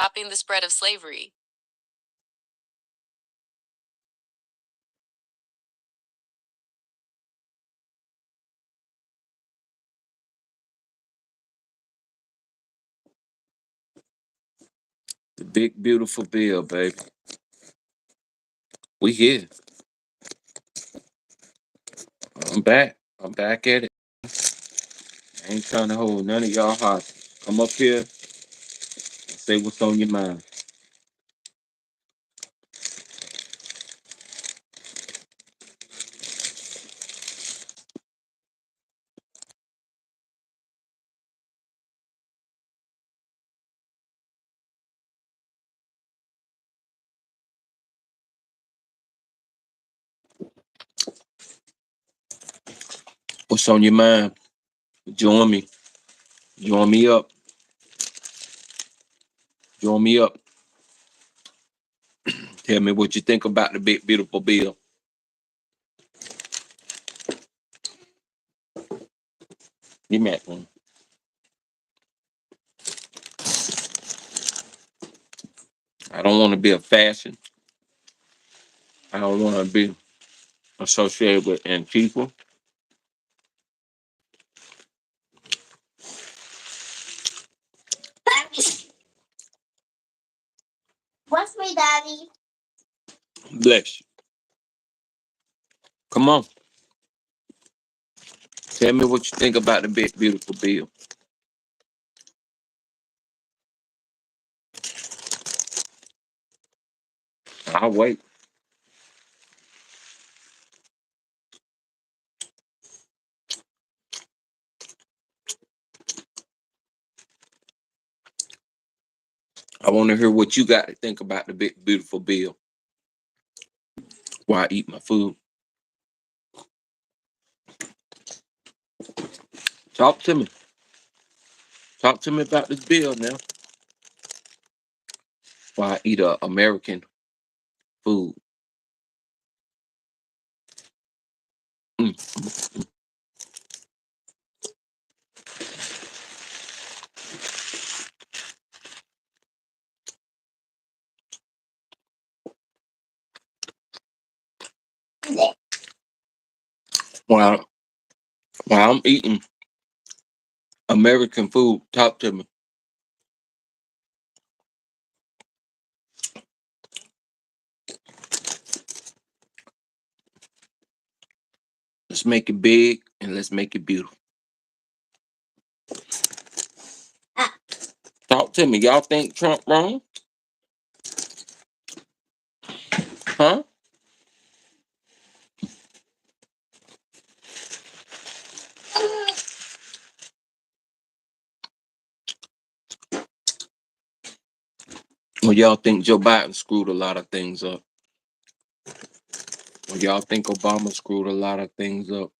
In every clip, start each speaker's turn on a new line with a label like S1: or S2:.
S1: stopping the spread of slavery.
S2: The big beautiful bill, baby. We here. I'm back. I'm back at it. I ain't trying to hold none of y'all hostage. Come up here and say what's on your mind. What's on your mind? Join me. Join me up. Join me up. Tell me what you think about the big beautiful bill. Give me that one. I don't want to be a fashion. I don't want to be associated with Antifa.
S1: What's me, Daddy?
S2: Bless you. Come on. Tell me what you think about the big beautiful bill. I'll wait. I want to hear what you got to think about the big beautiful bill while I eat my food. Talk to me. Talk to me about this bill now while I eat American food. Mm. While I'm eating American food, talk to me. Let's make it big and let's make it beautiful. Talk to me. Y'all think Trump wrong? Huh? Or y'all think Joe Biden screwed a lot of things up? Or y'all think Obama screwed a lot of things up?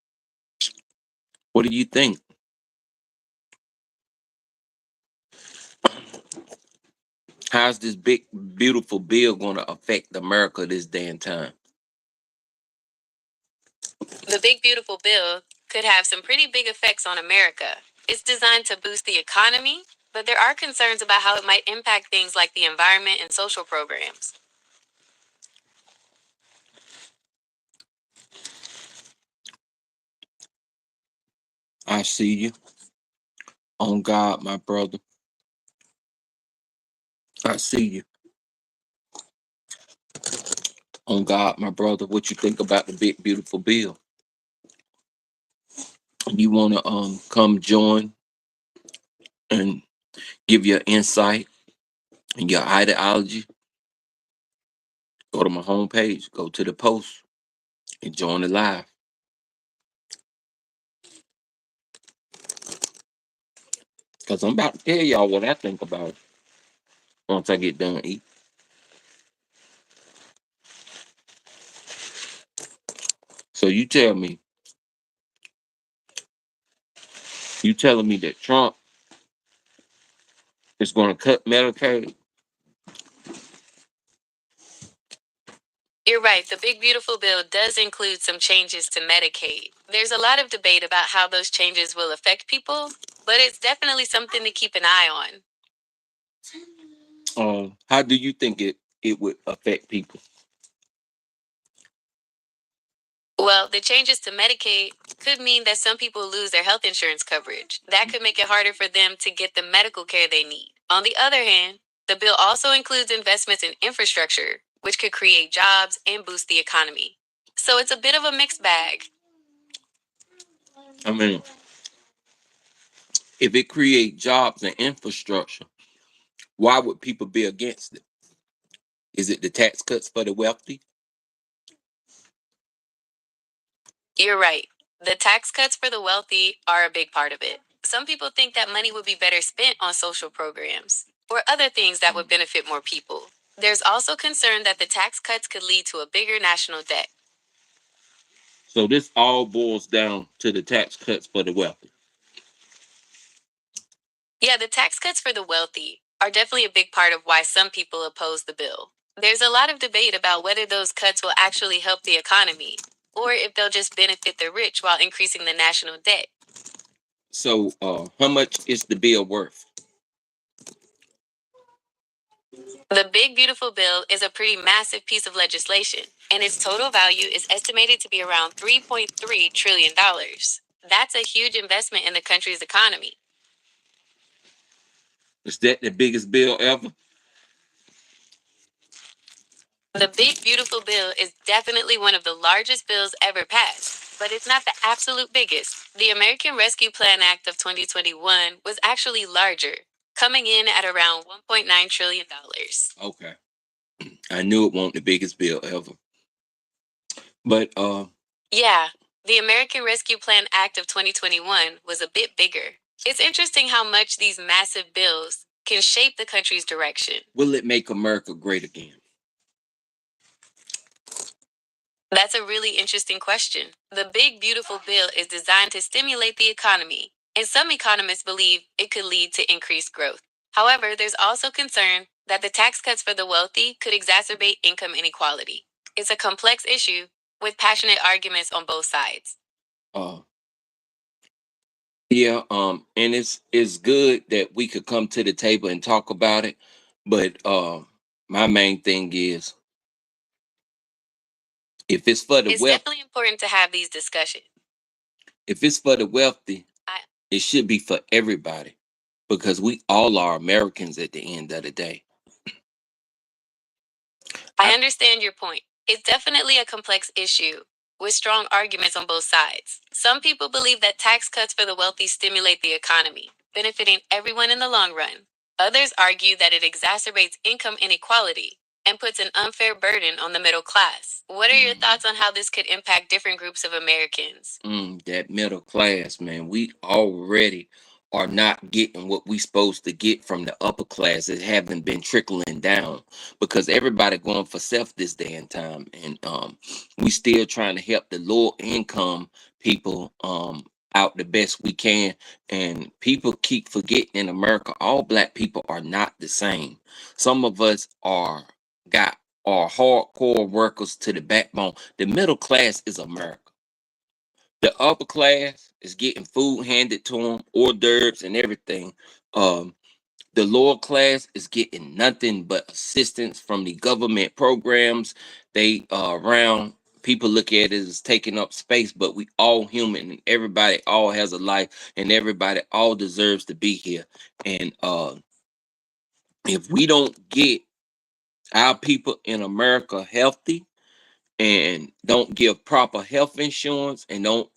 S2: What do you think? How's this big, beautiful bill going to affect America this day and time?
S1: The big beautiful bill could have some pretty big effects on America. It's designed to boost the economy, but there are concerns about how it might impact things like the environment and social programs.
S2: I see you. On God, my brother. I see you. On God, my brother. What you think about the big, beautiful bill? You want to come join and give your insight and your ideology? Go to my homepage. Go to the post and join the live. Because I'm about to tell y'all what I think about it once I get done eating. So you tell me, you telling me that Trump is going to cut Medicaid?
S1: You're right, the big beautiful bill does include some changes to Medicaid. There's a lot of debate about how those changes will affect people, but it's definitely something to keep an eye on.
S2: How do you think it would affect people?
S1: Well, the changes to Medicaid could mean that some people lose their health insurance coverage. That could make it harder for them to get the medical care they need. On the other hand, the bill also includes investments in infrastructure, which could create jobs and boost the economy. So it's a bit of a mixed bag.
S2: I mean, if it create jobs and infrastructure, why would people be against it? Is it the tax cuts for the wealthy?
S1: You're right. The tax cuts for the wealthy are a big part of it. Some people think that money would be better spent on social programs or other things that would benefit more people. There's also concern that the tax cuts could lead to a bigger national debt.
S2: So this all boils down to the tax cuts for the wealthy.
S1: Yeah, the tax cuts for the wealthy are definitely a big part of why some people oppose the bill. There's a lot of debate about whether those cuts will actually help the economy or if they'll just benefit the rich while increasing the national debt.
S2: So how much is the bill worth?
S1: The Big Beautiful Bill is a pretty massive piece of legislation, and its total value is estimated to be around $3.3 trillion. That's a huge investment in the country's economy.
S2: Is that the biggest bill ever?
S1: The Big Beautiful Bill is definitely one of the largest bills ever passed, but it's not the absolute biggest. The American Rescue Plan Act of 2021 was actually larger, coming in at around $1.9 trillion.
S2: Okay. I knew it wasn't the biggest bill ever. But
S1: Yeah, the American Rescue Plan Act of 2021 was a bit bigger. It's interesting how much these massive bills can shape the country's direction.
S2: will it make America great again?
S1: That's a really interesting question. The Big Beautiful Bill is designed to stimulate the economy, and some economists believe it could lead to increased growth. However, there's also concern that the tax cuts for the wealthy could exacerbate income inequality. It's a complex issue with passionate arguments on both sides.
S2: Uh yeah, and it's good that we could come to the table and talk about it. But my main thing is if it's for the
S1: It's
S2: wealth,
S1: definitely important to have these discussions.
S2: if it's for the wealthy,
S1: I,
S2: it should be for everybody because we all are Americans at the end of the day.
S1: I
S2: I,
S1: understand your point. It's definitely a complex issue with strong arguments on both sides. Some people believe that tax cuts for the wealthy stimulate the economy, benefiting everyone in the long run. Others argue that it exacerbates income inequality and puts an unfair burden on the middle class. What are your thoughts on how this could impact different groups of Americans?
S2: that middle class, man, we already are not getting what we supposed to get from the upper class. It haven't been trickling down because everybody going for self this day and time, and we still trying to help the low income people out the best we can. And people keep forgetting in America, all black people are not the same. Some of us got are hardcore workers to the backbone. The middle class is America. The upper class is getting food handed to them, hors d'oeuvres and everything. Um, the lower class is getting nothing but assistance from the government programs. They around people look at it as taking up space, but we all human and everybody all has a life and everybody all deserves to be here. And if we don't get our people in America healthy and don't give proper health insurance and don't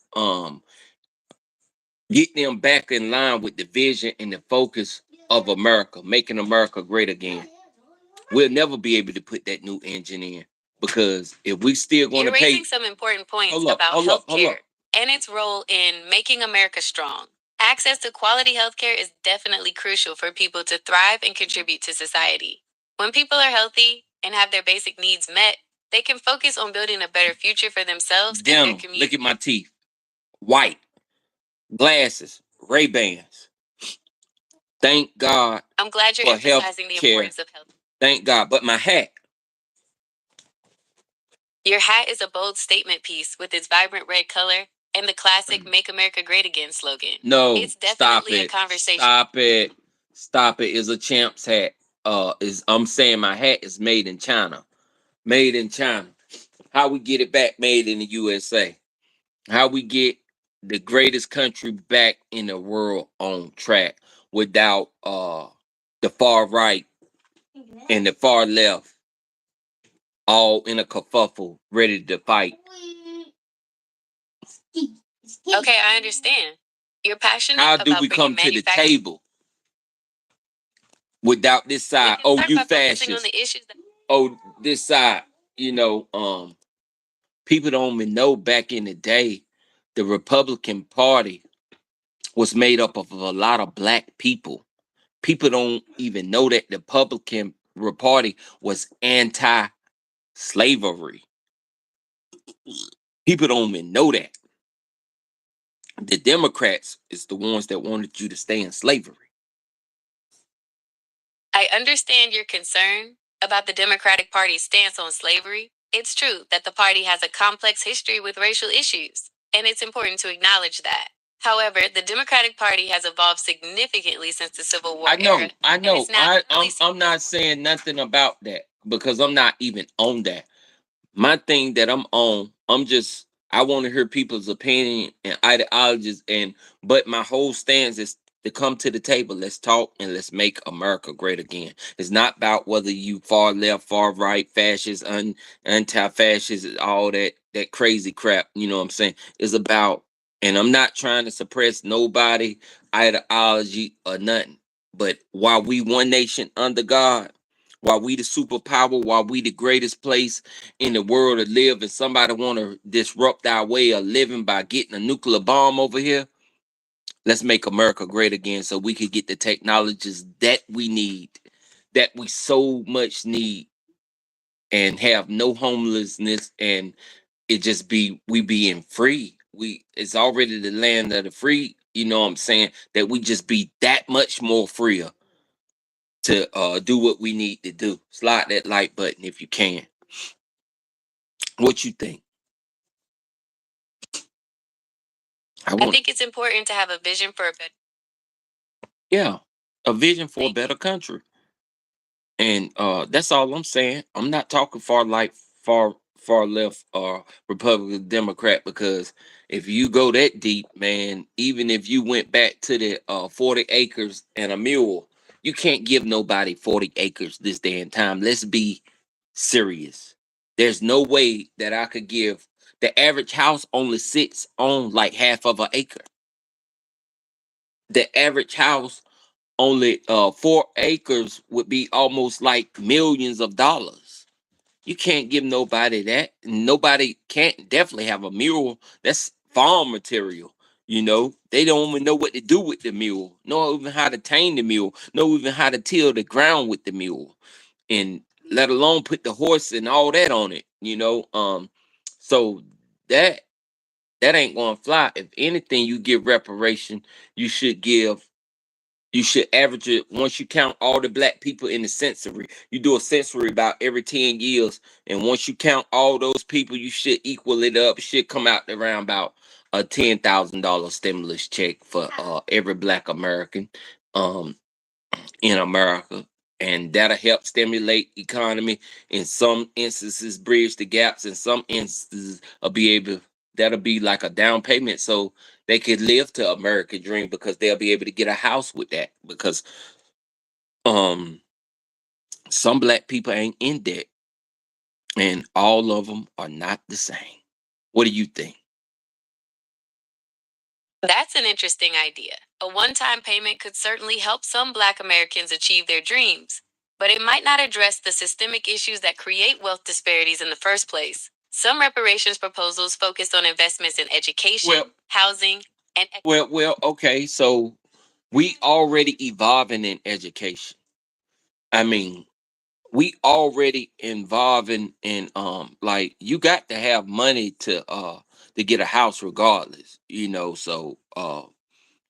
S2: get them back in line with the vision and the focus of America, making America great again, we'll never be able to put that new engine in. Because if we still going to
S1: You're
S2: pay,
S1: raising some important points
S2: hold up,
S1: about
S2: hold up, hold up.
S1: healthcare and its role in making America strong. Access to quality healthcare is definitely crucial for people to thrive and contribute to society. When people are healthy and have their basic needs met, they can focus on building a better future for themselves and their
S2: Dental, look
S1: community.
S2: at my teeth. White, glasses, Ray-Bans. Thank God
S1: I'm glad you're
S2: for health
S1: emphasizing the
S2: care.
S1: importance of health.
S2: Thank God. But my hat,
S1: Your hat is a bold statement piece with its vibrant red color and the classic Make America Great Again slogan.
S2: no,
S1: It's
S2: stop
S1: definitely a
S2: it.
S1: conversation.
S2: Stop it. Stop it. It's a champ's hat. is I'm saying my hat is made in China. Made in China. How we get it back made in the USA? How we get the greatest country back in the world on track without the far right and the far left all in a kerfuffle ready to fight.
S1: Okay, I understand. You're passionate
S2: How do
S1: about
S2: we
S1: bringing
S2: come to the
S1: manufacturing.
S2: table without this
S1: We
S2: side?
S1: can
S2: Oh,
S1: start
S2: you
S1: by focusing on
S2: fascist.
S1: the issues that.
S2: Oh, this side, you know, people don't even know back in the day, the Republican Party was made up of a lot of black people. People don't even know that the Republican Party was anti-slavery. People don't even know that. The Democrats is the ones that wanted you to stay in slavery.
S1: I understand your concern about the Democratic Party's stance on slavery. It's true that the party has a complex history with racial issues, and it's important to acknowledge that. However, the Democratic Party has evolved significantly since the Civil War
S2: I
S1: era,
S2: know, I
S1: and
S2: know.
S1: it's now generally seen
S2: I'm not saying nothing about that because I'm not even on that. My thing that I'm on, I want to hear people's opinion and ideologies, and but my whole stance is to come to the table. Let's talk and let's make America great again. It's not about whether you far left, far right, fascist, anti-fascist, all that crazy crap. You know what I'm saying? It's about, and I'm not trying to suppress nobody ideology or nothing. But while we one nation under God, while we the superpower, while we the greatest place in the world to live, and somebody want to disrupt our way of living by getting a nuclear bomb over here, let's make America great again so we could get the technologies that we need, that we so much need, and have no homelessness, and it just be we being free. It's already the land of the free, you know what I'm saying? That we just be that much more freer to do what we need to do. Slide that like button if you can. What you think? I
S1: I
S2: want,
S1: think it's important to have a vision for a better.
S2: yeah, a vision for a
S1: Thank
S2: better
S1: you.
S2: country. And that's all I'm saying. I'm not talking far left or Republican Democrat, because if you go that deep, man, even if you went back to the 40 acres and a mule, you can't give nobody 40 acres this day and time. Let's be serious. There's no way that I could give, the average house only sits on like half of an acre. The average house only 4 acres would be almost like millions of dollars. You can't give nobody that. Nobody can't definitely have a mule. That's farm material. You know, they don't even know what to do with the mule. Know even how to tame the mule. Know even how to till the ground with the mule, and let alone put the horse and all that on it. You know, so that that ain't gonna fly. If anything, you give reparation, you should give, you should average it. Once you count all the black people in the census, you do a census about every 10 years. And once you count all those people, you should equal it up. It should come out to around about a $10,000 stimulus check for every black American um, in America. And that'll help stimulate economy. In some instances, bridge the gaps. In some instances, be able, that'll be like a down payment so they could live to American dream, because they'll be able to get a house with that. Because um some black people ain't in debt, and all of them are not the same. What do you think?
S1: That's an interesting idea. A one time payment could certainly help some Black Americans achieve their dreams, but it might not address the systemic issues that create wealth disparities in the first place. Some reparations proposals focused on investments in
S2: Well,
S1: education, housing, and
S2: okay. So we already evolving in education. I mean, we already involving in like, you got to have money to get a house regardless, you know. So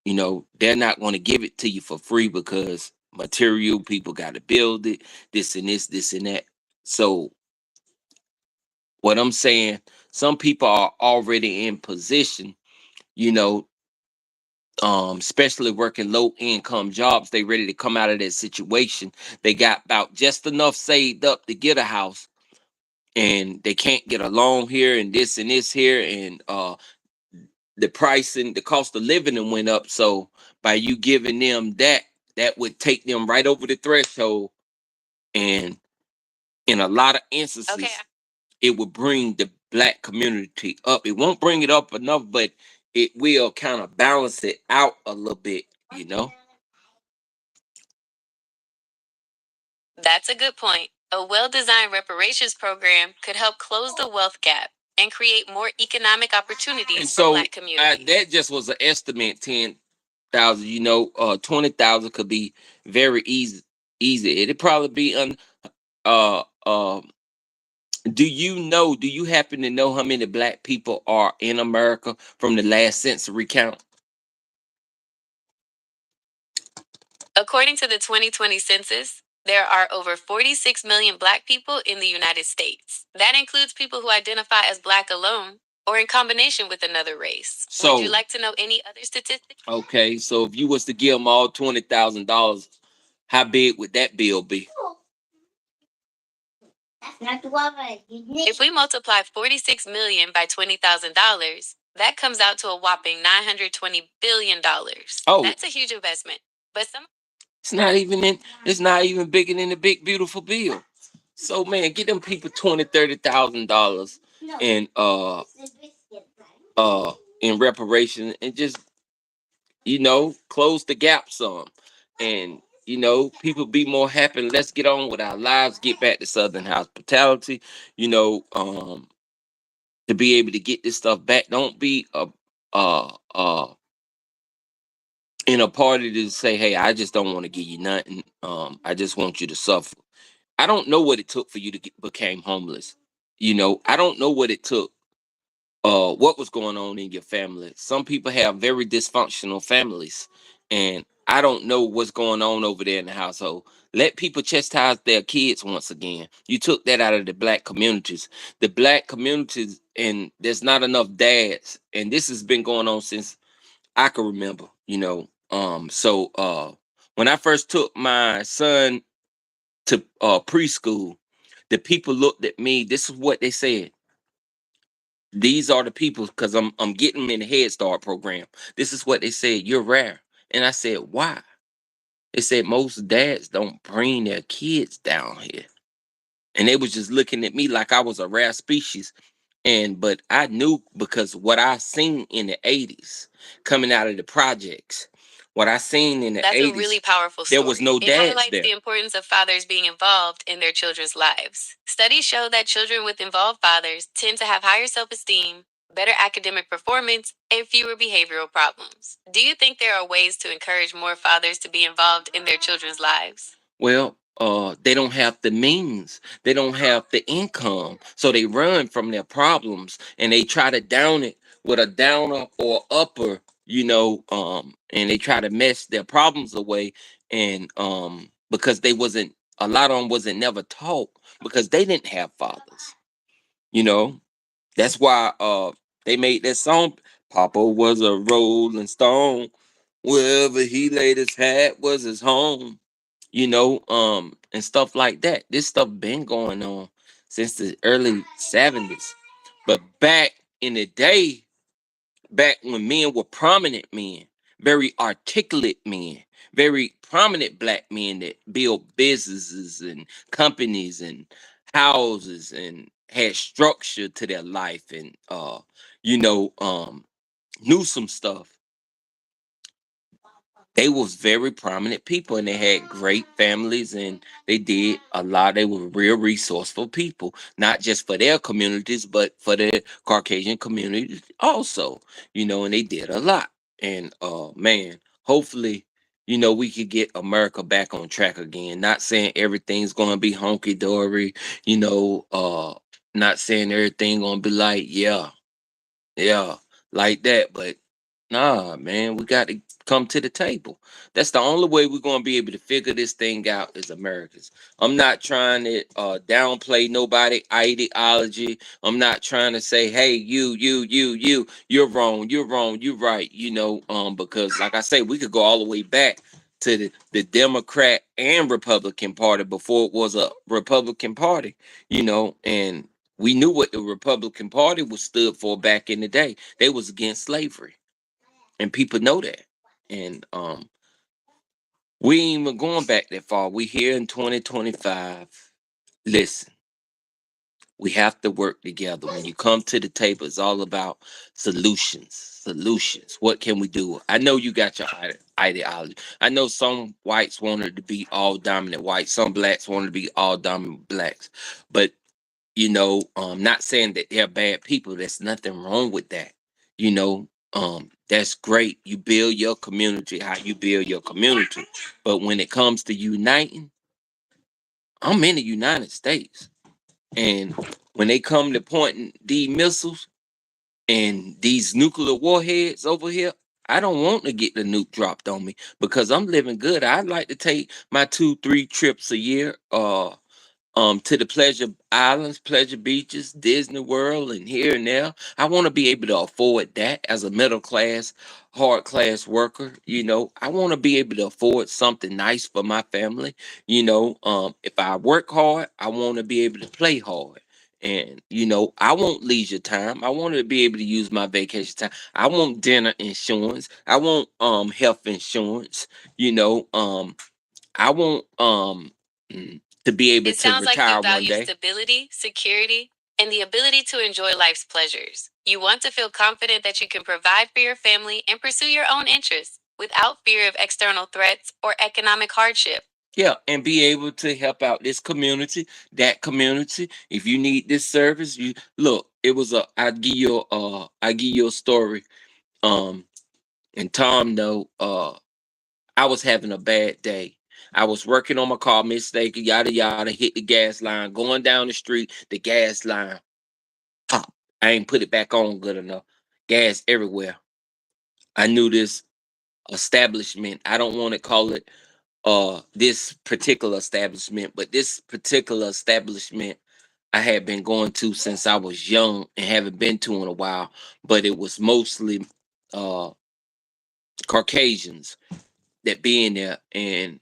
S2: you know, they're not going to give it to you for free, because material people got to build it, this and this and that. So what I'm saying, some people are already in position, you know, especially working low income jobs. They ready to come out of that situation. They got about just enough saved up to get a house, and they can't get a loan here and this here, and the price and the cost of living them went up. So by you giving them that, that would take them right over the threshold, and in a lot of
S1: Okay.
S2: instances, it would bring the black community up. It won't bring it up enough, but it will kind of balance it out a little bit, you know.
S1: That's a good point. A well designed reparations program could help close the wealth gap and create more economic
S2: And
S1: opportunities for
S2: so
S1: Black communities.
S2: that just was an estimate. 10,000, 20,000 could be very easy. Easy. It'd probably be uh uh. Do you know? Do you happen to know how many black people are in America from the last census recount?
S1: According to the 2020 census, there are over 46 million Black people in the United States. That includes people who identify as Black alone or in combination with another race. Would you
S2: So
S1: like to know any other statistics?
S2: okay, so if you was to give them all $20,000, how big would that bill be?
S1: If we multiply 46 million by $20,000, that comes out to a whopping $920 billion.
S2: Oh,
S1: That's a huge investment. But some
S2: it's not even in. It's not even bigger than the big beautiful bill. So man, get them people 20, $30,000 in in reparation, and just close the gap some, and people be more happy. Let's get on with our lives, get back to Southern hospitality, you know um to be able to get this stuff back. Don't be uh uh in a party to say, hey, I just don't want to give you nothing. I just want you to suffer. I don't know what it took for you to became homeless. I don't know what it took, what was going on in your family. Some people have very dysfunctional families, and I don't know what's going on over there in the household. Let people chastise their kids once again. You took that out of the black communities. The black communities, and there's not enough dads, and this has been going on since I can remember. When I first took my son to preschool, the people looked at me. This is what they said: these are the people, because I'm getting them in the Head Start program. This is what they said: you're rare. And I said, why? They said most dads don't bring their kids down here. And they was just looking at me like I was a rare species. But I knew, because what I seen in the 80s, coming out of the projects, what I seen in the
S1: That's a
S2: 80s,
S1: really powerful
S2: there was
S1: story.
S2: no
S1: It
S2: dads
S1: highlights
S2: there.
S1: the importance of fathers being involved in their children's lives. Studies show that children with involved fathers tend to have higher self esteem, better academic performance, and fewer behavioral problems. Do you think there are ways to encourage more fathers to be involved in their children's lives?
S2: Well, they don't have the means. They don't have the income. So they run from their problems, and they try to down it with a downer or upper, and they try to mess their problems away. And because they wasn't, a lot of them wasn't never taught, because they didn't have fathers. You know, that's why they made that song. Papa was a rolling stone. Wherever he laid his hat was his home, and stuff like that. This stuff been going on since the early 70s. But back in the day, back when men were prominent men, very articulate men, very prominent black men that built businesses and companies and houses and had structure to their life, and you know, um knew some stuff. They was very prominent people, and they had great families, and they did a lot. They were real resourceful people, not just for their communities, but for the Caucasian communities also, and they did a lot. And man, hopefully, we could get America back on track again. Not saying everything's gonna be honky dory, not saying everything gonna be like, yeah, yeah, like that, but nah, man, we got to Come to the table. That's the only way we're going to be able to figure this thing out as Americans. I'm not trying to downplay nobody ideology. I'm not trying to say, hey, you're wrong, you're wrong, you're right, because like I say, we could go all the way back to the Democrat and Republican Party before it was a Republican Party, and we knew what the Republican Party was stood for back in the day. They was against slavery, and people know that. And we ain't even going back that far. We here in 2025. Listen, we have to work together. When you come to the table, it's all about solutions. Solutions. What can we do? I know you got your ideology. I know some whites wanted to be all dominant whites. Some blacks wanted to be all dominant blacks. But not saying that they're bad people. There's nothing wrong with that. That's great. You build your community how you build your community. But when it comes to uniting, I'm in the United States. And when they come to pointing these missiles and these nuclear warheads over here, I don't want to get the nuke dropped on me because I'm living good. I'd like to take my 2-3 trips a year. To the pleasure islands, pleasure beaches, Disney World, and here and there. I want to be able to afford that as a middle class, hard class worker. I want to be able to afford something nice for my family. If I work hard, I want to be able to play hard. And I want leisure time. I want to be able to use my vacation time. I want dinner insurance. I want health insurance. You know, I want to be able
S1: It
S2: to
S1: sounds like you
S2: retire one
S1: value
S2: day.
S1: stability, security, and the ability to enjoy life's pleasures. You want to feel confident that you can provide for your family and pursue your own interests without fear of external threats or economic hardship.
S2: Yeah, and be able to help out this community, that community. If you need this service, you look. It was a. I give you a story. Um, and Tom know. I was having a bad day. I was working on my car, mistaken, yada yada. Hit the gas line, going down the street. The gas line pop. I ain't put it back on good enough. Gas everywhere. I knew this establishment. I don't want to call it this particular establishment, but this particular establishment I had been going to since I was young and haven't been to in a while, but it was mostly uh Caucasians that be in there, and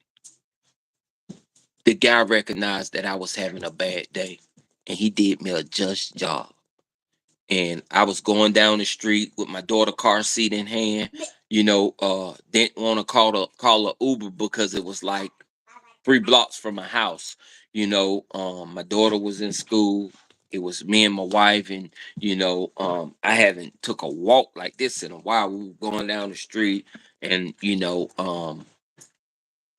S2: the guy recognized that I was having a bad day and he did me a just job. And I was going down the street with my daughter car seat in hand, didn't want to call a Uber because it was like 3 blocks from my house. My daughter was in school. It was me and my wife, and I haven't took a walk like this in a while. We were going down the street, and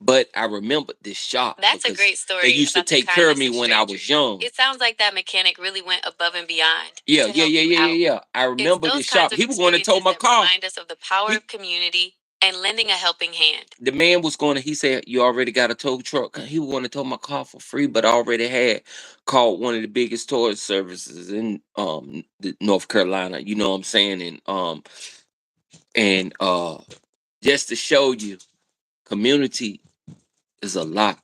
S2: but I remembered this shop
S1: That's a
S2: because
S1: great
S2: they
S1: story
S2: used to
S1: about the
S2: take care of
S1: kindness
S2: me
S1: of
S2: when I was
S1: strangers.
S2: young.
S1: It sounds like that mechanic really went above and beyond
S2: Yeah,
S1: to
S2: yeah,
S1: help
S2: yeah,
S1: you
S2: yeah,
S1: out.
S2: yeah, yeah. I
S1: It's
S2: remember
S1: those
S2: this
S1: kinds
S2: shop.
S1: of
S2: He was going to tow
S1: experiences
S2: my
S1: that
S2: car.
S1: remind us of the power
S2: He,
S1: of community and lending a helping hand.
S2: the man was going to. He said, "You already got a tow truck." He was going to tow my car for free, but I already had called one of the biggest tow services in North Carolina. You know what I'm saying? And just to show you, community is a lot.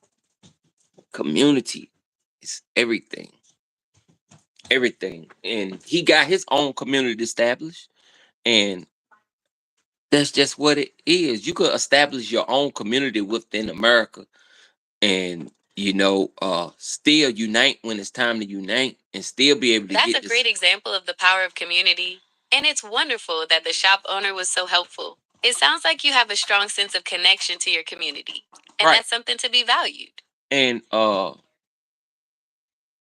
S2: Community is everything, everything. And he got his own community established, and that's just what it is. You could establish your own community within America and still unite when it's time to unite and still be able to
S1: That's a
S2: get this
S1: great example of the power of community. And it's wonderful that the shop owner was so helpful. It sounds like you have a strong sense of connection to your community. And
S2: right.
S1: that's something to be valued.
S2: And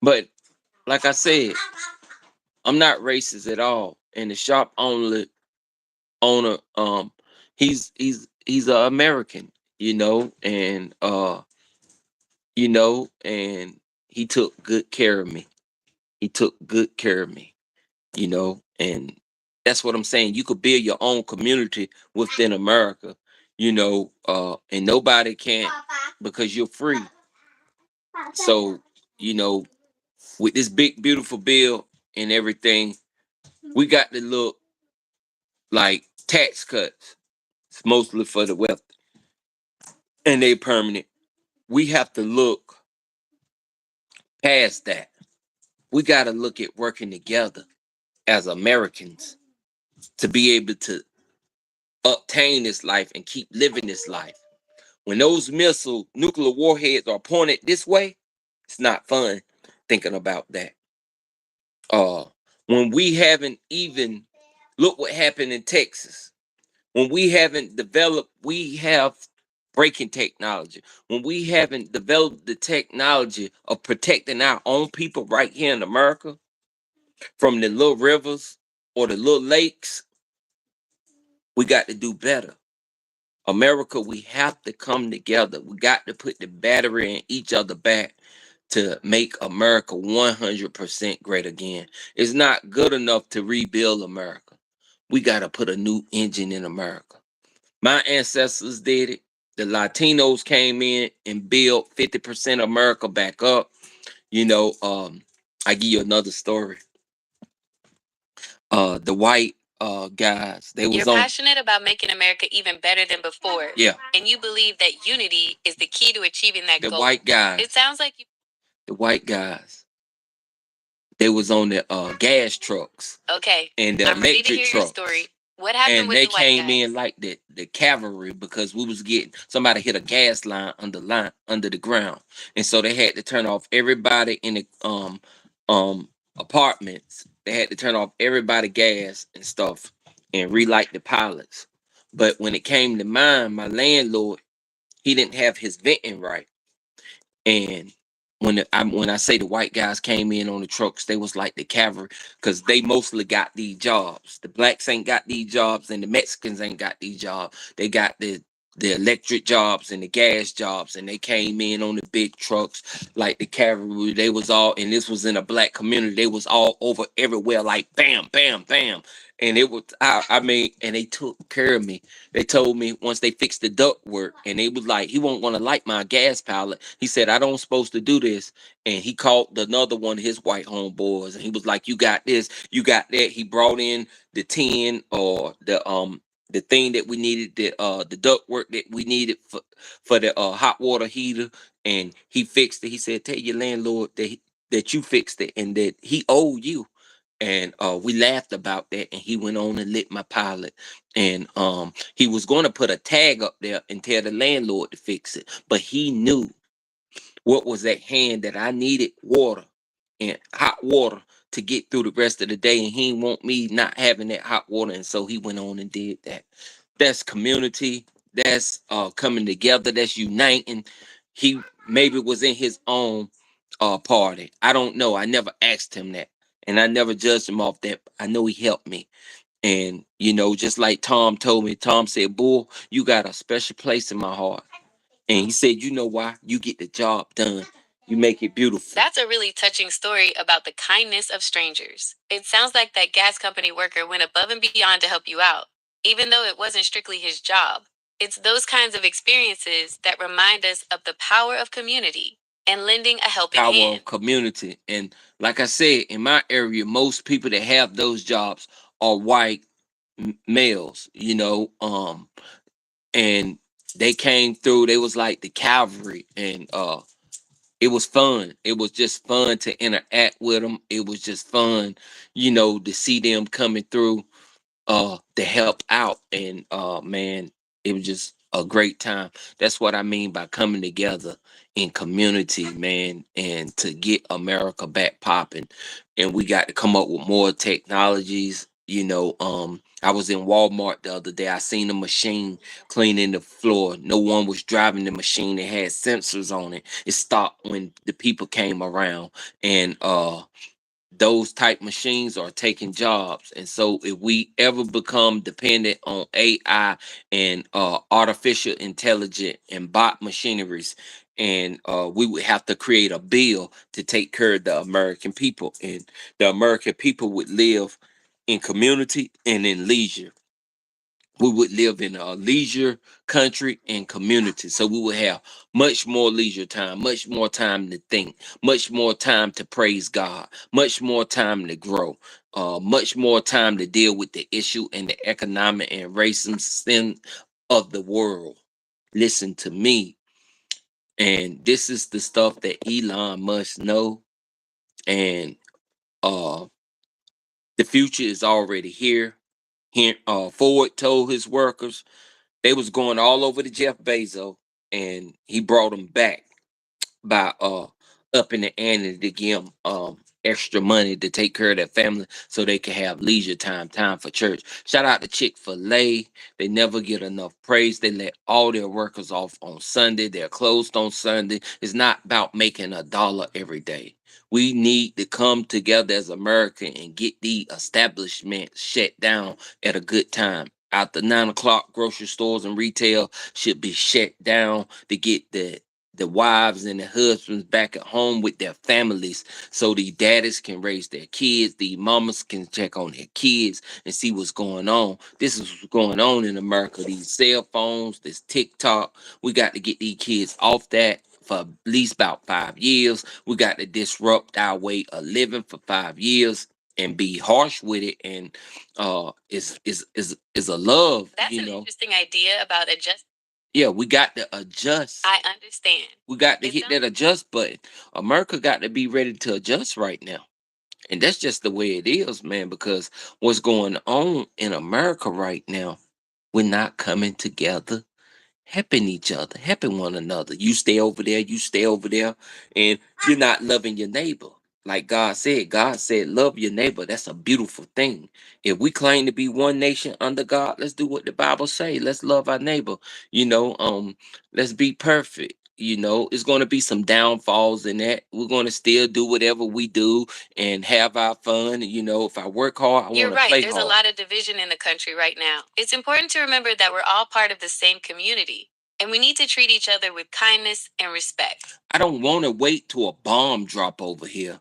S2: but like I said, I'm not racist at all. And the shop owner, he's a American, and he took good care of me. He took good care of me, and that's what I'm saying. You could build your own community within America, and nobody can't because you're free. So, you know, with this big beautiful bill and everything, we got to look like tax cuts. It's mostly for the wealth, and they permanent. We have to look past that. We got to look at working together as Americans to be able to obtain this life and keep living this life. When those nuclear warheads are pointed this way, it's not fun thinking about that. Uh, when we haven't even look what happened in Texas. When we haven't developed, we have breaking technology. When we haven't developed the technology of protecting our own people right here in America from the little rivers or the little lakes, we got to do better. America, we have to come together. We got to put the battery in each other back to make America 100% great again. It's not good enough to rebuild America. We got to put a new engine in America. My ancestors did it. The Latinos came in and built 50% of America back up. You know, I give you another story. The white guys, they
S1: You're
S2: was on.
S1: passionate about making America even better than before.
S2: Yeah.
S1: And you believe that unity is the key to achieving that
S2: The
S1: goal.
S2: white guys.
S1: It sounds like you.
S2: The white guys. They was on the gas trucks.
S1: Okay.
S2: And the
S1: I'm ready to
S2: electric
S1: hear your
S2: trucks.
S1: story. What happened
S2: And
S1: with
S2: they
S1: the white
S2: came
S1: guys?
S2: in like the cavalry because we was getting somebody hit a gas line under the ground, and so they had to turn off everybody in the um apartments. They had to turn off everybody gas and stuff and relight the pilots. But when it came to mine, my landlord, he didn't have his venting right. And when I say the white guys came in on the trucks, they was like the cavalry because they mostly got these jobs. The blacks ain't got these jobs, and the Mexicans ain't got these jobs. They got the electric jobs and the gas jobs, and they came in on the big trucks like the cavalry. They was all, and this was in a black community. They was all over everywhere, like bam, bam, bam. And it was, I mean, and they took care of me. They told me once they fixed the duct work, and they was like, he won't want to light my gas pallet. He said, I don't supposed to do this. And he called another one of his white homeboys, and he was like, you got this, you got that. He brought in the tin or the thing that we needed, the duct work that we needed for the hot water heater, and he fixed it. He said, tell your landlord that you fixed it and that he owed you. And we laughed about that, and he went on and lit my pilot. And he was going to put a tag up there and tell the landlord to fix it, but he knew what was at hand, that I needed water and hot water to get through the rest of the day, and he didn't want me not having that hot water, and so he went on and did that. That's community. That's coming together. That's uniting. He maybe was in his own party. I don't know. I never asked him that, and I never judged him off that. I know he helped me. And just like Tom told me, Tom said, "Bull, you got a special place in my heart." And he said, "You know why? You get the job done. You make it beautiful."
S1: That's a really touching story about the kindness of strangers. It sounds like that gas company worker went above and beyond to help you out, even though it wasn't strictly his job. It's those kinds of experiences that remind us of the power of community and lending a helping
S2: Power
S1: hand.
S2: of community. And like I said, in my area, most people that have those jobs are white males, and they came through. They was like the cavalry, and it was fun. It was just fun to interact with them. It was just fun, to see them coming through to help out. And man, it was just a great time. That's what I mean by coming together in community, man, and to get America back popping. And we got to come up with more technologies. I was in Walmart the other day. I seen a machine cleaning the floor. No one was driving the machine. It had sensors on it. It stopped when the people came around. And those type machines are taking jobs. And so if we ever become dependent on AI and artificial intelligence and bot machineries, and we would have to create a bill to take care of the American people, and the American people would live in community and in leisure. We would live in a leisure country and community. So we would have much more leisure time, much more time to think, much more time to praise God, much more time to grow, much more time to deal with the issue and the economic and racism of the world. Listen to me. And this is the stuff that Elon must know. And uh the future is already here. Here Ford told his workers they was going all over to Jeff Bezos, and he brought them back by upping the ante to give them extra money to take care of their family so they can have leisure time for church. Shout out to Chick-fil-A. They never get enough praise. They let all their workers off on Sunday. They're closed on Sunday. It's not about making a dollar every day. We need to come together as America and get the establishment shut down at a good time. After 9 o'clock, grocery stores and retail should be shut down to get the wives and the husbands back at home with their families so the daddies can raise their kids, the mamas can check on their kids and see what's going on. This is what's going on in America. These cell phones, this TikTok, we got to get these kids off that for at least about 5 years. We got to disrupt our way of living for 5 years and be harsh with it. And is a love,
S1: That's
S2: you
S1: an
S2: know.
S1: interesting idea about adjust.
S2: Yeah, we got to adjust.
S1: I understand.
S2: We got to
S1: It
S2: hit that adjust button. America got to be ready to adjust right now. And that's just the way it is, man, because what's going on in America right now, we're not coming together, helping each other, helping one another. You stay over there, you stay over there, and you're not loving your neighbor. Like God said, love your neighbor. That's a beautiful thing. If we claim to be one nation under God, let's do what the Bible say. Let's love our neighbor. You know, let's be perfect. You know, it's going to be some downfalls in that. We're going to still do whatever we do and have our fun. You know, if I work hard, I
S1: You're
S2: want to
S1: right.
S2: play
S1: There's a
S2: hard.
S1: lot of division in the country right now. It's important to remember that we're all part of the same community, and we need to treat each other with kindness and respect.
S2: I don't want to wait till a bomb drop over here,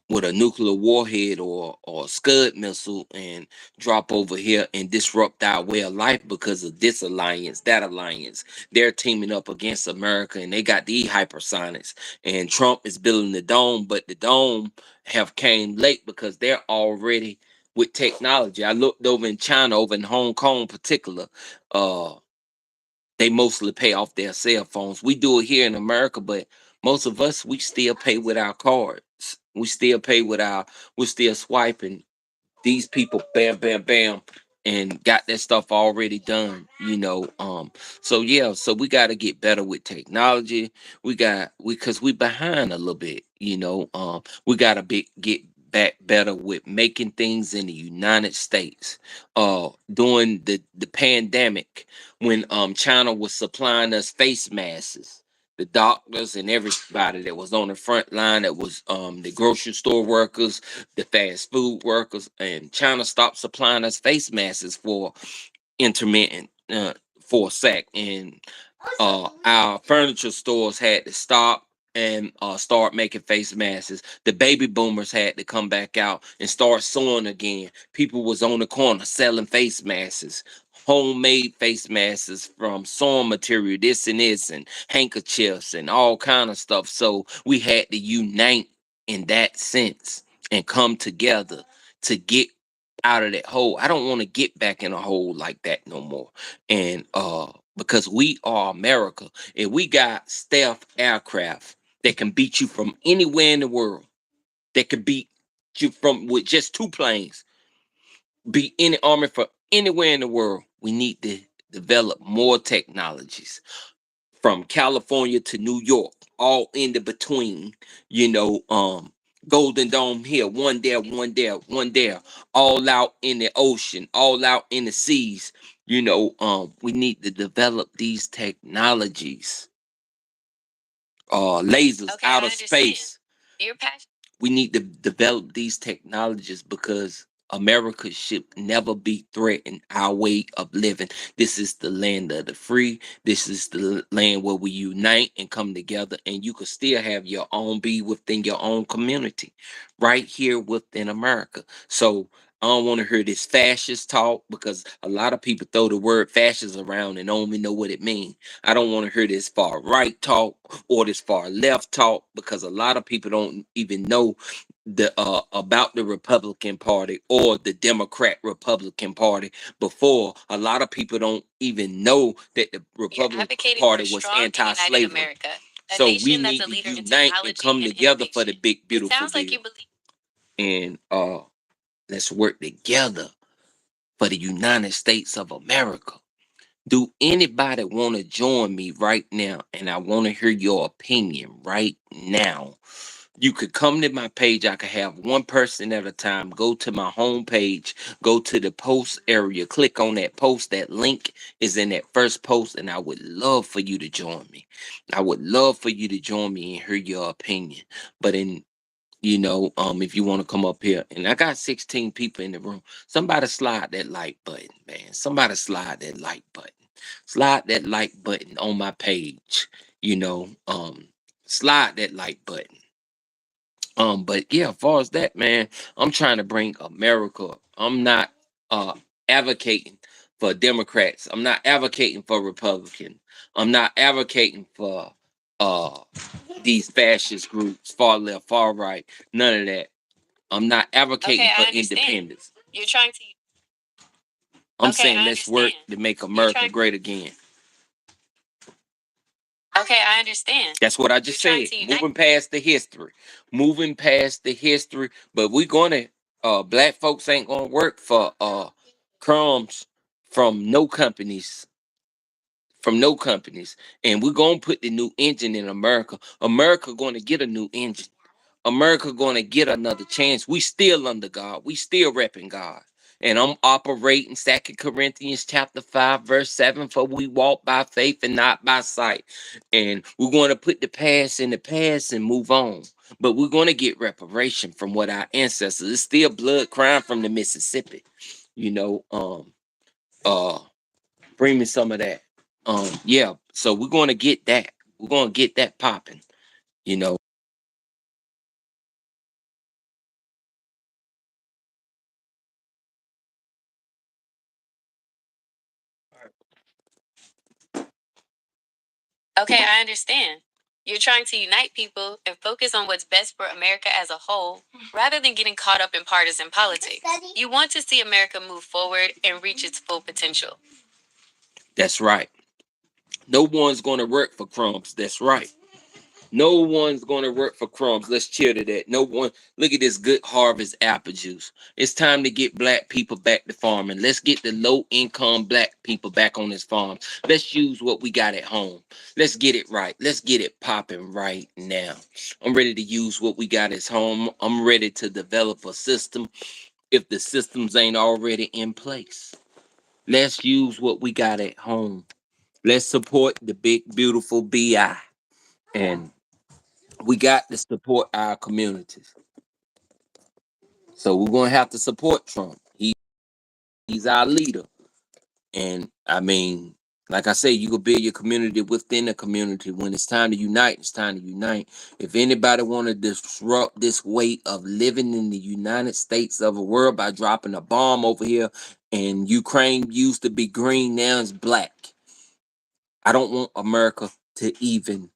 S2: with a nuclear warhead or a Scud missile and drop over here and disrupt our way of life because of this alliance, that alliance. They're teaming up against America and they got the hypersonics. And Trump is building the dome, but the dome have came late because they're already with technology. I looked over in China, over in Hong Kong, in particular. Uh, they mostly pay off their cell phones. We do it here in America, but most of us we still pay with our cards. We still pay with our. We're still swiping. These people, bam, bam, bam, and got that stuff already done. You know. So yeah. So we got to get better with technology. Because we behind a little bit. You know. We got to get back better with making things in the United States. During the pandemic when China was supplying us face masks, the doctors and everybody that was on the front line, that was the grocery store workers, the fast food workers, and China stopped supplying us face masks for intermittent, for a sec, and our furniture stores had to stop and start making face masks. The baby boomers had to come back out and start sewing again. People was on the corner selling face masks, homemade face masks from sewing material, this and this, and handkerchiefs and all kind of stuff. So we had to unite in that sense and come together to get out of that hole. I don't want to get back in a hole like that no more. And because we are America and we got stealth aircraft that can beat you from anywhere in the world. That can beat you from with just two planes. Beat any army from anywhere in the world. We need to develop more technologies from California to New York, all in the between, you know, Golden Dome here, one there, one there, one there, all out in the ocean, all out in the seas. You know, we need to develop these technologies, lasers
S1: Okay,
S2: out
S1: I
S2: of
S1: understand.
S2: space.
S1: You're passionate.
S2: We need to develop these technologies because America should never be threatened. Our way of living. This is the land of the free. This is the land where we unite and come together, and you can still have your own be within your own community, right here within America. So I don't want to hear this fascist talk because a lot of people throw the word fascist around and don't even know what it means. I don't want to hear this far right talk or this far left talk because a lot of people don't even know about the Republican Party or the Democrat Republican Party before. A lot of people don't even know that the
S1: You're
S2: Republican
S1: advocating for
S2: Party was
S1: strong and united
S2: anti-slavery.
S1: America, a
S2: So we
S1: nation that's
S2: need
S1: a
S2: to
S1: leader in
S2: unite and
S1: technology
S2: come
S1: and
S2: together for the
S1: innovation.
S2: big
S1: It
S2: beautiful
S1: sounds like you
S2: bill.
S1: believe.
S2: And let's work together for the United States of America. Do anybody want to join me right now? And I want to hear your opinion right now. You could come to my page. I could have one person at a time. Go to my home page. Go to the post area. Click on that post. That link is in that first post. And I would love for you to join me. I would love for you to join me and hear your opinion. But if you want to come up here, and I got 16 people in the room, somebody slide that like button, man. Somebody slide that like button. Slide that like button on my page. You know, slide that like button. But yeah, as far as that, man, I'm trying to bring America. I'm not advocating for Democrats. I'm not advocating for Republican. I'm not advocating for uh these fascist groups, far left, far right, none of that. I'm not
S1: Okay,
S2: advocating
S1: I
S2: for
S1: understand.
S2: independence.
S1: You're trying to.
S2: I'm
S1: Okay,
S2: saying
S1: I
S2: let's work
S1: understand.
S2: to make
S1: You're
S2: America
S1: trying.
S2: great again.
S1: Okay, I understand.
S2: That's what I
S1: You're
S2: just
S1: trying
S2: said.
S1: to unite.
S2: Moving past the history. Moving past the history. But we're gonna black folks ain't gonna work for crumbs from no companies. From no companies. And we're gonna put the new engine in America. America gonna get a new engine. America gonna get another chance. We still under God. We still repping God. And I'm operating 2 Corinthians chapter 5, verse 7. For we walk by faith and not by sight. And we're going to put the past in the past and move on. But we're going to get reparation from what our ancestors. It's still blood crying from the Mississippi. You know, uh bring me some of that. Yeah. So we're going to get that. We're going to get that popping, you know.
S1: Okay, I understand. You're trying to unite people and focus on what's best for America as a whole, rather than getting caught up in partisan politics. You want to see America move forward and reach its full potential.
S2: That's right. No one's going to work for crumbs. That's right. No one's going to work for crumbs. Let's cheer to that. No one. Look at this good harvest apple juice. It's time to get black people back to farming. Let's get the low income black people back on this farm. Let's use what we got at home. Let's get it right. Let's get it popping right now. I'm ready to use what we got at home. I'm ready to develop a system if the systems ain't already in place. Let's use what we got at home. Let's support the big, beautiful BI. And we got to support our communities. So we're going to have to support Trump. He's our leader. And I mean, like I say, you can build your community within the community. When it's time to unite, it's time to unite. If anybody want to disrupt this way of living in the United States of the world by dropping a bomb over here, and Ukraine used to be green, now it's black. I don't want America to even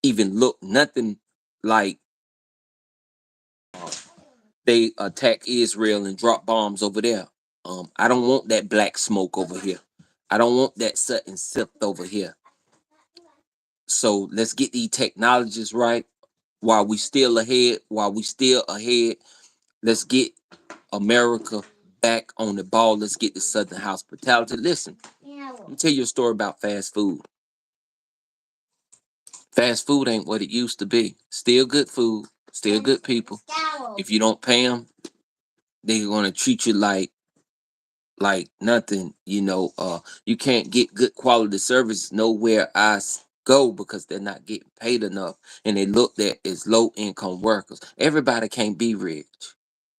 S2: look nothing like they attack Israel and drop bombs over there. I don't want that black smoke over here. I don't want that sudden sift over here. So let's get these technologies right while we still ahead. While we still ahead, let's get America back on the ball. Let's get the Southern hospitality. Listen, let me tell you a story about fast food. Fast food ain't what it used to be. Still good food, still good people. If you don't pay them, they're gonna treat you like nothing. You can't get good quality service nowhere go because they're not getting paid enough, and they looked at as low income workers. Everybody can't be rich.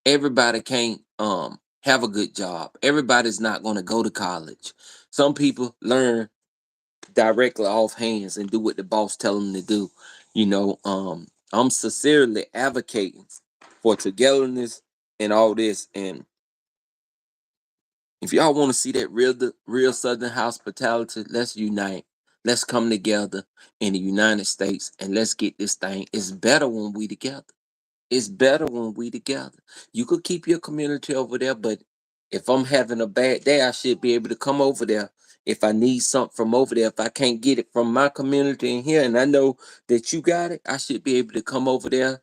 S2: Everybody can't have a good job. Everybody's not going to go to college. Some people learn directly off hands and do what the boss tell them to do. I'm sincerely advocating for togetherness and all this. And if y'all want to see that real Southern hospitality, let's unite. Let's come together in the United States and let's get this thing. It's better when we together. It's better when we together. You could keep your community over there, but if I'm having a bad day, I should be able to come over there. If I need something from over there, if I can't get it from my community in here, and I know that you got it, I should be able to come over there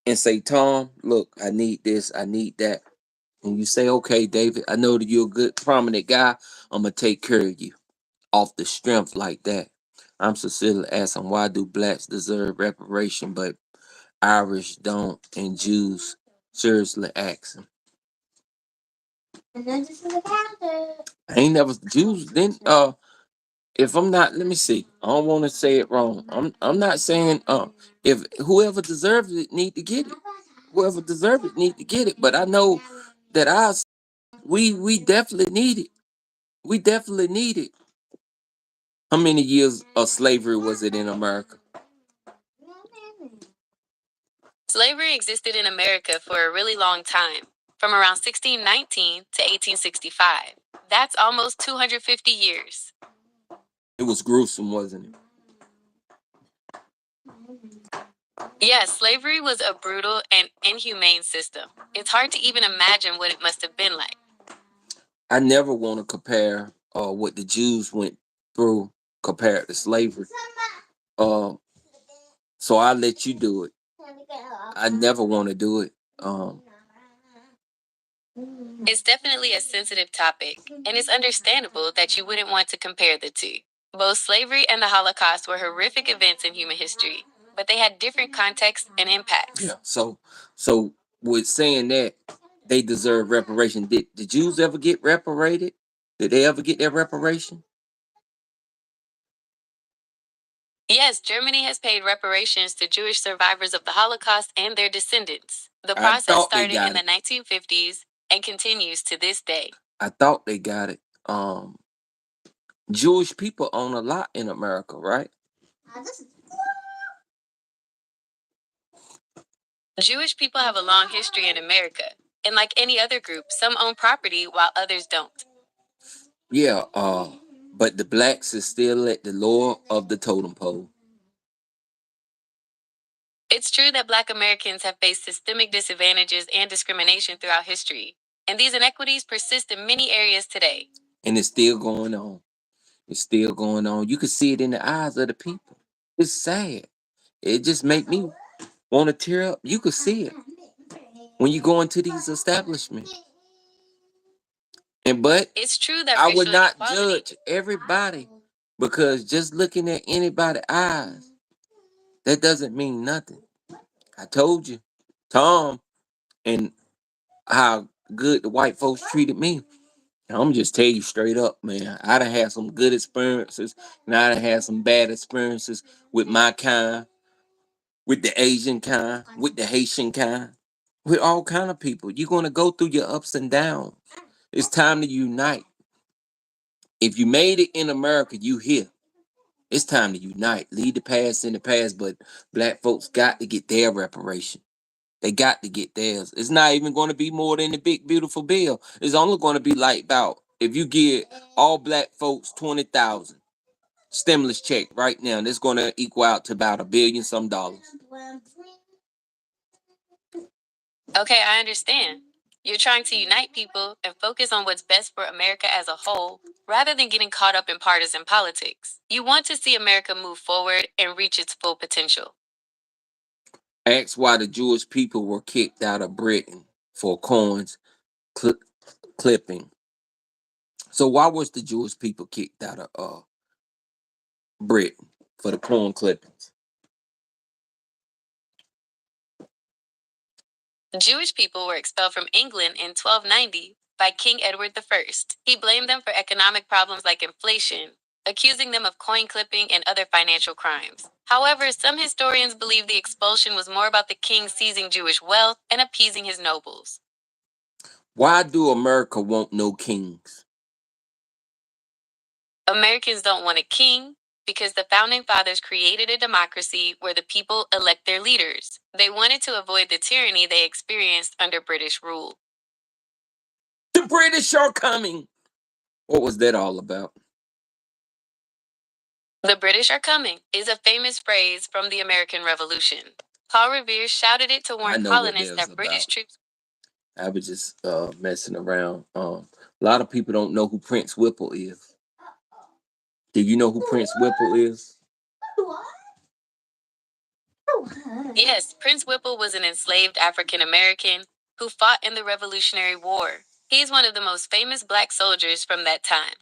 S2: and say, Tom, look, I need this, I need that. And you say, okay, David, I know that you're a good, prominent guy. I'm gonna take care of you off the strength like that. I'm sincerely asking, why do blacks deserve reparation, but Irish don't, and Jews seriously asking? I ain't never Jews then if I'm not, let me see. I don't want to say it wrong. I'm not saying if whoever deserves it need to get it. Whoever deserves it need to get it. But I know that we definitely need it. We definitely need it. How many years of slavery was it in America?
S1: Slavery existed in America for a really long time, from around 1619 to 1865. That's almost 250 years.
S2: It was gruesome, wasn't it?
S1: Yes, slavery was a brutal and inhumane system. It's hard to even imagine what it must have been like.
S2: I never want to compare what the Jews went through compared to slavery. Uh, so I let you do it. I never want to do it. Um,
S1: It's definitely a sensitive topic, and it's understandable that you wouldn't want to compare the two. Both slavery and the Holocaust were horrific events in human history, but they had different contexts and impacts.
S2: yeah. So with saying that they deserve reparation, did the Jews ever get reparated? Did they ever get their reparation?
S1: Yes, Germany has paid reparations to Jewish survivors of the Holocaust and their descendants. The
S2: I
S1: process
S2: thought they
S1: started in
S2: got
S1: the
S2: it.
S1: 1950s and continues to this day.
S2: I thought they got it. Jewish people own a lot in America, right?
S1: Jewish people have a long history in America, and like any other group, some own property while others don't.
S2: Yeah. But the blacks is still at the lower of the totem pole.
S1: It's true that Black Americans have faced systemic disadvantages and discrimination throughout history, and these inequities persist in many areas today.
S2: And it's still going on. It's still going on. You can see it in the eyes of the people. It's sad. It just make me want to tear up. You could see it when you go into these establishments. And but
S1: It's true that
S2: I would
S1: racial
S2: not
S1: inequality.
S2: judge everybody because just looking at anybody's eyes, that doesn't mean nothing. I told you, Tom, and how good the white folks treated me. I'm just tell you straight up, man. I done had some good experiences, and I done had some bad experiences with my kind, with the Asian kind, with the Haitian kind, with all kind of people. You're gonna go through your ups and downs. It's time to unite. If you made it in America, you here. It's time to unite. Leave the past in the past, but black folks got to get their reparation. They got to get theirs. It's not even going to be more than the big beautiful bill. It's only going to be like about if you give all black folks 20,000 stimulus check right now, that's going to equal out to about $1 billion some dollars.
S1: Okay, I understand. You're trying to unite people and focus on what's best for America as a whole, rather than getting caught up in partisan politics. You want to see America move forward and reach its full potential.
S2: Ask why the Jewish people were kicked out of Britain for coins clipping. So why was the Jewish people kicked out of Britain for the corn clippings?
S1: Jewish people were expelled from England in 1290 by King Edward I. He blamed them for economic problems like inflation, accusing them of coin clipping and other financial crimes. However, some historians believe the expulsion was more about the king seizing Jewish wealth and appeasing his nobles.
S2: Why do America want no kings?
S1: Americans don't want a king because the founding fathers created a democracy where the people elect their leaders. They wanted to avoid the tyranny they experienced under British rule.
S2: The British are coming. What was that all about?
S1: The British are coming is a famous phrase from the American Revolution. Paul Revere shouted it to
S2: I
S1: warn
S2: know what that
S1: colonists
S2: was
S1: that British
S2: about.
S1: troops.
S2: I was just messing around. A lot of people don't know who Prince Whipple is. Do you know who Prince Whipple is?
S1: Yes, Prince Whipple was an enslaved African American who fought in the Revolutionary War. He's one of the most famous black soldiers from that time.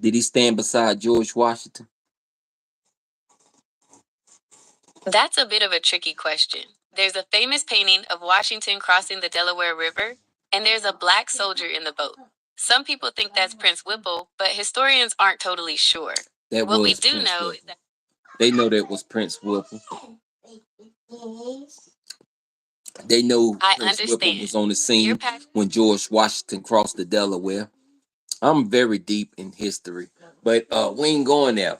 S2: Did he stand beside George Washington?
S1: That's a bit of a tricky question. There's a famous painting of Washington crossing the Delaware River, and there's a black soldier in the boat. Some people think that's Prince Whipple, but historians aren't totally sure.
S2: That
S1: What we
S2: was
S1: do
S2: Prince
S1: know is
S2: Whipple.
S1: that
S2: They know that was Prince Whipple. They know
S1: I
S2: Prince Whipple
S1: understand.
S2: was on the
S1: Your
S2: scene
S1: passion.
S2: when George Washington crossed the Delaware. I'm very deep in history, but we ain't going there.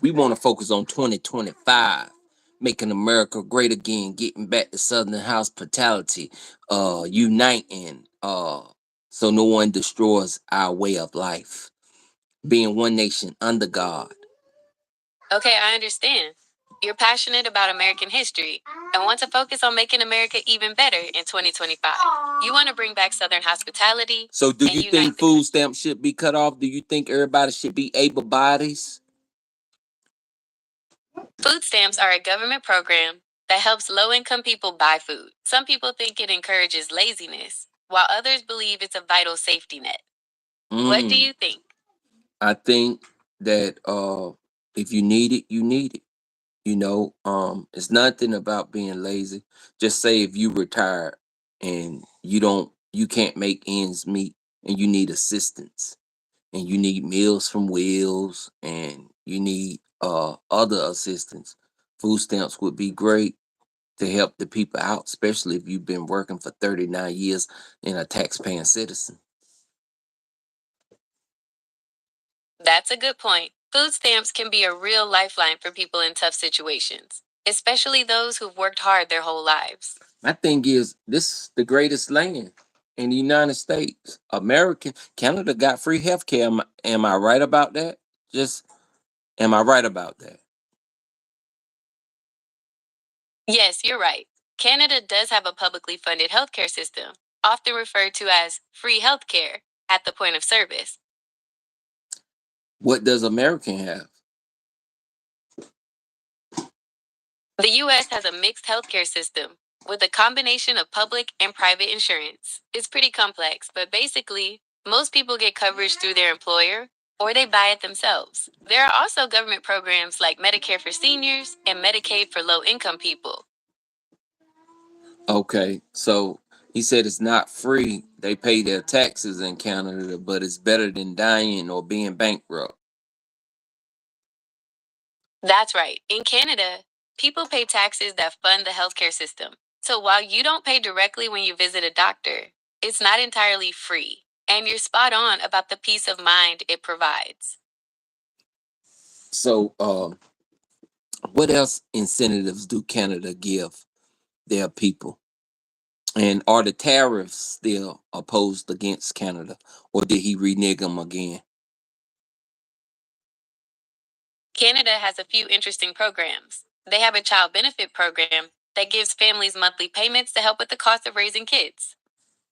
S2: We want to focus on 2025, making America great again, getting back to Southern hospitality, uniting, so no one destroys our way of life, being one nation under God.
S1: Okay, I understand. You're passionate about American history and want to focus on making America even better in 2025. You want to bring back Southern hospitality
S2: So, do
S1: and
S2: you
S1: unite
S2: think
S1: the country.
S2: food stamps should be cut off? Do you think everybody should be able bodies?
S1: Food stamps are a government program that helps low income people buy food. Some people think it encourages laziness, while others believe it's a vital safety net. What do you think?
S2: I think that if you need it, you need it. It's nothing about being lazy. Just say if you retired and you can't make ends meet and you need assistance and you need meals from Wheels and you need other assistance. Food stamps would be great to help the people out, especially if you've been working for 39 years and a tax-paying citizen.
S1: That's a good point. Food stamps can be a real lifeline for people in tough situations, especially those who've worked hard their whole lives.
S2: My thing is, this is the greatest land in the United States. Canada got free health care. Am I right about that? Just, am I right about that?
S1: Yes, you're right. Canada does have a publicly funded healthcare system, often referred to as free healthcare at the point of service.
S2: What does American have?
S1: The US has a mixed healthcare system with a combination of public and private insurance. It's pretty complex, but basically, most people get coverage through their employer or they buy it themselves. There are also government programs like Medicare for seniors and Medicaid for low income people.
S2: Okay, so he said it's not free. They pay their taxes in Canada, but it's better than dying or being bankrupt.
S1: That's right. In Canada, people pay taxes that fund the healthcare system. So while you don't pay directly when you visit a doctor, it's not entirely free. And you're spot on about the peace of mind it provides.
S2: So, what else incentives do Canada give their people? And are the tariffs still opposed against Canada, or did he renege them again?
S1: Canada has a few interesting programs. They have a child benefit program that gives families monthly payments to help with the cost of raising kids.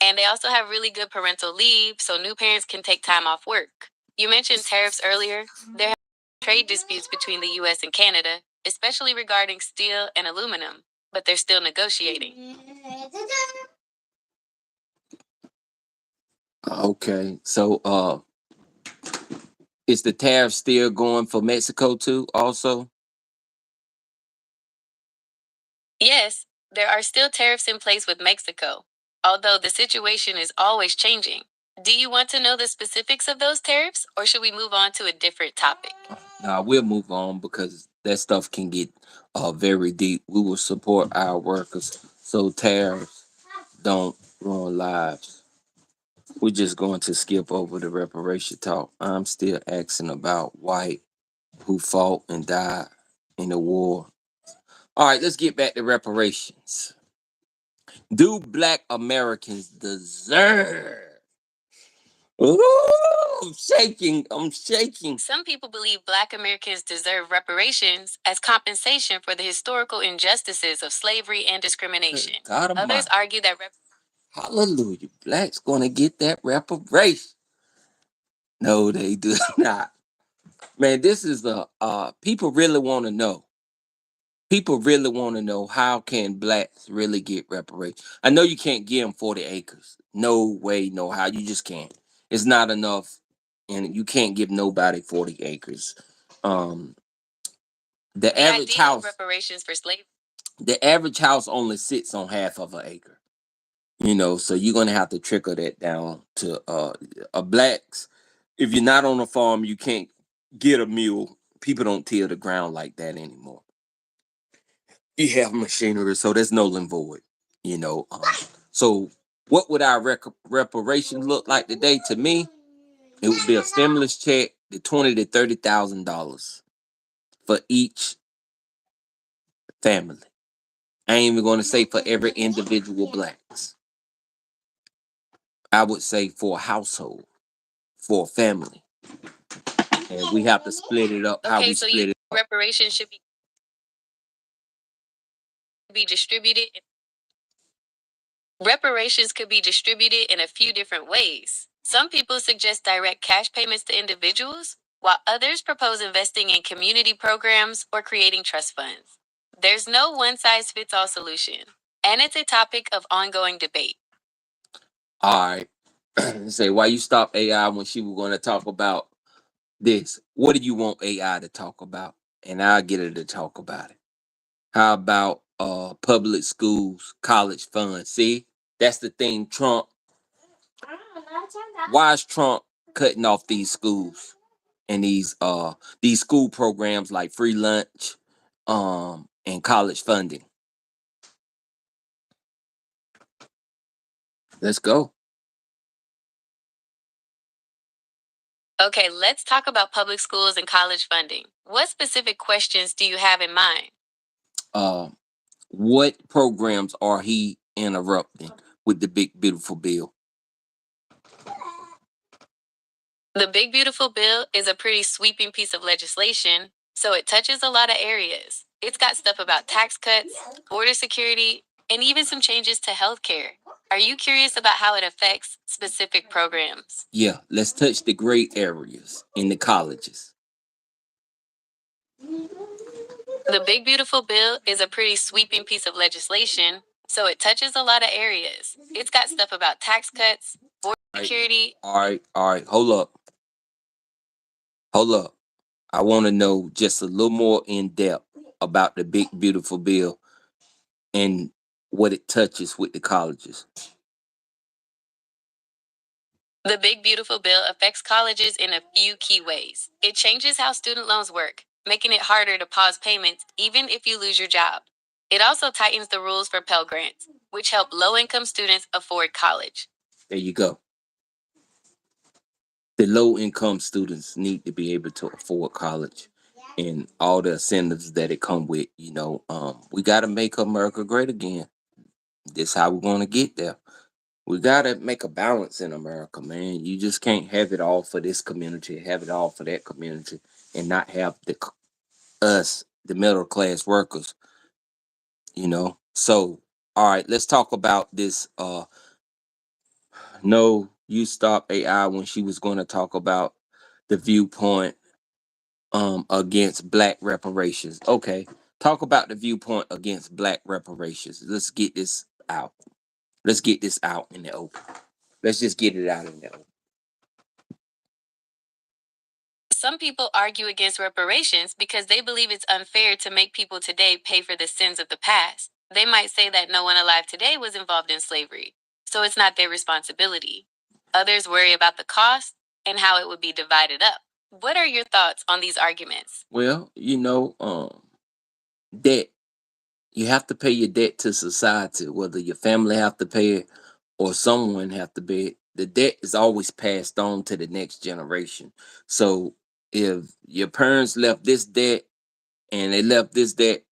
S1: And they also have really good parental leave so new parents can take time off work. You mentioned tariffs earlier. There have been trade disputes between the US and Canada, especially regarding steel and aluminum, but they're still negotiating.
S2: Okay, so is the tariff still going for Mexico too? Also,
S1: Yes, there are still tariffs in place with Mexico, although the situation is always changing. Do you want to know the specifics of those tariffs, or should we move on to a different topic?
S2: now we'll move on because that stuff can get very deep. We will support our workers so tariffs don't ruin lives. We're just going to skip over the reparation talk. I'm still asking about white who fought and died in the war. All right, let's get back to reparations. Do Black Americans deserve? Ooh, I'm shaking. I'm shaking.
S1: Some people believe Black Americans deserve reparations as compensation for the historical injustices of slavery and discrimination.
S2: God
S1: Others
S2: Almighty.
S1: argue that
S2: Hallelujah. Blacks gonna get that reparation. No, they do not. Man, this is people really want to know. People really want to know, how can blacks really get reparations? I know you can't give them 40 acres. No way, no how. You just can't. It's not enough, and you can't give nobody 40 acres. Um, the
S1: the
S2: average
S1: idea of
S2: house,
S1: reparations for slavery.
S2: the average house only sits on half of an acre. You know, so you're gonna have to trickle that down to a blacks. If you're not on a farm, you can't get a mule. People don't till the ground like that anymore. You have machinery, so there's null and void. You know, so what would our reparations look like today? To me, it would be a stimulus check, the $20,000 to $30,000 for each family. I ain't even going to say for every individual blacks. I would say for a household, for a family, and we have to split it up. How
S1: Okay,
S2: we
S1: so you
S2: split it up?
S1: reparations should be distributed. Reparations could be distributed in a few different ways. Some people suggest direct cash payments to individuals, while others propose investing in community programs or creating trust funds. There's no one size fits all solution, and it's a topic of ongoing debate.
S2: All right. Say, why you stop AI when she was going to talk about this? What do you want AI to talk about? And I'll get her to talk about it. How about public schools, college funds? See, that's the thing. Trump. Why is Trump cutting off these schools and these school programs like free lunch, and college funding? Let's go.
S1: Okay, let's talk about public schools and college funding. What specific questions do you have in mind?
S2: Uh, what programs are he interrupting with the big beautiful bill?
S1: The Big Beautiful Bill is a pretty sweeping piece of legislation, so it touches a lot of areas. It's got stuff about tax cuts, border security, and even some changes to healthcare. Are you curious about how it affects specific programs?
S2: Yeah, let's touch the gray areas in the colleges.
S1: The Big Beautiful Bill is a pretty sweeping piece of legislation, so it touches a lot of areas. It's got stuff about tax cuts, border security.
S2: All right. Hold up. Hold up. I want to know just a little more in depth about the big beautiful bill and what it touches with the colleges.
S1: The Big Beautiful Bill affects colleges in a few key ways. It changes how student loans work, making it harder to pause payments even if you lose your job. It also tightens the rules for Pell Grants, which help low income students afford college.
S2: There you go. The low income students need to be able to afford college and all the incentives that it come with. You know, we got to make America great again. This how we're going to get there. We got to make a balance in America, man. You just can't have it all for this community, have it all for that community, and not have us, the middle class workers. You know. So, all right, let's talk about this. No, you stopped AI when she was going to talk about the viewpoint against black reparations. Okay. Talk about the viewpoint against black reparations. Let's get this out. Let's get this out in the open. Let's just get it out in the open.
S1: Some people argue against reparations because they believe it's unfair to make people today pay for the sins of the past. They might say that no one alive today was involved in slavery, so it's not their responsibility. Others worry about the cost and how it would be divided up. What are your thoughts on these arguments?
S2: Well, debt. You have to pay your debt to society, whether your family have to pay it or someone have to pay it. The debt is always passed on to the next generation. So if your parents left this debt and they left this debt,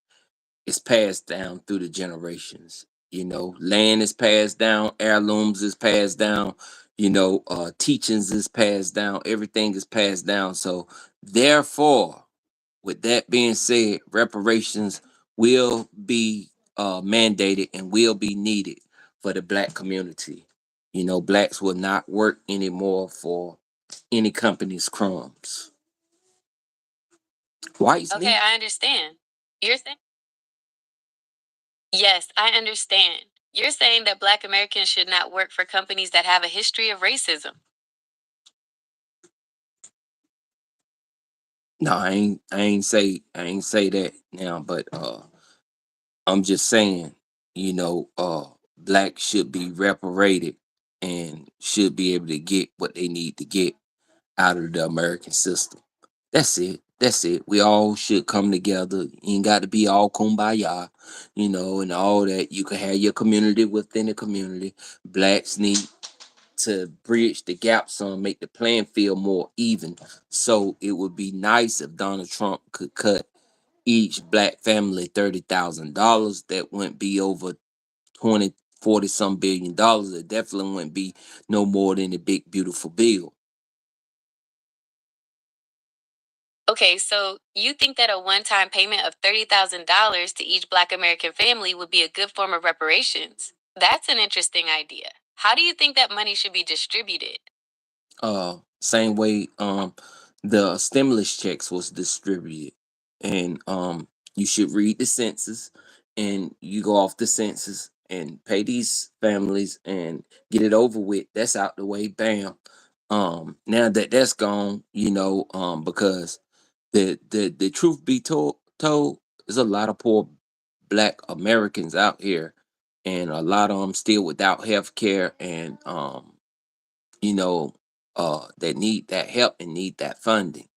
S2: it's passed down through the generations. You know, land is passed down, heirlooms is passed down. Teachings is passed down, everything is passed down. So therefore, with that being said, reparations will be mandated and will be needed for the black community. Blacks will not work anymore for any company's crumbs. Whites
S1: Okay,
S2: need.
S1: I understand. You're saying, yes, I understand. You're saying that Black Americans should not work for companies that have a history of racism.
S2: No, I ain't say that now, but I'm just saying, blacks should be reparated and should be able to get what they need to get out of the American system. That's it. That's it. We all should come together. You ain't got to be all kumbaya, and all that. You can have your community within the community. Blacks need to bridge the gap some, make the playing field more even. So it would be nice if Donald Trump could cut each black family $30,000. That wouldn't be over 20, 40 some $1 billion. It definitely wouldn't be no more than a big beautiful bill.
S1: Okay, so you think that a one time payment of $30,000 to each Black American family would be a good form of reparations? That's an interesting idea. How do you think that money should be distributed?
S2: Same way the stimulus checks was distributed. And you should read the census, and you go off the census and pay these families and get it over with. That's out the way, bam. Now that that's gone, because the truth be told, there's a lot of poor black Americans out here, and a lot of them still without health care, and you know, that need that help and need that funding,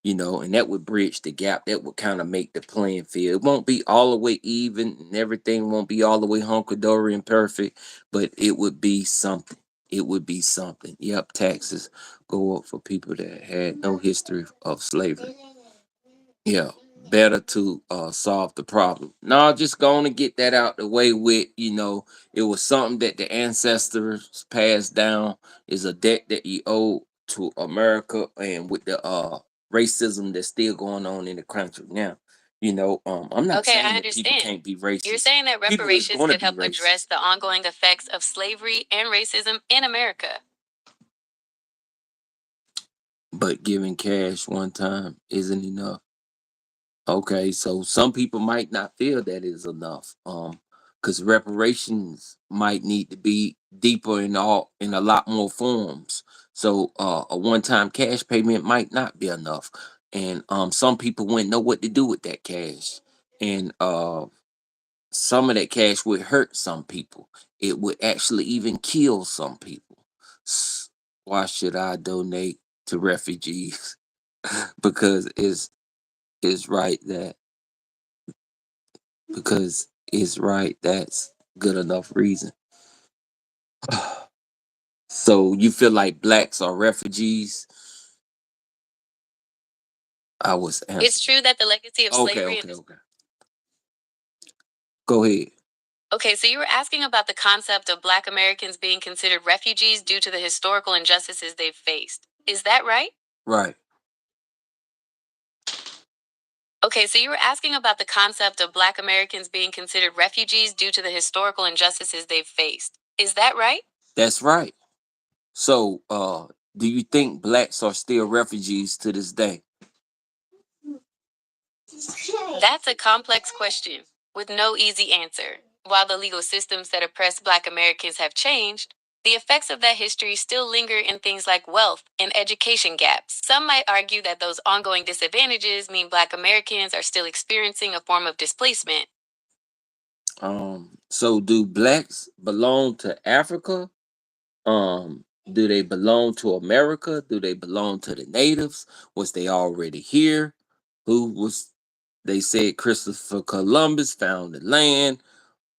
S2: and that would bridge the gap. That would kind of make the playing field. It won't be all the way even, and everything won't be all the way hunky dory and perfect, but it would be something. It would be something. Yep, taxes go up for people that had no history of slavery. Yeah, better to solve the problem. No, just going to get that out the way with, it was something that the ancestors passed down, is a debt that you owe to America, and with the racism that's still going on in the country now. I'm not
S1: Okay, I
S2: saying that people
S1: understand.
S2: can't be
S1: You're
S2: racist.
S1: saying that
S2: People is
S1: reparations
S2: going to
S1: could
S2: be
S1: help address
S2: racist,
S1: the ongoing effects of slavery and racism in America.
S2: but giving cash one time isn't enough. Okay, so some people might not feel that is enough. Because reparations might need to be deeper in a lot more forms. So a one-time cash payment might not be enough. And some people wouldn't know what to do with that cash. And some of that cash would hurt some people. It would actually even kill some people. Why should I donate to refugees? Because it's right that because it's right. That's good enough reason. So you feel like blacks are refugees? I was
S1: It's
S2: answering.
S1: true that the legacy of
S2: Okay,
S1: slavery
S2: okay, okay. Go ahead.
S1: Okay, so you were asking about the concept of Black Americans being considered refugees due to the historical injustices they've faced. Is that right?
S2: Right.
S1: Okay, so you were asking about the concept of Black Americans being considered refugees due to the historical injustices they've faced. Is that right?
S2: That's right. So do you think blacks are still refugees to this day?
S1: That's a complex question with no easy answer. While the legal systems that oppress Black Americans have changed, the effects of that history still linger in things like wealth and education gaps. Some might argue that those ongoing disadvantages mean Black Americans are still experiencing a form of displacement.
S2: So do blacks belong to Africa? Do they belong to America? Do they belong to the natives? Was they already here? Who was They said Christopher Columbus found the land.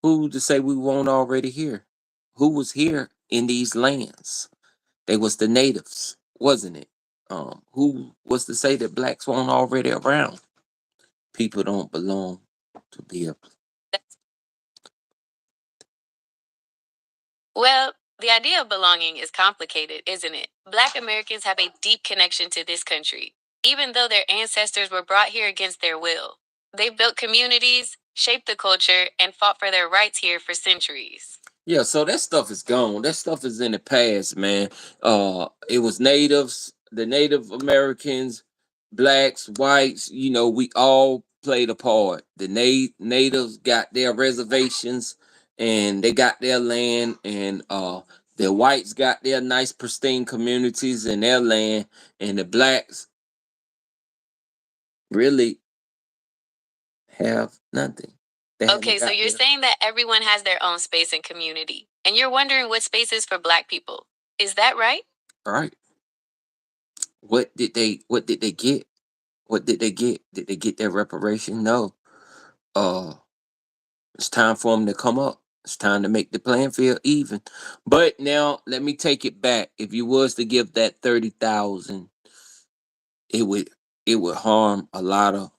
S2: Who to say we weren't already here? Who was here in these lands? They was the natives, wasn't it? Who was to say that blacks weren't already around? People don't belong to be a.
S1: Well, The idea of belonging is complicated, isn't it? Black Americans have a deep connection to this country, even though their ancestors were brought here against their will. They've built communities, shaped the culture, and fought for their rights here for centuries.
S2: Yeah, so that stuff is gone. That stuff is in the past, man. It was natives, the Native Americans, blacks, whites, we all played a part. The natives got their reservations and they got their land, and the whites got their nice pristine communities in their land, and the blacks really have nothing. They haven't
S1: Okay, so
S2: got
S1: you're
S2: there.
S1: saying that everyone has their own space and community, and you're wondering what space is for Black people. Is that right?
S2: All right. What did they get? What did they get? Did they get their reparation? No. Uh, it's time for them to come up. It's time to make the playing field even. But now let me take it back. If you was to give that 30,000, it would it would harm a lot of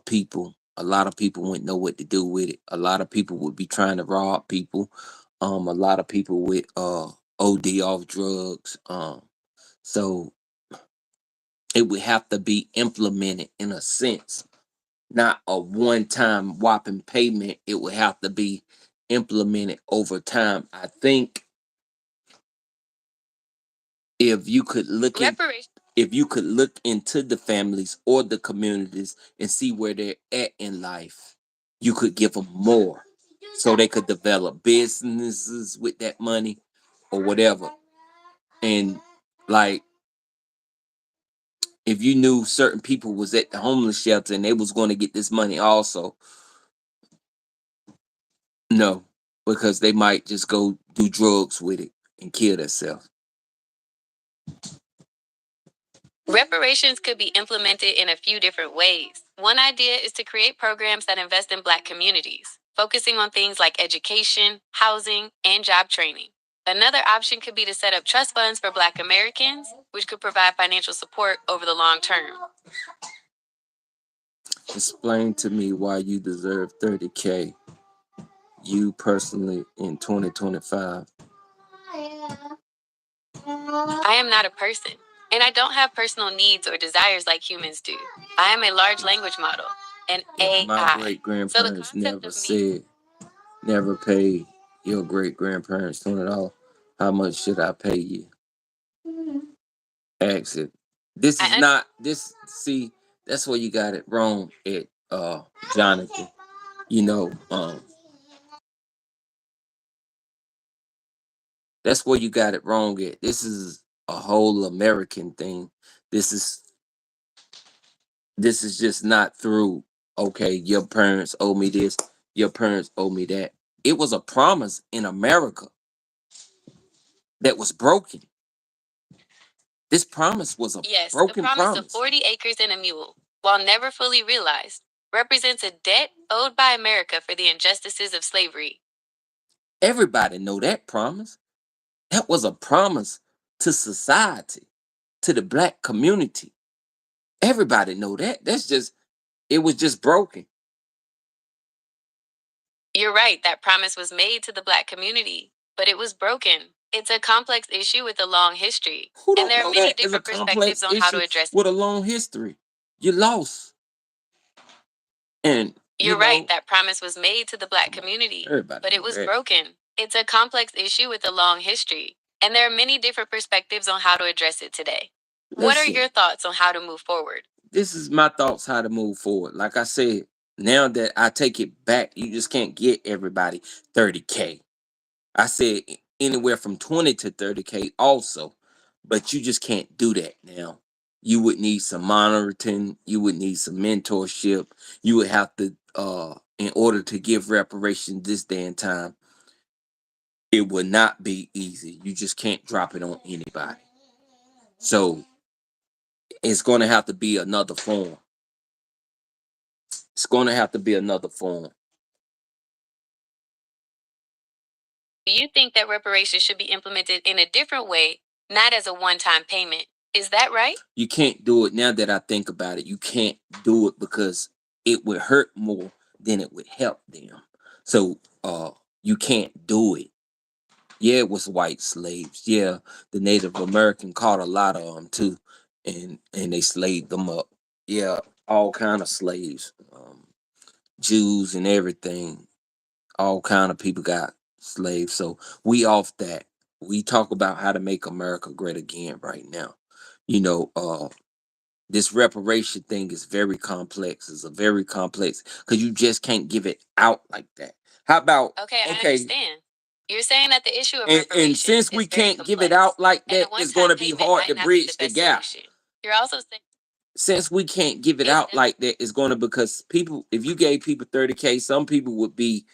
S2: people. A lot of people wouldn't know what to do with it. A lot of people would be trying to rob people. A lot of people with OD off drugs. So it would have to be implemented in a sense, not a one-time whopping payment. It would have to be implemented over time. I think if you could look in
S1: Reparations.
S2: if you could look into the families or the communities and see where they're at in life, you could give them more so they could develop businesses with that money or whatever. And like, if you knew certain people was at the homeless shelter and they was going to get this money also, no, because they might just go do drugs with it and kill themselves.
S1: Reparations could be implemented in a few different ways. One idea is to create programs that invest in Black communities, focusing on things like education, housing, and job training. Another option could be to set up trust funds for Black Americans, which could provide financial support over the long term.
S2: Explain to me why you deserve 30K, you personally, in 2025.
S1: I am not a person, and I don't have personal needs or desires like humans do. I am a large language model, an
S2: If my
S1: AI.
S2: great
S1: So the
S2: grandparents
S1: concept
S2: never
S1: of me,
S2: said, never paid your great grandparents $20, how much should I pay you? Exit. This is
S1: I
S2: not this see, that's where you got it wrong at Jonathan. You know, that's where you got it wrong at. This is a whole American thing. This is this is just not through, okay, your parents owe me this, your parents owe me that. It was a promise in America that was broken. This promise was a
S1: Yes, the
S2: broken
S1: promise of
S2: promise.
S1: 40 acres and a mule, while never fully realized, represents a debt owed by America for the injustices of slavery.
S2: Everybody know that promise. That was a promise to society, to the black community. Everybody know that. That's just, it was just broken.
S1: You're right, that promise was made to the Black community, but it was broken. It's a complex issue with a long history,
S2: Who
S1: and
S2: don't
S1: there are
S2: know
S1: many
S2: that is a
S1: different perspectives
S2: complex
S1: on how to
S2: issue
S1: address it.
S2: with a long history? You lost. And
S1: You're right, that promise was made to the Black community,
S2: everybody
S1: but it
S2: know
S1: was
S2: that.
S1: broken. It's a complex issue with a long history, and there are many different perspectives on how to address it today. What are
S2: Listen,
S1: your thoughts on how to move forward?
S2: this is my thoughts how to move forward. Like I said, now that I take it back, you just can't get everybody 30K. I said anywhere from 20 to 30K also, but you just can't do that now. You would need some monitoring, you would need some mentorship. You would have to in order to give reparations this day and time, it would not be easy. You just can't drop it on anybody. So it's going to have to be another form. It's going to have to be another form.
S1: Do you think that reparations should be implemented in a different way, not as a one time payment? Is that right?
S2: You can't do it now that I think about it. You can't do it because it would hurt more than it would help them. So you can't do it. Yeah, it was white slaves. Yeah, the Native American caught a lot of them too, and they slaved them up. Yeah, all kind of slaves, Jews and everything. All kind of people got slaves. So we off that. We talk about how to make America great again right now. You know, this reparation thing is very complex. It's a very complex because you just can't give it out like that. How about
S1: Okay, I
S2: okay?
S1: understand. You're saying that the issue of
S2: And
S1: reparations
S2: since we
S1: is very
S2: can't give it
S1: complex,
S2: out like
S1: and
S2: that,
S1: a
S2: it's
S1: one
S2: going
S1: time
S2: to be
S1: payment
S2: hard
S1: might
S2: to
S1: not be the
S2: bridge the
S1: best
S2: gap.
S1: solution. You're also saying
S2: Since we can't give it
S1: it's
S2: out like that, it's going to because people, if you gave people 30K, some people would be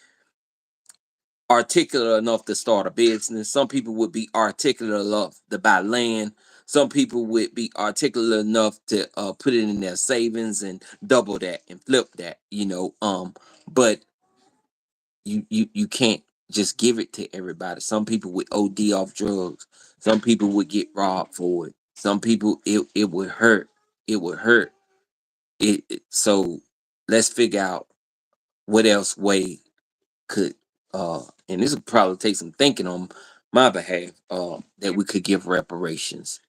S2: articulate enough to start a business. Some people would be articulate enough to buy land. Some people would be articulate enough to put it in their savings and double that and flip that, but you can't just give it to everybody. Some people would OD off drugs. Some people would get robbed for it. Some people it would hurt. It would hurt. So let's figure out what else way could and this would probably take some thinking on my behalf, that we could give reparations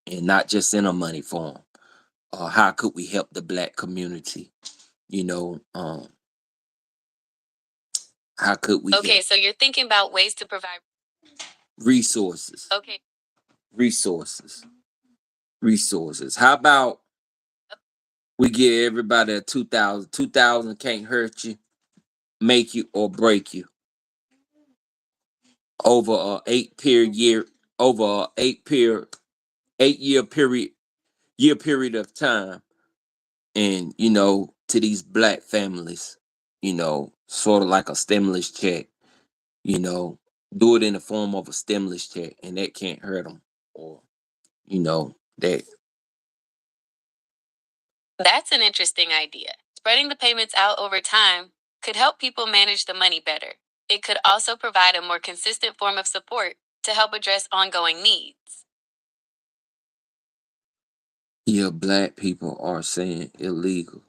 S2: and not just send them money for them. How could we help the black community? You know, how could we
S1: okay,
S2: help?
S1: so you're thinking about ways to provide.
S2: Resources,
S1: Okay,
S2: resources, resources. How about we give everybody a 2,000? 2,000 can't hurt you, make you, or break you over a 8 year over a 8 year period of time. And to these black families, sort of like a stimulus check, you know do it in the form of a stimulus check, and that can't hurt them. Or that.
S1: that's an interesting idea. Spreading the payments out over time could help people manage the money better. It could also provide a more consistent form of support to help address ongoing needs.
S2: Yeah, black people are saying illegal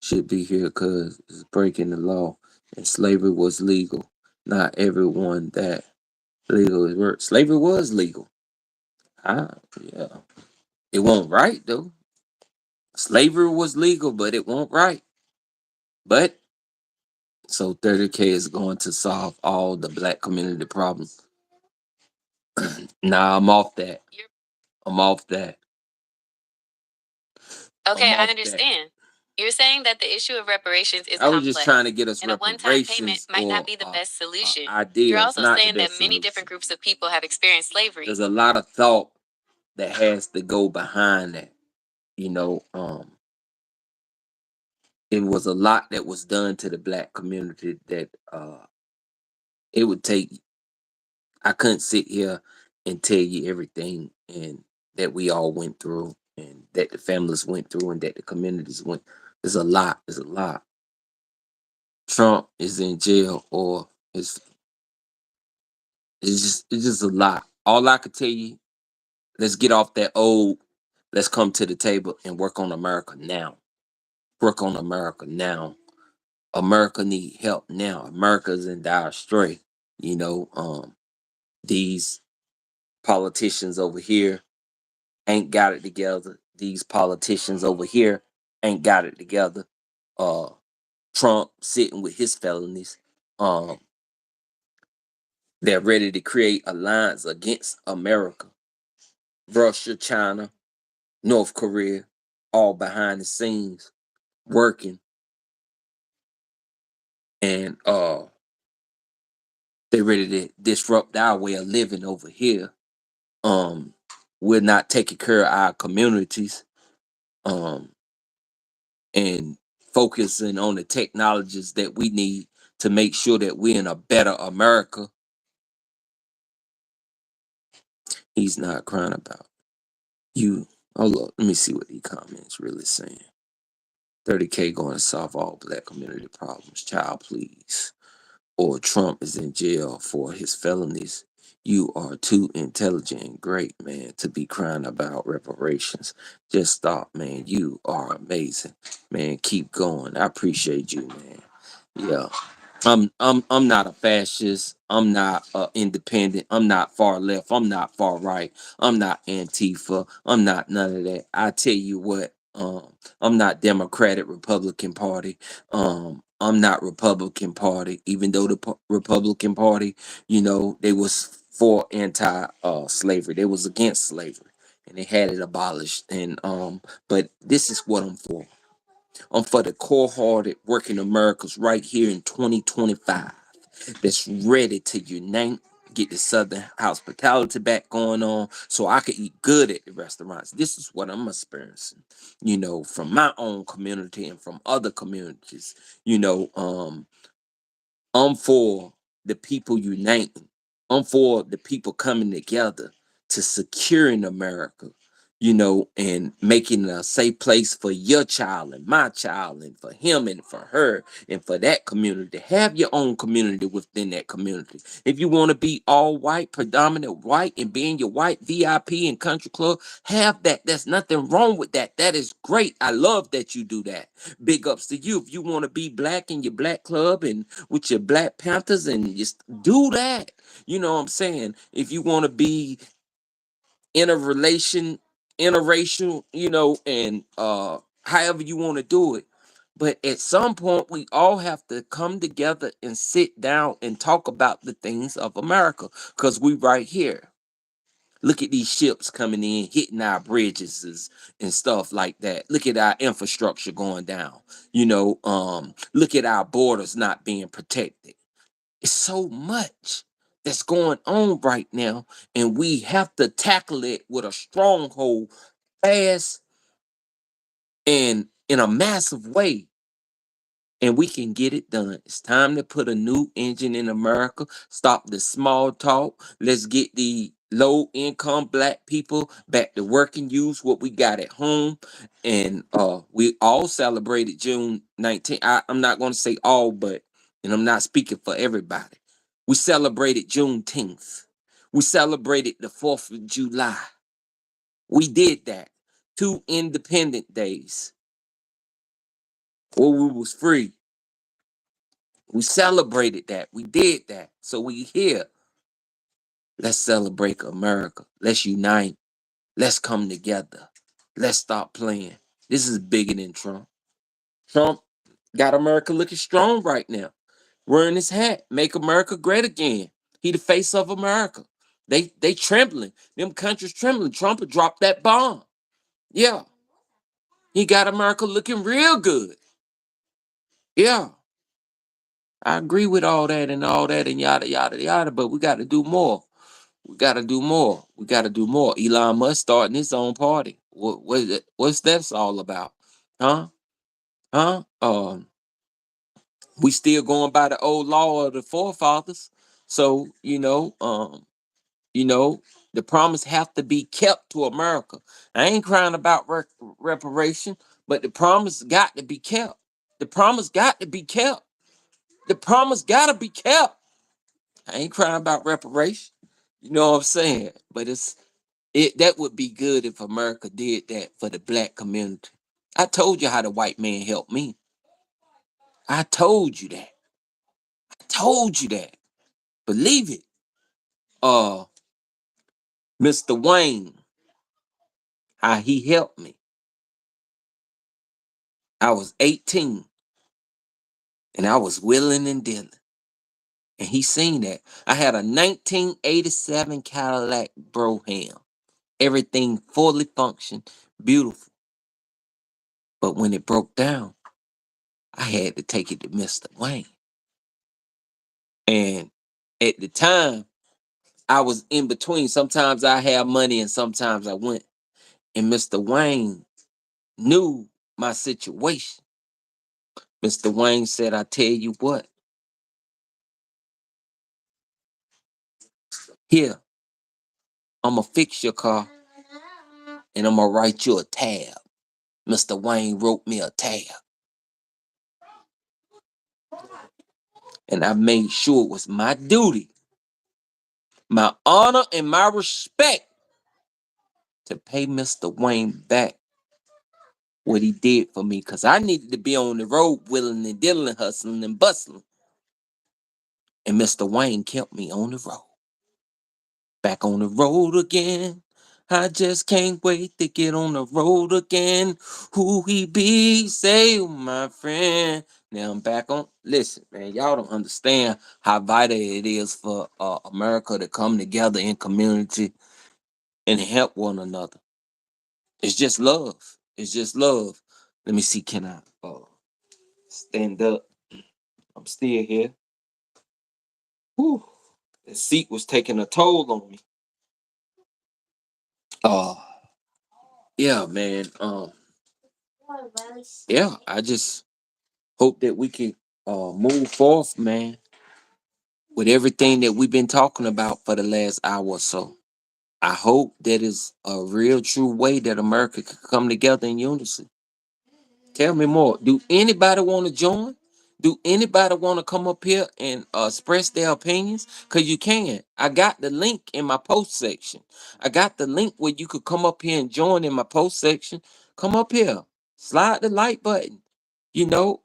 S2: should be here because it's breaking the law, and slavery was legal. Not everyone that legal is work. Slavery was legal. Ah, yeah. It won't right though. Slavery was legal, but it won't right. But so 30K is going to solve all the black community problems. Nah, I'm off that.
S1: You're
S2: I'm off that. I'm
S1: Okay, I
S2: off that.
S1: understand. You're saying that the issue of reparations is
S2: I was just trying to
S1: complex,
S2: get us
S1: and a one time payment
S2: reparations
S1: might not
S2: or
S1: be the best solution. You're
S2: ideas,
S1: also
S2: not the
S1: saying that
S2: best
S1: many
S2: solution.
S1: different groups of people have experienced
S2: There's
S1: slavery.
S2: a lot of thought that has to go behind that. You know, it was a lot that was done to the black community that it would take. I couldn't sit here and tell you everything and that we all went through and that the families went through and that the communities went. There's a lot. There's a lot. Trump is in jail, or it's it's just a lot. All I could tell you, let's get off that old. Let's come to the table and work on America now. Work on America now. America need help now. America's in dire strait. You know, these politicians over here ain't got it together. These politicians over here ain't got it together. Uh, Trump sitting with his felonies. Um, they're ready to create alliance against America. Russia, China, North Korea, all behind the scenes working, and they ready to disrupt our way of living over here. Um, we're not taking care of our communities, um, and focusing on the technologies that we need to make sure that we're in a better America. He's not crying about you. Hold up, let me see what these comments really saying. 30K going to solve all black community problems. Child, please. Or Trump is in jail for his felonies. You are too intelligent and great, man, to be crying about reparations. Just stop, man. You are amazing. Man, keep going. I appreciate you, man. Yeah. I'm not a fascist. I'm not independent. I'm not far left. I'm not far right. I'm not Antifa. I'm not none of that. I tell you what, I'm not Democratic Republican Party. I'm not Republican Party, even though the Republican Party, they was for anti slavery. They was against slavery and they had it abolished. And but this is what I'm for. I'm for the core-hearted working Americans right here in 2025 that's ready to unite, get the Southern hospitality back going on so I can eat good at the restaurants. This is what I'm experiencing, from my own community and from other communities. I'm for the people uniting. I'm for the people coming together to securing America, and making a safe place for your child and my child and for him and for her and for that community. Have your own community within that community. If you want to be all white, predominant white, and be in your white VIP and country club, have that. There's nothing wrong with that. That is great. I love that you do that. Big ups to you. If you want to be black in your black club and with your Black Panthers and just do that. You know what I'm saying? If you want to be in a relation, interracial, and however you want to do it. But at some point, we all have to come together and sit down and talk about the things of America because we right here. Look at these ships coming in, hitting our bridges and stuff like that. Look at our infrastructure going down. Look at our borders not being protected. It's so much that's going on right now, and we have to tackle it with a stronghold, fast, and in a massive way. And we can get it done. It's time to put a new engine in America. Stop the small talk. Let's get the low income black people back to working, use what we got at home. And we all celebrated June 19th. I'm not going to say all, but, and I'm not speaking for everybody. We celebrated Juneteenth. We celebrated the 4th of July. We did that. 2 independent days where we was free. We celebrated that. We did that. So we here. Let's celebrate America. Let's unite. Let's come together. Let's stop playing. This is bigger than Trump. Trump got America looking strong right now. Wearing his hat. Make America great again. He the face of America. They trembling. Them countries trembling. Trump would drop that bomb. Yeah. He got America looking real good. Yeah. I agree with all that and yada yada yada, but we got to do more. We got to do more. We got to do more. Elon Musk starting his own party. What's that's all about? Huh? Huh? We still going by the old law of the forefathers. So, you know, the promise have to be kept to America. I ain't crying about reparation, but the promise got to be kept. The promise got to be kept. The promise got to be kept. I ain't crying about reparation. You know what I'm saying? But that would be good if America did that for the black community. I told you how the white man helped me. I told you that. I told you that. Believe it. Uh, Mr. Wayne, how he helped me. I was 18 and I was willing and dealing. And he seen that. I had a 1987 Cadillac Brougham. Everything fully functioned, beautiful. But when it broke down, I had to take it to Mr. Wayne. And at the time, I was in between. Sometimes I had money and sometimes I wouldn't. And Mr. Wayne knew my situation. Mr. Wayne said, I tell you what, here, I'm going to fix your car and I'm going to write you a tab. Mr. Wayne wrote me a tab. And I made sure it was my duty, my honor, and my respect to pay Mr. Wayne back what he did for me because I needed to be on the road willing and dealing, hustling and bustling. And Mr. Wayne kept me on the road. Back on the road again. I just can't wait to get on the road again. Who he be? Say, my friend. Now I'm back on. Listen, man, y'all don't understand how vital it is for America to come together in community and help one another. It's just love. It's just love. Let me see. Can I stand up? I'm still here. Whew. The seat was taking a toll on me. Uh, yeah, man. Yeah, I just hope that we can move forth, man, with everything that we've been talking about for the last hour or so. I hope that is a real true way that America can come together in unison. Tell me more. Do anybody want to join? Do anybody want to come up here and express their opinions? Because you can. I got the link in my post section. I got the link where you could come up here and join in my post section. Come up here. Slide the like button. You know,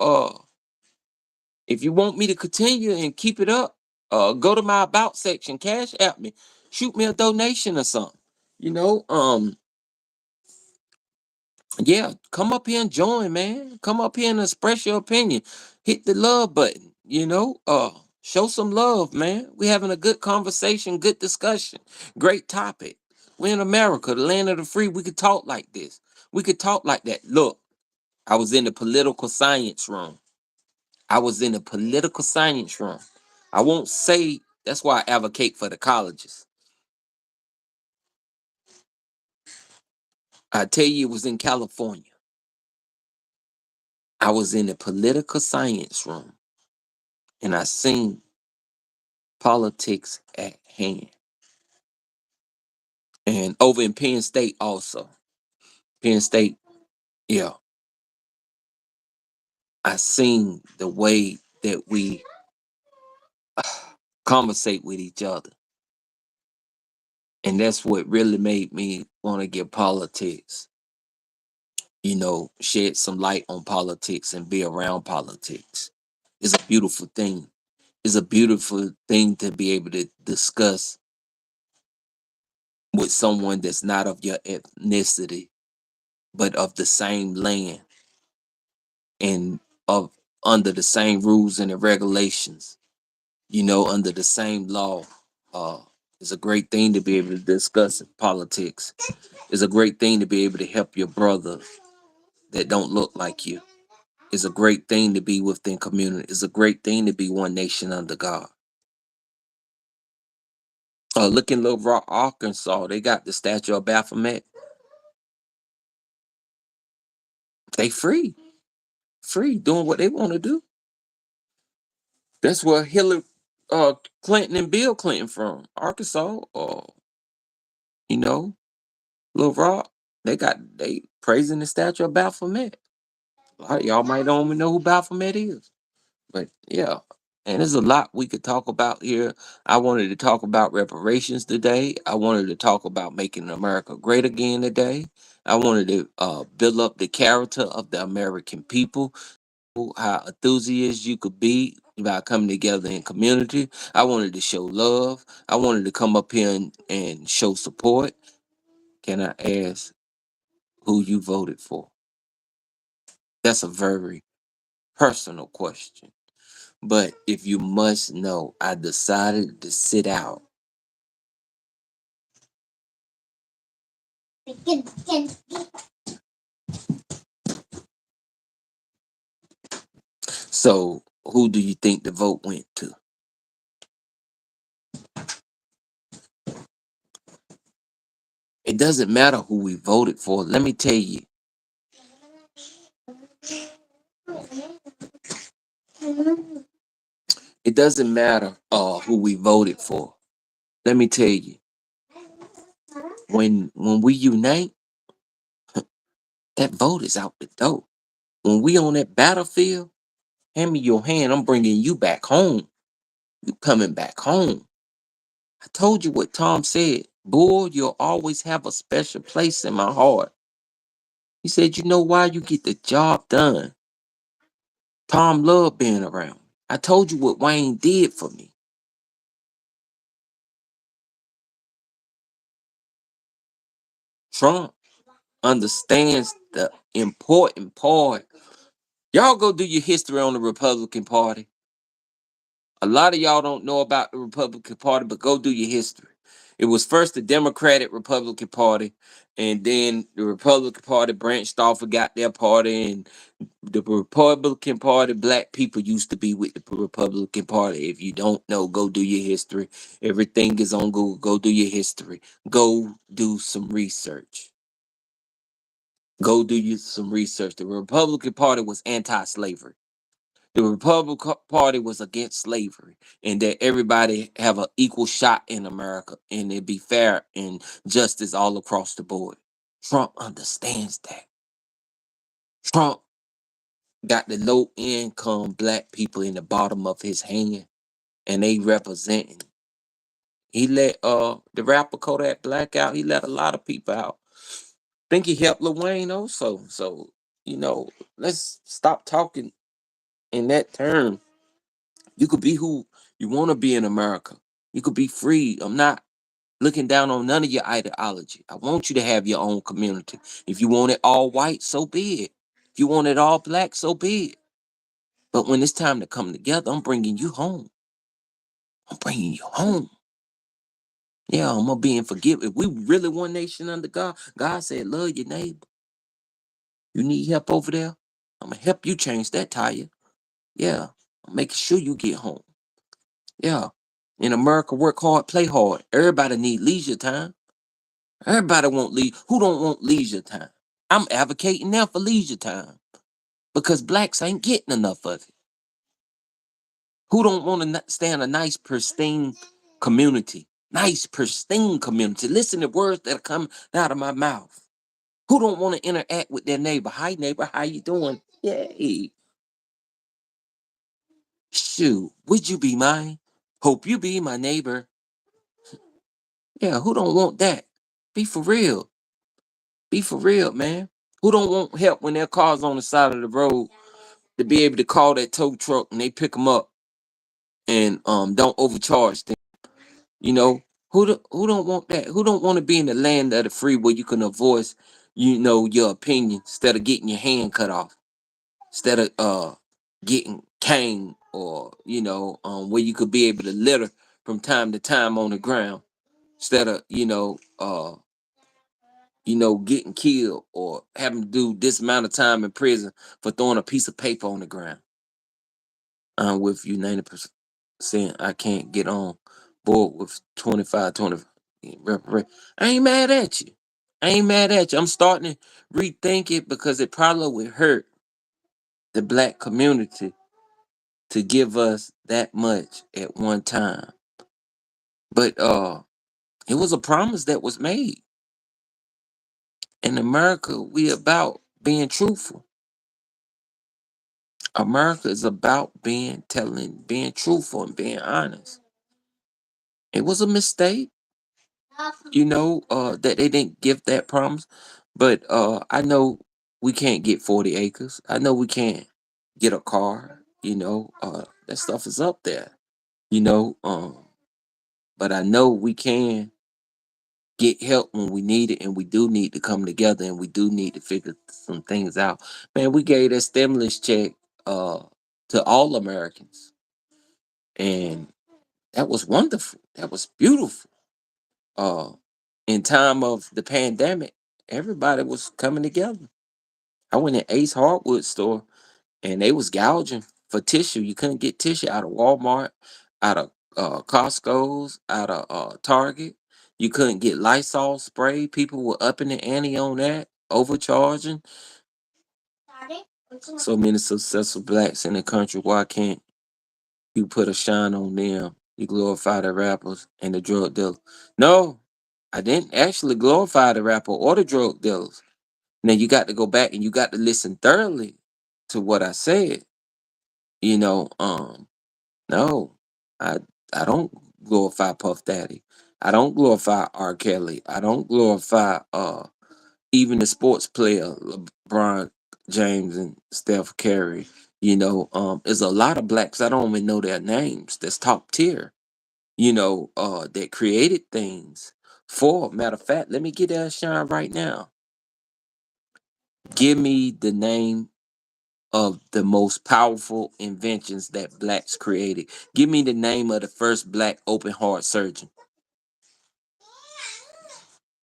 S2: if you want me to continue and keep it up, go to my about section, cash at me, shoot me a donation or something. You know, yeah, come up here and join, man. Come up here and express your opinion. Hit the love button, show some love, man. We having a good conversation, good discussion, great topic. We're in America, the land of the free. We could talk like this. We could talk like that. Look, I was in the political science room. I was in the political science room. I won't say that's why I advocate for the colleges. I tell you, it was in California. I was in the political science room and I seen politics at hand. And over in Penn State also. Penn State, yeah. I seen the way that we conversate with each other. And that's what really made me want to get politics, shed some light on politics and be around politics. It's a beautiful thing. It's a beautiful thing to be able to discuss with someone that's not of your ethnicity, but of the same land and of under the same rules and the regulations, under the same law. Uh, it's a great thing to be able to discuss politics. It's a great thing to be able to help your brother that don't look like you. It's a great thing to be within community. It's a great thing to be one nation under God. Look in Little Rock, Arkansas. They got the statue of Baphomet. They free, doing what they want to do. That's where Hillary Clinton and Bill Clinton from, Arkansas. You know, Little Rock. They praising the statue of Baphomet. A lot of y'all might don't even know who Baphomet is. But yeah, and there's a lot we could talk about here. I wanted to talk about reparations today. I wanted to talk about making America great again today. I wanted to build up the character of the American people, how enthusiast you could be about coming together in community. I wanted to show love. I wanted to come up here and show support. Can I ask who you voted for? That's a very personal question. But if you must know, I decided to sit out. So, who do you think the vote went to? It doesn't matter who we voted for. Let me tell you. It doesn't matter who we voted for. Let me tell you. When we unite, that vote is out the door. When we on that battlefield, hand me your hand. I'm bringing you back home. You coming back home. I told you what Tom said. Boy, you'll always have a special place in my heart. He said, you know why? You get the job done. Tom loved being around me. I told you what Wayne did for me. Trump understands the important part. Y'all go do your history on the Republican Party. A lot of y'all don't know about the Republican Party, but go do your history. It was first the Democratic Republican Party, and then the Republican Party branched off and got their party. And the Republican Party, black people used to be with the Republican Party. If you don't know, go do your history. Everything is on Google. Go do your history. Go do some research. Go do you some research. The Republican Party was anti-slavery. The Republican Party was against slavery, and that everybody have an equal shot in America, and it be fair and justice all across the board. Trump understands that. Trump got the low income black people in the bottom of his hand, and they representing. He let the rapper Kodak Black out. He let a lot of people out. Think he helped Lil Wayne also. So let's stop talking in that term. You could be who you want to be in America. You could be free. I'm not looking down on none of your ideology. I want you to have your own community. If you want it all white, so be it. If you want it all black, so be it. But when it's time to come together, I'm bringing you home. I'm bringing you home. Yeah, I'm gonna be in forgive. If we really one nation under God, God said, love your neighbor. You need help over there? I'm gonna help you change that tire. Yeah, I'm making sure you get home. Yeah. In America, work hard, play hard. Everybody need leisure time. Everybody want leisure. Who don't want leisure time? I'm advocating now for leisure time because blacks ain't getting enough of it. Who don't want to stay in a nice, pristine community? Nice, pristine community. Listen to words that are coming out of my mouth. Who don't want to interact with their neighbor? Hi, neighbor. How you doing? Yay. Shoot, would you be mine? Hope you be my neighbor. Yeah, who don't want that? Be for real. Be for real, man. Who don't want help when their car's on the side of the road to be able to call that tow truck and they pick them up and don't overcharge them? You know, who don't want that? Who don't want to be in the land of the free where you can voice, your opinion instead of getting your hand cut off, instead of getting caned or where you could be able to litter from time to time on the ground instead of getting killed or having to do this amount of time in prison for throwing a piece of paper on the ground. I'm with you 90%. I can't get on board with 25, 20. I ain't mad at you. I ain't mad at you. I'm starting to rethink it because it probably would hurt the black community to give us that much at one time. But it was a promise that was made. In America, we about being truthful. America is about being truthful and being honest. It was a mistake, that they didn't give that promise. But I know we can't get 40 acres. I know we can't get a car, that stuff is up there, you know. But I know we can get help when we need it, and we do need to come together, and we do need to figure some things out. Man, we gave that stimulus check uh to all Americans, and that was wonderful. That was beautiful. Uh, in time of the pandemic, everybody was coming together. I went in Ace Hardwood store and they was gouging for tissue. You couldn't get tissue out of Walmart, out of Costco's, out of Target. You couldn't get Lysol spray. People were upping the ante on that, overcharging. So many successful blacks in the country. Why can't you put a shine on them? You glorify the rappers and the drug dealers. No, I didn't actually glorify the rapper or the drug dealers. Now you got to go back and you got to listen thoroughly to what I said. You know, no, I I don't glorify Puff Daddy. I don't glorify R. Kelly. I don't glorify even the sports player LeBron James and Steph Curry. There's a lot of blacks I don't even know their names. That's top tier. That created things. Four. Matter of fact, let me get that shine right now. Give me the name of the most powerful inventions that blacks created. Give me the name of the first black open heart surgeon.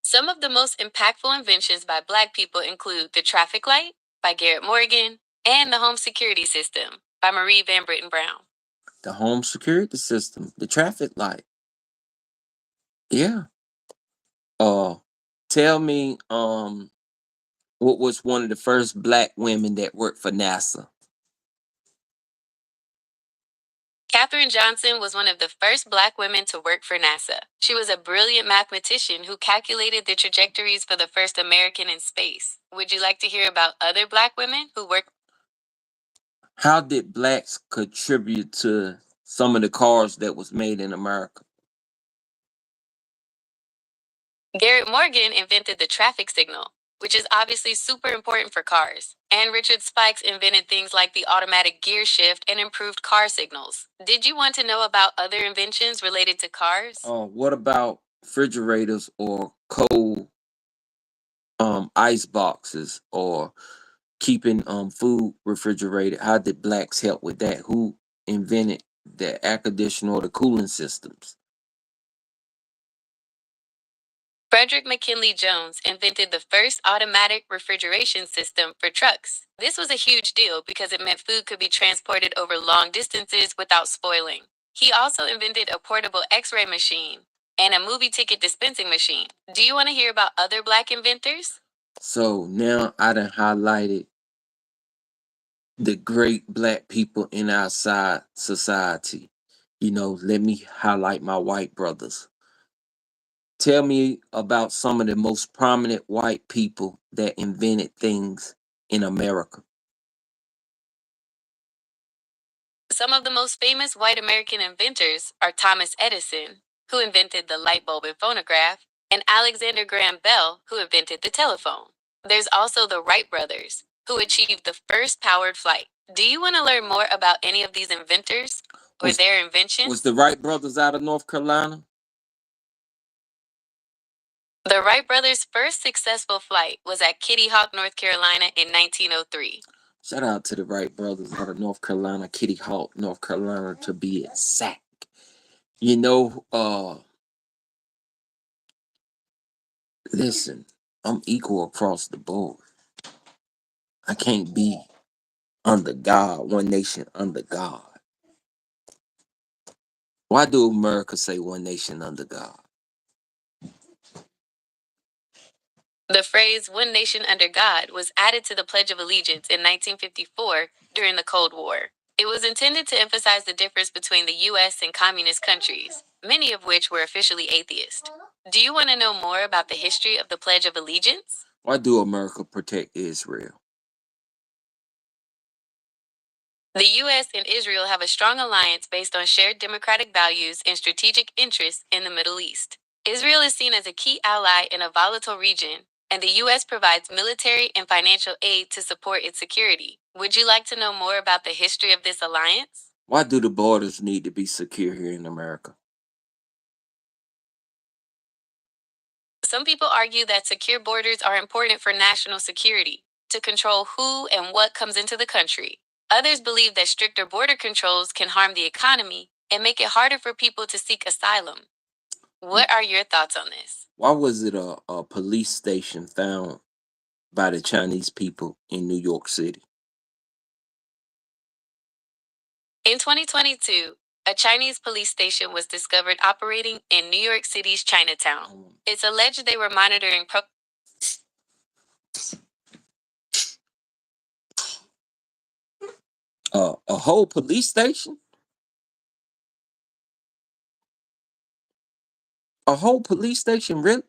S1: Some of the most impactful inventions by Black people include the traffic light by Garrett Morgan and the home security system by Marie Van Britten Brown.
S2: The home security system, the traffic light. Yeah. Uh Tell me what was one of the first black women that worked for NASA?
S1: Katherine Johnson was one of the first Black women to work for NASA. She was a brilliant mathematician who calculated the trajectories for the first American in space. Would you like to hear about other Black women who worked?
S2: How did blacks contribute to some of the cars that was made in America?
S1: Garrett Morgan invented the traffic signal, which is obviously super important for cars. And Richard Spikes invented things like the automatic gear shift and improved car signals. Did you want to know about other inventions related to cars?
S2: What about refrigerators or cold ice boxes or keeping food refrigerated? How did blacks help with that? Who invented the air conditioner or the cooling systems?
S1: Frederick McKinley Jones invented the first automatic refrigeration system for trucks. This was a huge deal because it meant food could be transported over long distances without spoiling. He also invented a portable x ray machine and a movie ticket dispensing machine. Do you want to hear about other Black inventors?
S2: So now I done highlighted the great black people in our society. Let me highlight my white brothers. Tell me about some of the most prominent white people that invented things in America.
S1: Some of the most famous white American inventors are Thomas Edison, who invented the light bulb and phonograph, and Alexander Graham Bell, who invented the telephone. There's also the Wright brothers, who achieved the first powered flight. Do you want to learn more about any of these inventors or their inventions?
S2: Was the Wright brothers out of North Carolina?
S1: The Wright brothers' first successful flight was at Kitty Hawk, North Carolina in 1903.
S2: Shout out to the Wright brothers out of North Carolina, Kitty Hawk, North Carolina, to be exact. You know, listen, I'm equal across the board. I can't be under God, one nation under God. Why do America say one nation under God?
S1: The phrase "one nation under God" was added to the Pledge of Allegiance in 1954 during the Cold War. It was intended to emphasize the difference between the U.S. and communist countries, many of which were officially atheist. Do you want to know more about the history of the Pledge of Allegiance?
S2: Why do America protect Israel?
S1: The U.S. and Israel have a strong alliance based on shared democratic values and strategic interests in the Middle East. Israel is seen as a key ally in a volatile region, and the U.S. provides military and financial aid to support its security. Would you like to know more about the history of this alliance?
S2: Why do the borders need to be secure here in America?
S1: Some people argue that secure borders are important for national security, to control who and what comes into the country. Others believe that stricter border controls can harm the economy and make it harder for people to seek asylum. What are your thoughts on this?
S2: Why was it a police station found by the Chinese people in New York City?
S1: In 2022, a Chinese police station was discovered operating in New York City's Chinatown. It's alleged they were monitoring
S2: A whole police station? A whole police station, really?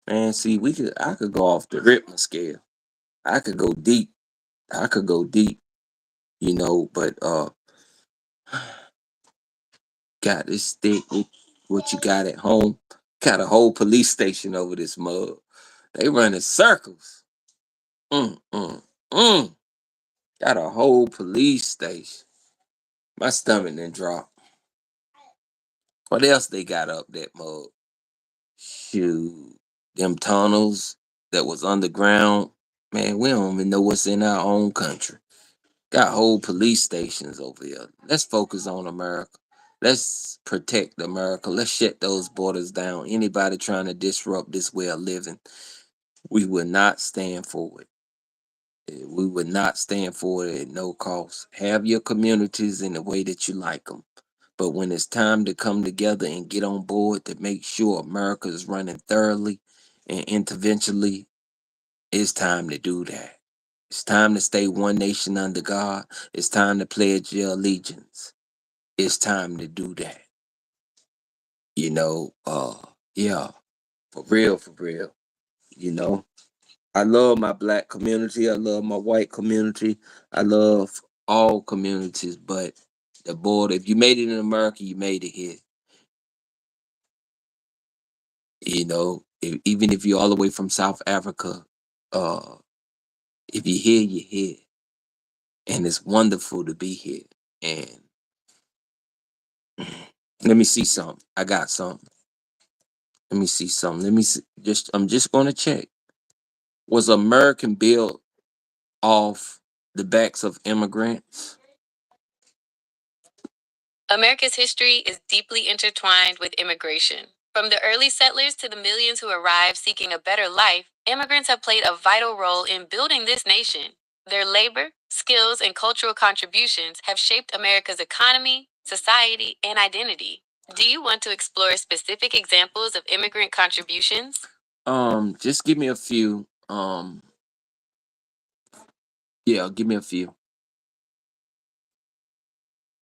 S2: Man, see, I could go off the Richter scale. I could go deep. I could go deep, but got this stick with what you got at home. Got a whole police station over this mug. They running circles. Mm, mm, mm. Got a whole police station. My stomach done dropped. What else they got up that mug? Shoot, them tunnels that was underground, man, we don't even know what's in our own country. Got whole police stations over here. Let's focus on America. Let's protect America. Let's shut those borders down. Anybody trying to disrupt this way of living, we will not stand for it. We would not stand for it at no cost. Have your communities in the way that you like them. But when it's time to come together and get on board to make sure America is running thoroughly and interventionally, it's time to do that. It's time to stay one nation under God. It's time to pledge your allegiance. It's time to do that. You know, yeah, for real, for real. You know, I love my black community. I love my white community. I love all communities, but the border, if you made it in America, you made it here. You know, even if you're all the way from South Africa, uh, if you're here, you're here. And it's wonderful to be here. And let me see something. I got something. Let me see something. Let me see. I'm just gonna check. Was American built off the backs of immigrants?
S1: America's history is deeply intertwined with immigration. From the early settlers to the millions who arrived seeking a better life, immigrants have played a vital role in building this nation. Their labor, skills, and cultural contributions have shaped America's economy, society, and identity. Do you want to explore specific examples of immigrant contributions?
S2: Just give me a few. Yeah, give me a few.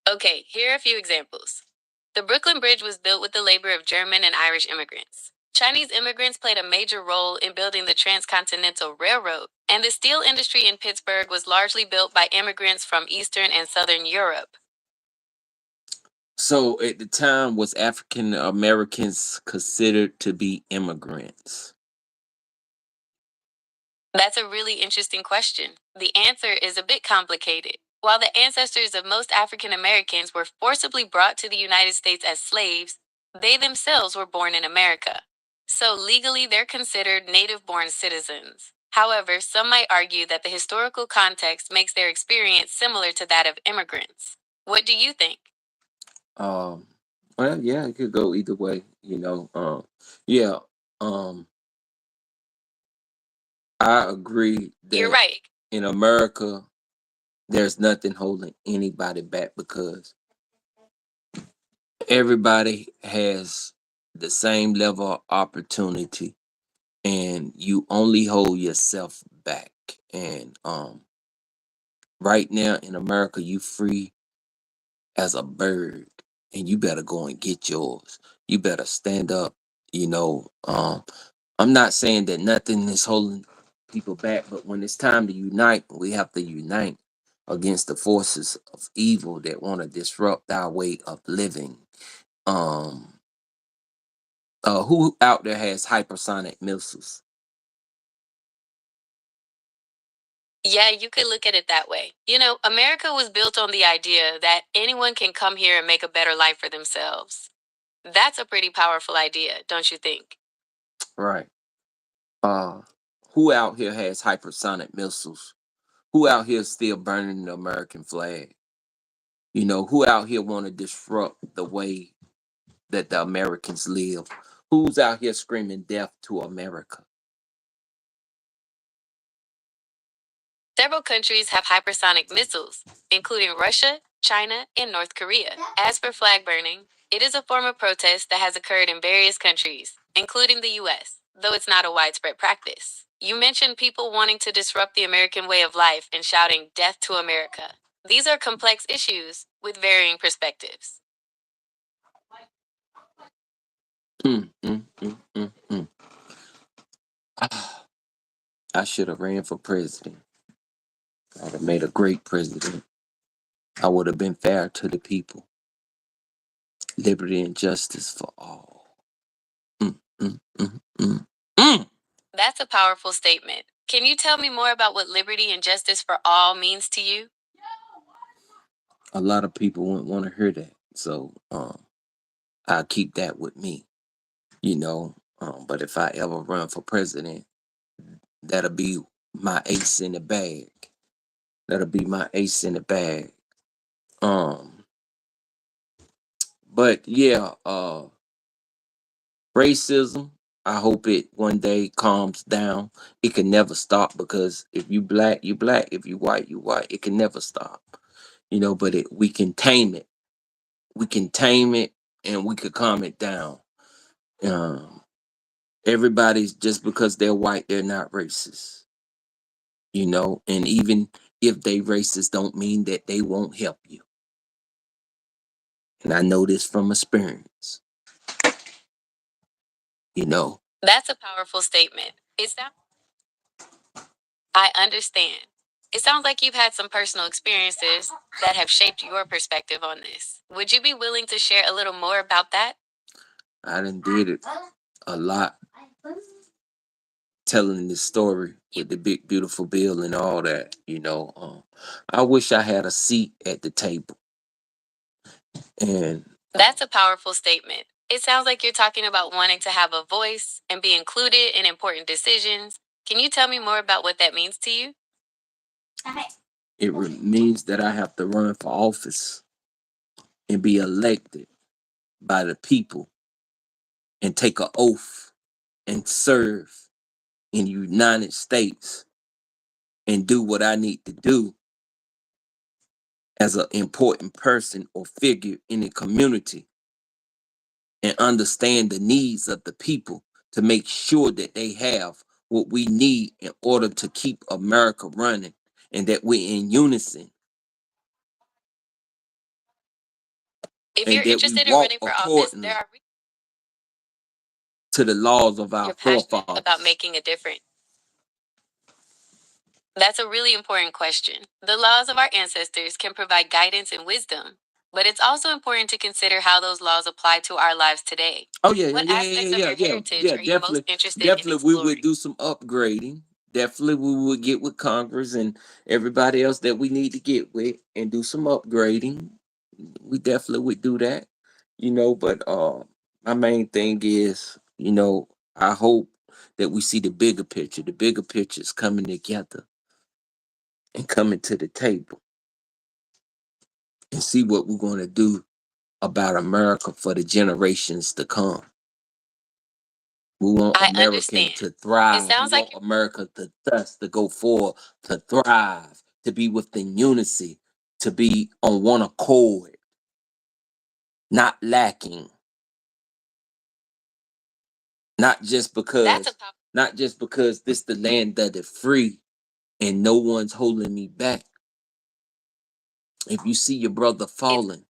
S1: Okay, here are a few examples. The Brooklyn Bridge was built with the labor of German and Irish immigrants. Chinese immigrants played a major role in building the Transcontinental Railroad, and the steel industry in Pittsburgh was largely built by immigrants from Eastern and Southern Europe.
S2: So at the time, was African Americans considered to be immigrants?
S1: That's a really interesting question. The answer is a bit complicated. While the ancestors of most African Americans were forcibly brought to the United States as slaves, they themselves were born in America. So legally, they're considered native born citizens. However, some might argue that the historical context makes their experience similar to that of immigrants. What do you think?
S2: Um, well, yeah, it could go either way. Yeah. Um, I agree
S1: You're
S2: that
S1: right.
S2: in America, there's nothing holding anybody back because everybody has the same level of opportunity, and you only hold yourself back. And right now in America, you free as a bird, and you better go and get yours. You better stand up. You know, I'm not saying that nothing is holding people back, but when it's time to unite, we have to unite against the forces of evil that want to disrupt our way of living. Um, who out there has hypersonic missiles?
S1: Yeah, you could look at it that way. You know, America was built on the idea that anyone can come here and make a better life for themselves. That's a pretty powerful idea, don't you think?
S2: Right. Uh, who out here has hypersonic missiles? Who out here still burning the American flag? You know, who out here want to disrupt the way that the Americans live? Who's out here screaming death to America?
S1: Several countries have hypersonic missiles, including Russia, China, and North Korea. As for flag burning, it is a form of protest that has occurred in various countries, including the US, though it's not a widespread practice. You mentioned people wanting to disrupt the American way of life and shouting death to America. These are complex issues with varying perspectives.
S2: Mm, mm, mm, mm, mm. Ah, I should have ran for president. I'd have made a great president. I would have been fair to the people. Liberty and justice for all. Mm, mm, mm, mm. Mm.
S1: That's a powerful statement. Can you tell me more about what liberty and justice for all means to you?
S2: A lot of people wouldn't want to hear that. So I'll keep that with me. You know. But if I ever run for president, that'll be my ace in the bag. That'll be my ace in the bag. Um, but yeah, racism. I hope it one day calms down. It can never stop because if you black, you black. If you white, you white. It can never stop. But we can tame it. We can tame it, and we could calm it down. Um, Everybody's just because they're white, they're not racist. And even if they racist, don't mean that they won't help you. And I know this from experience. You know,
S1: That's a powerful statement. I understand. It sounds like you've had some personal experiences that have shaped your perspective on this. Would you be willing to share a little more about that?
S2: I done did it a lot, telling this story
S1: You,
S2: with the big beautiful bill and all that. I wish I had a seat at the table, and
S1: that's a powerful statement. It sounds like you're talking about wanting to have a voice and be included in important decisions. Can you tell me more about what that means to you?
S2: means that I have to run for office and be elected by the people and take an oath and serve in the United States and do what I need to do as an important person or figure in the community and understand the needs of the people to make sure that they have what we need in order to keep America running and that we're in unison
S1: If
S2: and
S1: you're
S2: that we
S1: interested in
S2: walk
S1: running for office,
S2: accordingly to the laws of our
S1: you're passionate about
S2: forefathers.
S1: making a difference. That's a really important question. The laws of our ancestors can provide guidance and wisdom, but it's also important to consider how those laws apply to our lives today.
S2: Oh yeah, yeah,
S1: What
S2: yeah, yeah,
S1: aspects of
S2: yeah,
S1: your
S2: yeah,
S1: heritage
S2: yeah.
S1: are you most
S2: Definitely,
S1: interested in
S2: definitely, we would
S1: exploring?
S2: do some upgrading. Definitely, we would get with Congress and everybody else that we need to get with and do some upgrading. We definitely would do that. But my main thing is, I hope that we see the bigger picture. The bigger picture is coming together and coming to the table and see what we're going to do about America for the generations to come. We want
S1: I
S2: American
S1: understand.
S2: to
S1: It
S2: thrive. We
S1: sounds like
S2: want America to thus to go forward, to thrive, to be within unity, to be on one accord, not lacking, not just
S1: that's a
S2: because,
S1: pop.
S2: not just because this the land that is free and no one's holding me back. If you see your brother
S1: It's
S2: falling,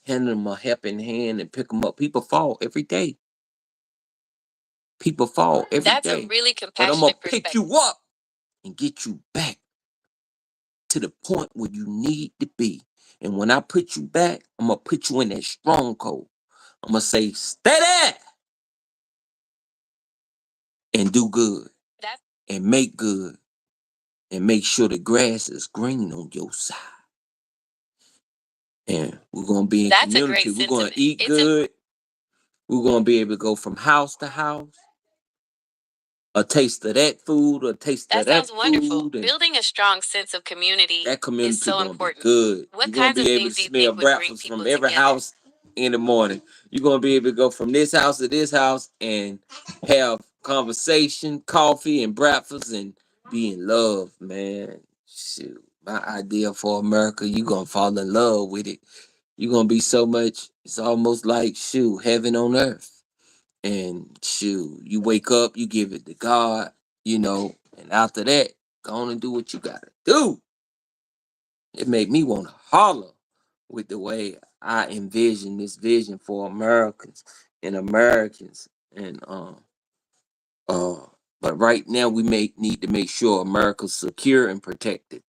S2: hand him a helping hand and pick him up. People fall every day. People fall every
S1: that's a
S2: day.
S1: really
S2: But I'm gonna
S1: compassionate
S2: pick
S1: perspective.
S2: you up and get you back to the point where you need to be. And when I put you back, I'm gonna put you in that stronghold. I'm gonna say, stay there and do good
S1: That's
S2: and make good and make sure the grass is green on your side. And we're gonna be in
S1: that's a
S2: community.
S1: great
S2: We're gonna
S1: sentiment.
S2: eat
S1: It's important.
S2: good. We're gonna be able to go from house to house, a taste of that food, a taste of
S1: That
S2: that
S1: sounds wonderful.
S2: food, and
S1: Building a strong sense of community
S2: that
S1: is
S2: community
S1: so
S2: gonna be
S1: important.
S2: good.
S1: What
S2: You're gonna
S1: kinds of
S2: be able to
S1: things do you
S2: smell
S1: think would bring
S2: breakfast from
S1: people
S2: every
S1: together?
S2: house in the morning. You're gonna be able to go from this house to this house and have conversation, coffee, and breakfast, and be in love, man. Shoot, my idea for America, you gonna fall in love with it. You're gonna be so much. It's almost like shoot, heaven on earth. And shoot, you wake up, you give it to God, and after that, go on and do what you gotta do. It made me want to holler with the way I envision this vision for Americans and Americans. And uh but right now we may need to make sure America's secure and protected.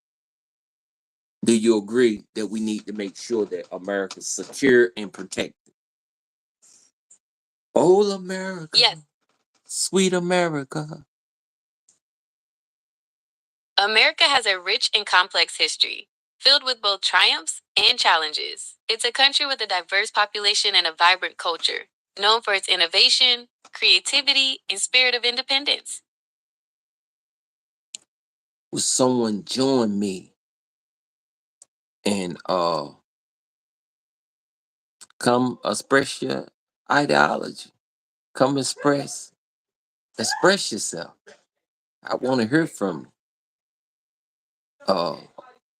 S2: Do you agree that we need to make sure that America's secure and protected? Old America,
S1: Yes,
S2: sweet America.
S1: America has a rich and complex history, filled with both triumphs and challenges. It's a country with a diverse population and a vibrant culture. known for its innovation, creativity, and spirit of independence.
S2: Will someone join me and come express your ideology? Come express yourself. I want to hear from you. Uh,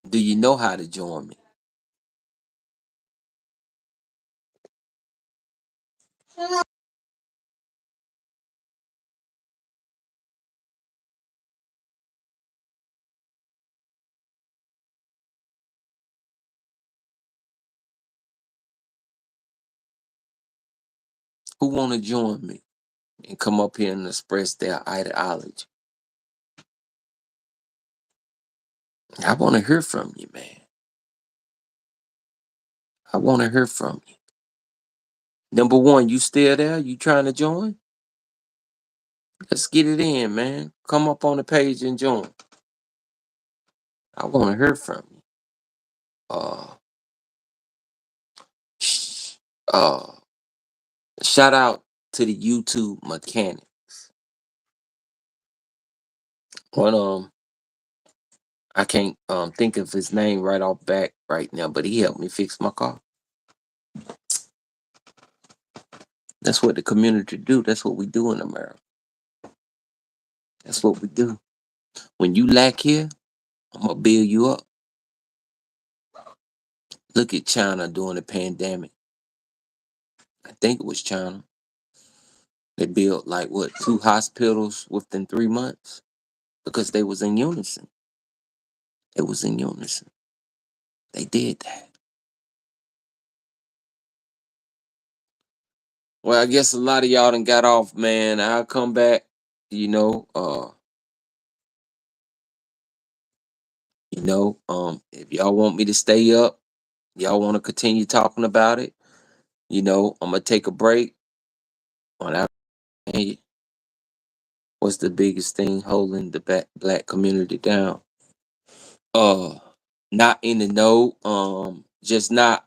S2: do you know how to join me? Who want to join me and come up here and express their ideology? I want to hear from you, man. I want to hear from you. Number one, you still there? You trying to join? Let's get it in, man. Come up on the page and join. I want to hear from you. Uh, sh- uh, Shout out to the YouTube mechanic. One I can't think of his name right off back right now, but he helped me fix my car. That's what the community do. That's what we do in America. That's what we do. When you lack here, I'm gonna build you up. Look at China during the pandemic. I think it was China. They built like what, 2 hospitals within 3 months because they was in unison. It was in unison. They did that. Well, I guess a lot of y'all done got off, man. I'll come back, you know, uh, if y'all want me to stay up, y'all want to continue talking about it, I'm gonna take a break. On our, what's the biggest thing holding the black community down? Uh, Not in the know. Just not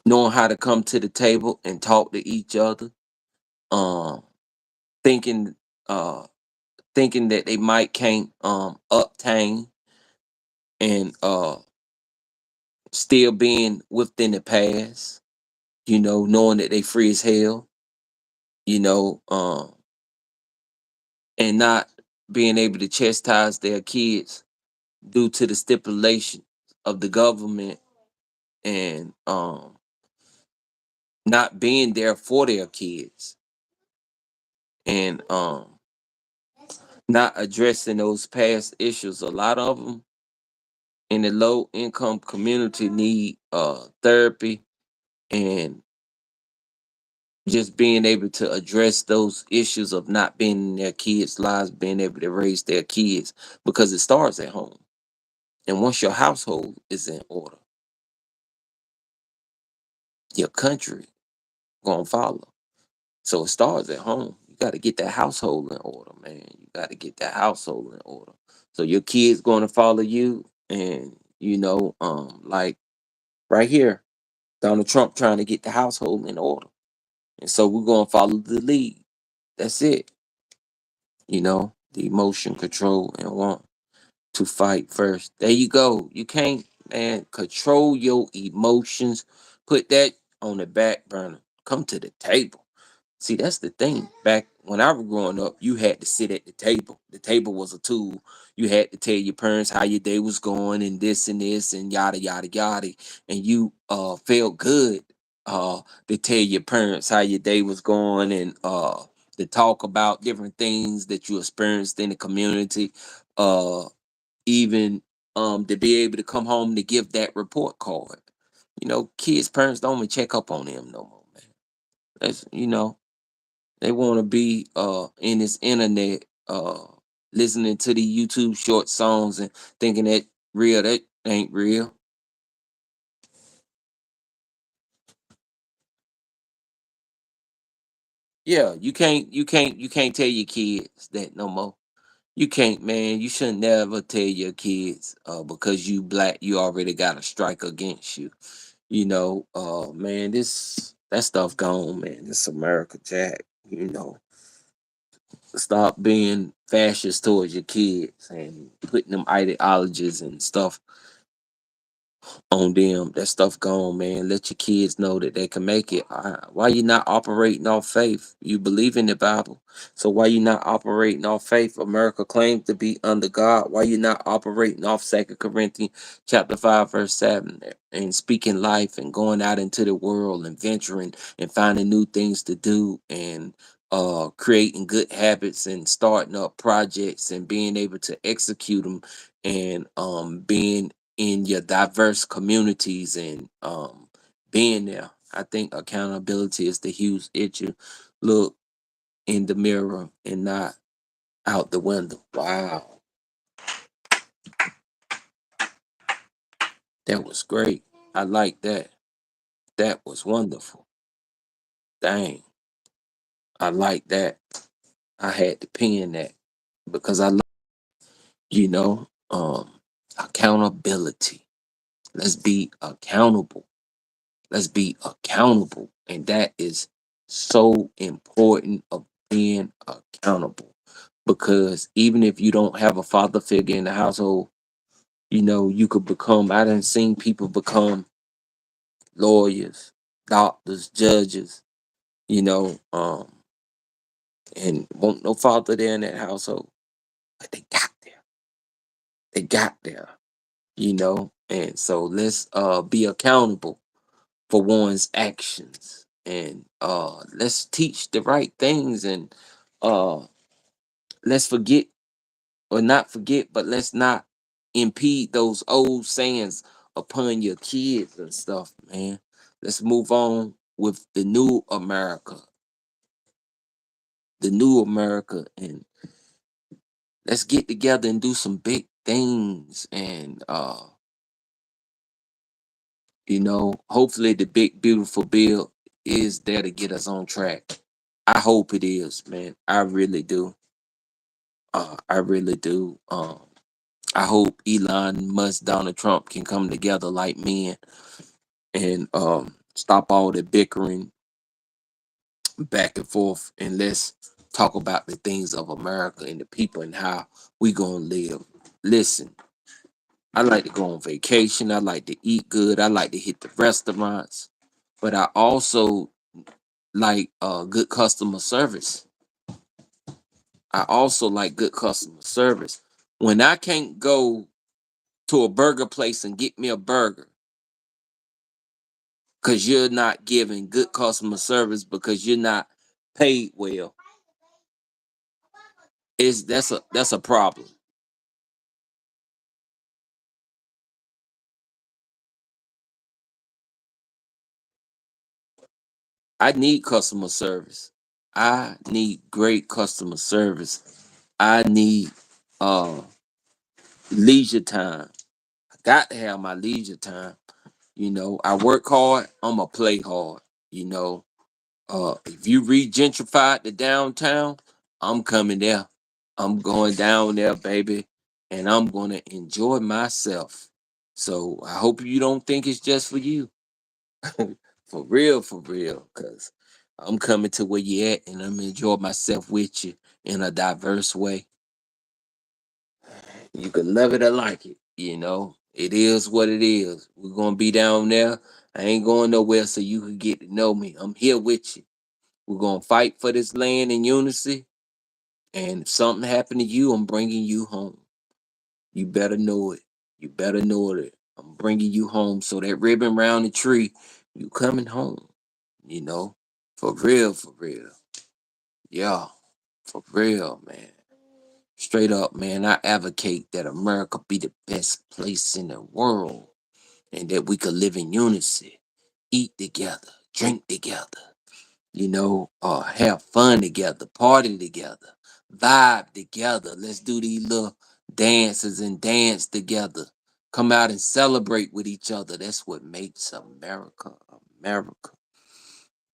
S2: knowing how to come to the table and talk to each other. Um, thinking uh thinking that they might can't obtain and still being within the past, knowing that they free as hell, you know, um, and not being able to chastise their kids due to the stipulation of the government and not being there for their kids and not addressing those past issues. A lot of them in the low income community need therapy and just being able to address those issues of not being in their kids' lives, being able to raise their kids, because it starts at home. And once your household is in order, your country gonna follow. So it starts at home. You got to get that household in order, man. You got to get that household in order. So your kids gonna follow you, and like right here, Donald Trump trying to get the household in order, and so we're gonna follow the lead. That's it. The emotion control and want to fight first. There you go. You can't, man, control your emotions. Put that on the back burner. Come to the table. See, that's the thing. Back when I was growing up, you had to sit at the table. The table was a tool. You had to tell your parents how your day was going and this and yada yada yada. And you felt good to tell your parents how your day was going and to talk about different things that you experienced in the community. Even to be able to come home to give that report card. Kids' parents don't even check up on them no more, man. That's they want to be in this internet listening to the YouTube short songs and thinking that real. That ain't real. Yeah, you can't tell your kids that no more. You can't, man. You should never tell your kids because you black, you already got a strike against you. Man, That stuff gone, man. It's America, Jack. You know, stop being fascist towards your kids and putting them ideologies and stuff on them. That stuff gone, man. Let your kids know that they can make it. Why you not operating off faith? You believe in the Bible, so why you not operating off faith? America claims to be under God. Why you not operating off 2 Corinthians chapter 5 verse 7 and speaking life and going out into the world and venturing and finding new things to do and creating good habits and starting up projects and being able to execute them and being in your diverse communities and being there. I think accountability is the huge issue. Look in the mirror and not out the window. Wow, that was great. I like that. That was wonderful. Dang, I like that. I had to pen that because I like, you know, accountability. Let's be accountable. Let's be accountable. And that is so important of being accountable. Because even if you don't have a father figure in the household, you know, you could become, I done seen people become lawyers, doctors, judges, you know, and won't no father there in that household. But they got there. They got there, you know. And so let's be accountable for one's actions and let's teach the right things and uh let's forget or not forget but let's not impede those old sayings upon your kids and stuff, man. Let's move on with the new America, and let's get together and do some big things and hopefully the big beautiful bill is there to get us on track. I hope it is, man. I really do. I really do. I hope Elon Musk, Donald Trump can come together like men and stop all the bickering back and forth, and let's talk about the things of America and the people and how we gonna live. Listen, I like to go on vacation. I like to eat good. I like to hit the restaurants, but I also like good customer service. I also like good customer service. When I can't go to a burger place and get me a burger because you're not giving good customer service because you're not paid well, is that's a problem. I need customer service. I need great customer service. I need uh leisure time. I got to have my leisure time. I work hard, I'ma play hard, you know. If you re-gentrified the downtown, I'm coming there. I'm going down there, baby, and I'm gonna enjoy myself. So I hope you don't think it's just for you. For real, cause I'm coming to where you at and I'm enjoy myself with you in a diverse way. You can love it or like it, you know. It is what it is. We're gonna be down there. I ain't going nowhere so you can get to know me. I'm here with you. We're gonna fight for this land in unity. And if something happened to you, I'm bringing you home. You better know it. You better know it. I'm bringing you home. So that ribbon round the tree, you coming home. You know, for real, for real. Yeah, for real, man. Straight up, man. I advocate that America be the best place in the world and that we could live in unity, eat together, drink together, have fun together, party together, vibe together. Let's do these little dances and dance together. Come out and celebrate with each other. That's what makes America America.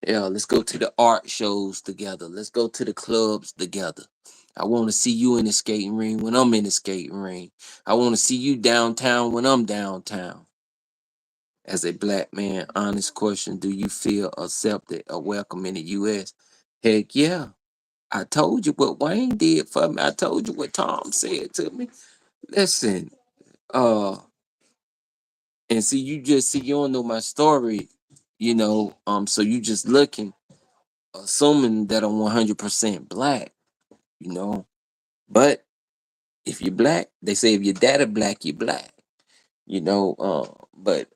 S2: Yeah, let's go to the art shows together. Let's go to the clubs together. I want to see you in the skating ring when I'm in the skating ring. I want to see you downtown when I'm downtown. as a black man, honest question, do you feel accepted or welcome in the US? Heck yeah. I told you what Wayne did for me. I told you what Tom said to me. Listen, uh, and see, you don't know my story, so you just looking, assuming that I'm 100% black, you know. But if you're black, they say if your daddy black, you black, but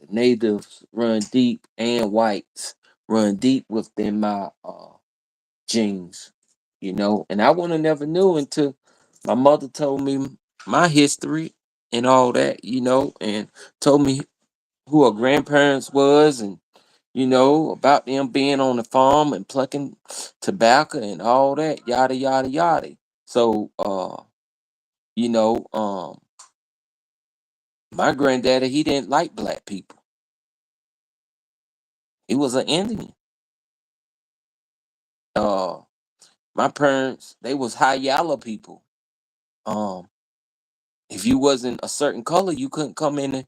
S2: natives run deep and whites run deep within my genes, and I would have never knew until my mother told me my history and all that, and told me who her grandparents was, and about them being on the farm and plucking tobacco and all that, yada yada yada. So you know, my granddaddy, he didn't like black people. He was an Indian. Uh my parents, they was high yellow people. Um if you wasn't a certain color, you couldn't come in and,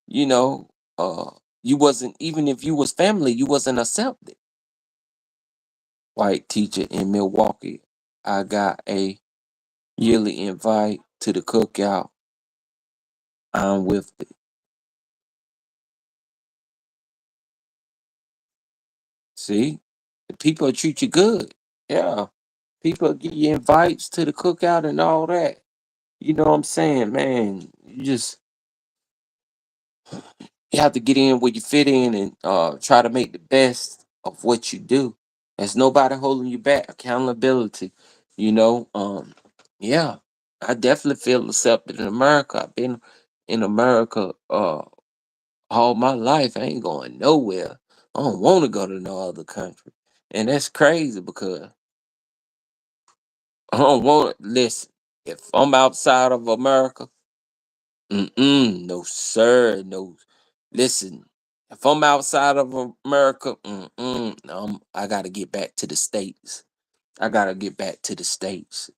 S2: you know, uh you wasn't, even if you was family, you wasn't accepted. White teacher in Milwaukee. I got a yearly invite to the cookout. I'm with it. See? The people treat you good. Yeah. People give you invites to the cookout and all that. You know what I'm saying, man? You have to get in where you fit in and try to make the best of what you do. There's nobody holding you back. Accountability, you know. Yeah, I definitely feel accepted in America. I've been in America all my life. I ain't going nowhere. I don't want to go to no other country, and that's crazy because I don't want to listen. If I'm outside of America, no sir, no. Listen, if I'm outside of America, I gotta get back to the states. I gotta get back to the states.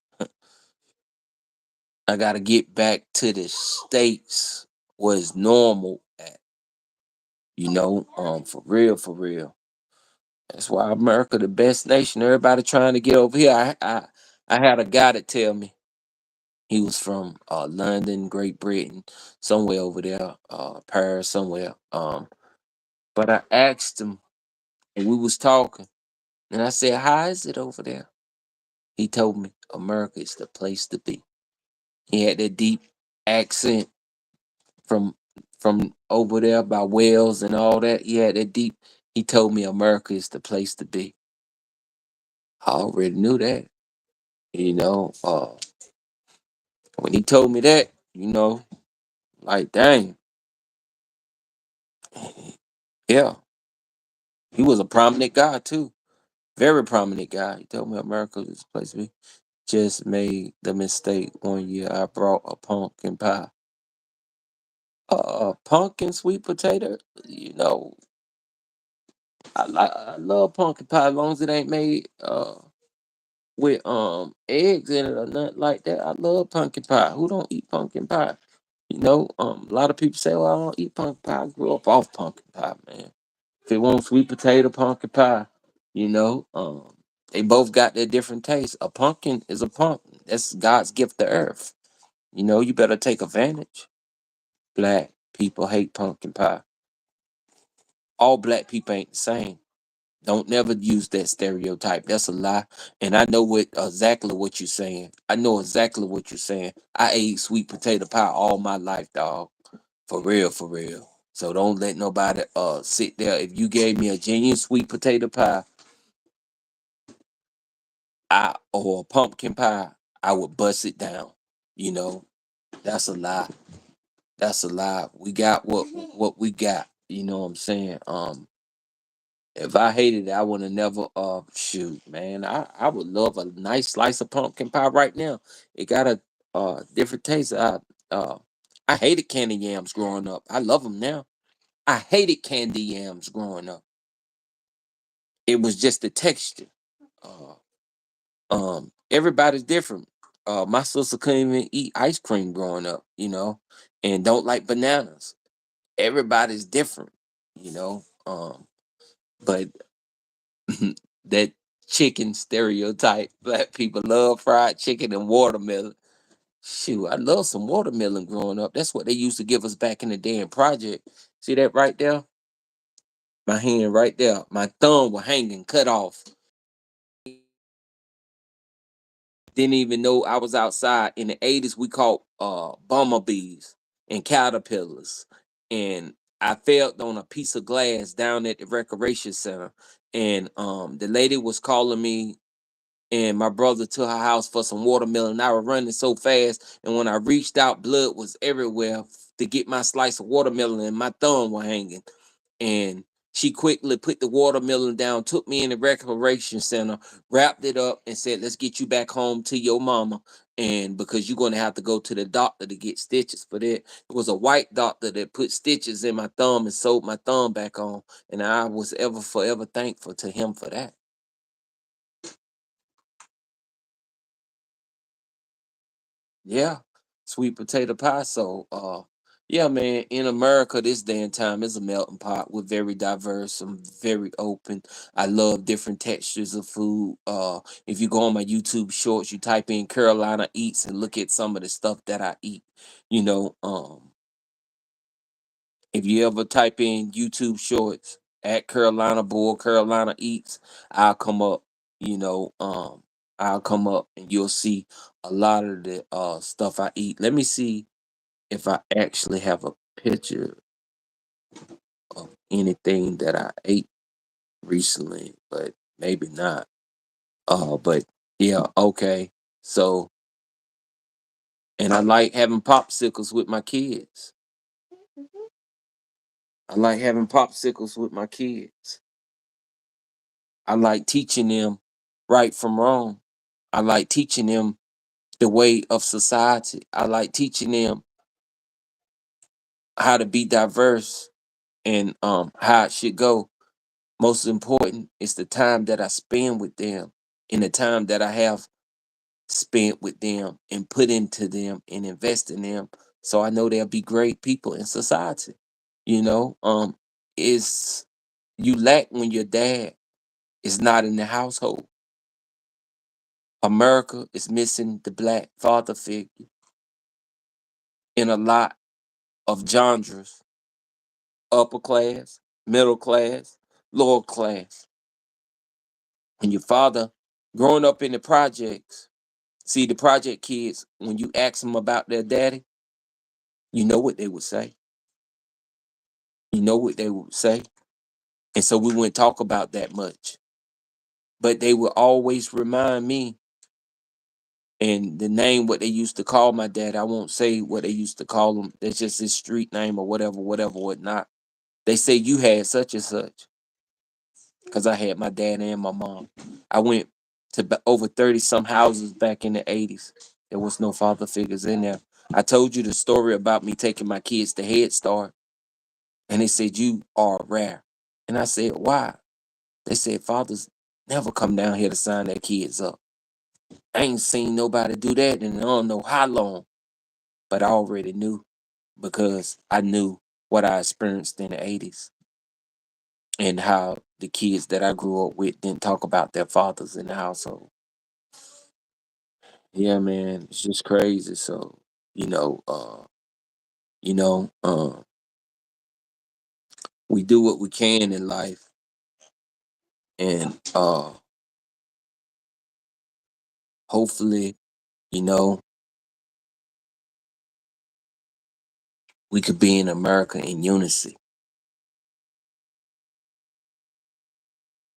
S2: I gotta get back to the states where it's normal at. For real, for real. That's why America the best nation. Everybody trying to get over here. I had a guy to tell me he was from London, Great Britain, somewhere over there, Paris, somewhere. But I asked him, and we was talking, and I said, "How is it over there?" He told me, "America is the place to be." He had that deep accent from over there by Wales and all that. He had that deep. He told me America is the place to be. I already knew that. You know, when he told me that, like dang, yeah, he was a prominent guy too, very prominent guy. He told me America is the place to be. Just made the mistake one year. I brought a pumpkin pie. Pumpkin sweet potato. You know, I love pumpkin pie as long as it ain't made with eggs in it or nothing like that. I love pumpkin pie. Who don't eat pumpkin pie? A lot of people say, "Well, I don't eat pumpkin pie." I grew up off pumpkin pie, man. If it wants sweet potato, pumpkin pie, you know, um, they both got their different tastes. A pumpkin is a pumpkin. That's God's gift to earth. You better take advantage. Black people hate pumpkin pie. All black people ain't the same. Don't never use that stereotype. That's a lie. And I know exactly what you're saying. I know exactly what you're saying. I ate sweet potato pie all my life, dog. For real, for real. So don't let nobody sit there. If you gave me a genuine sweet potato pie, or a pumpkin pie, I would bust it down. You know, that's a lie. That's a lie. We got what we got. You know what I'm saying? If I hated it, I would have never shoot, man. I would love a nice slice of pumpkin pie right now. It got a different taste. Uh I hated candy yams growing up. I love them now. I hated candy yams growing up. It was just the texture. Uh Everybody's different. My sister couldn't even eat ice cream growing up, and don't like bananas. everybody's different, you know. But that chicken stereotype, black people love fried chicken and watermelon. Shoot, I love some watermelon growing up. That's what they used to give us back in the day in project. See that right there? My hand right there. My thumb was hanging, cut off. Didn't even know I was outside. In the 80s, we caught bumblebees and caterpillars. And I fell on a piece of glass down at the recreation center. And the lady was calling me and my brother to her house for some watermelon. I was running so fast, and when I reached out, blood was everywhere to get my slice of watermelon, and my thumb was hanging. And she quickly put the watermelon down, took me in the recreation center, wrapped it up, and said, "Let's get you back home to your mama." And because you're going to have to go to the doctor to get stitches for that. It was a white doctor that put stitches in my thumb and sewed my thumb back on. And I was ever forever thankful to him for that. Yeah, sweet potato pie. So, yeah, man, in America, this day and time is a melting pot. We're very diverse. I'm very open. I love different textures of food. If you go on my YouTube shorts, you type in Carolina Eats and look at some of the stuff that I eat. You know, if you ever type in YouTube shorts at Carolina Boy, Carolina Eats, I'll come up, you know, I'll come up and you'll see a lot of the stuff I eat. Let me see if I actually have a picture of anything that I ate recently, but maybe not. But yeah, okay. So, and I like having popsicles with my kids. I like having popsicles with my kids. I like teaching them right from wrong. I like teaching them the way of society. I like teaching them how to be diverse and how it should go. Most important is the time that I spend with them and the time that I have spent with them and put into them and invest in them so I know they'll be great people in society. You know, is you lack when your dad is not in the household. America is missing the black father figure in a lot of genres: upper class, middle class, lower class. And your father growing up in the projects, see the project kids, when you ask them about their daddy, you know what they would say. You know what they would say. And so we wouldn't talk about that much. But they would always remind me and the name what they used to call my dad. I won't say what they used to call him. That's just his street name or whatever, whatever, whatnot. They say you had such and such because I had my dad and my mom. I went to over 30 some houses back in the 80s. There was no father figures in there. I told you the story about me taking my kids to Head Start, and they said, "You are rare." And I said, "Why?" They said, "Fathers never come down here to sign their kids up." I ain't seen nobody do that in I don't know how long, but I already knew because I knew what I experienced in the 80s and how the kids that I grew up with didn't talk about their fathers in the household. Yeah, man, it's just crazy. So, you know, you know, we do what we can in life, and hopefully, you know, we could be in America in unity.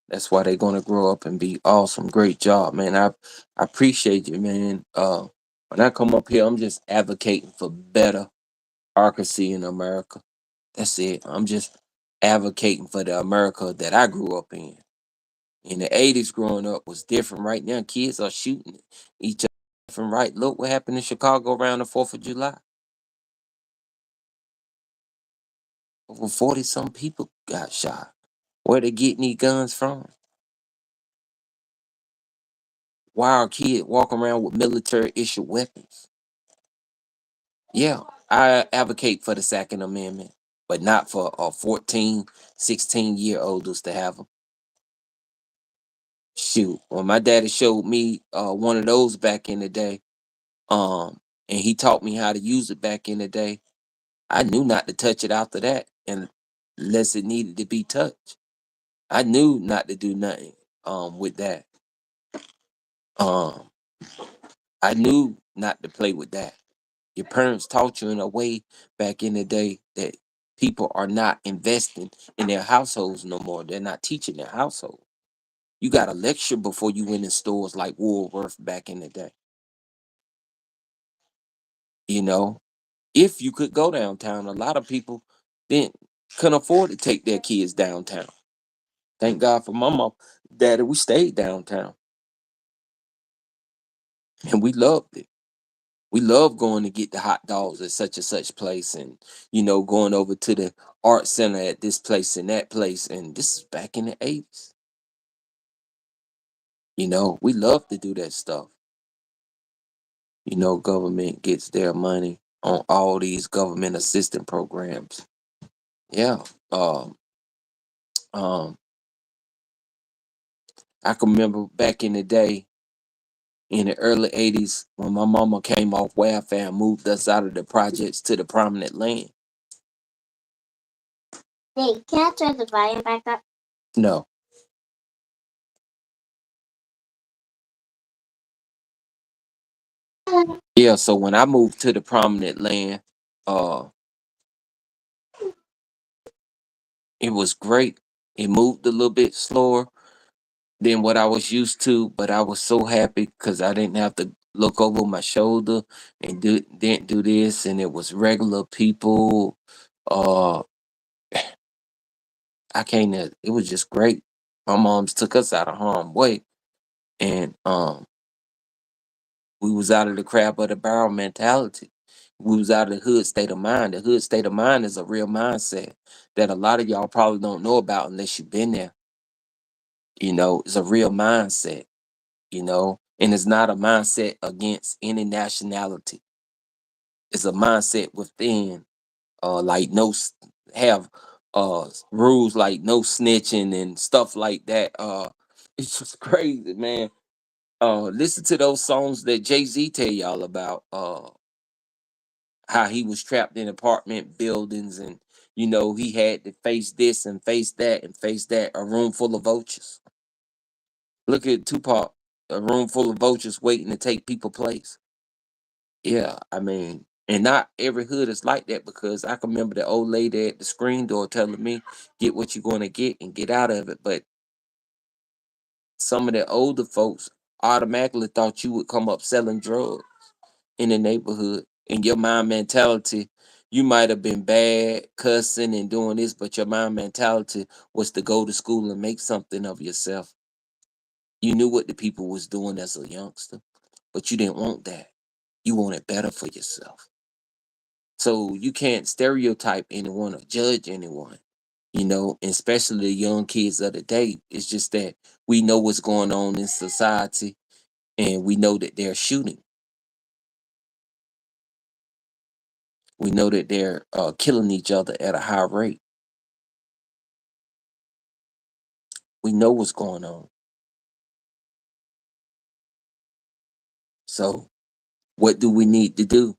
S2: That's why they're gonna grow up and be awesome. Great job, man. I appreciate you, man. When I come up here, I'm just advocating for better democracy in America. That's it. I'm just advocating for the America that I grew up in. In the 80s, growing up was different. Right now, kids are shooting each other from right. Look what happened in Chicago around the 4th of July. Over 40 some people got shot. Where they getting these guns from? Why are kids walking around with military issued weapons? Yeah, I advocate for the Second Amendment, but not for 14, 16-year olds to have them. Shoot, when my daddy showed me one of those back in the day, and he taught me how to use it back in the day, I knew not to touch it after that, and unless it needed to be touched. I knew not to do nothing with that. Um, I knew not to play with that. Your parents taught you in a way back in the day that people are not investing in their households no more. They're not teaching their household. You got a lecture before you went in stores like Woolworth back in the day. You know, if you could go downtown, a lot of people didn't couldn't afford to take their kids downtown. Thank God for my mom, daddy. We stayed downtown, and we loved it. We love going to get the hot dogs at such and such place, and going over to the art center at this place and that place. And this is back in the 80s. We love to do that stuff. Government gets their money on all these government assistance programs. Yeah. Um I can remember back in the day in the early 80s when my mama came off welfare and moved us out of the projects to the prominent land. Hey, can I turn the volume back up? No. Yeah, so when I moved to the prominent land, uh, it was great. It moved a little bit slower than what I was used to, but I was so happy because I didn't have to look over my shoulder and didn't do this, and it was regular people. Uh, I can't. It was just great. My mom's took us out of harm's way, and we was out of the crab of the barrel mentality. We was out of the hood state of mind. The hood state of mind is a real mindset that a lot of y'all probably don't know about unless you've been there. It's a real mindset, and it's not a mindset against any nationality. It's a mindset within, like have rules like no snitching and stuff like that. It's just crazy, man. Listen to those songs that Jay-Z tell y'all about. How he was trapped in apartment buildings, and he had to face this and face that and face that. A room full of vultures. Look at Tupac, a room full of vultures waiting to take people place. Yeah, I mean, and not every hood is like that, because I can remember the old lady at the screen door telling me, "Get what you're going to get and get out of it." But some of the older folks automatically thought you would come up selling drugs in the neighborhood. In your mind mentality, you might have been bad, cussing and doing this, but your mind mentality was to go to school and make something of yourself. You knew what the people was doing as a youngster, but you didn't want that. You wanted better for yourself. So you can't stereotype anyone or judge anyone, especially the young kids of the day. It's just that we know what's going on in society, and we know that they're shooting. We know that they're killing each other at a high rate. We know what's going on. So, what do we need to do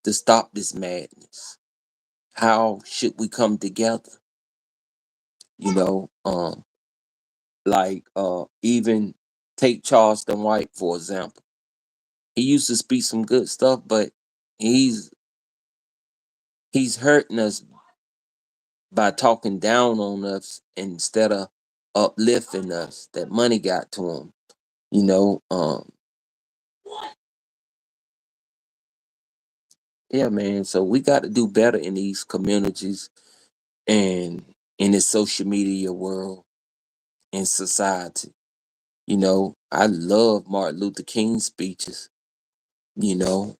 S2: to stop this madness? How should we come together? You know, um, even take Charleston White for example. He used to speak some good stuff, but he's he's hurting us by talking down on us instead of uplifting us. That money got to him. You know, yeah, man. So we got to do better in these communities and in this social media world and society. I love Martin Luther King's speeches. You know,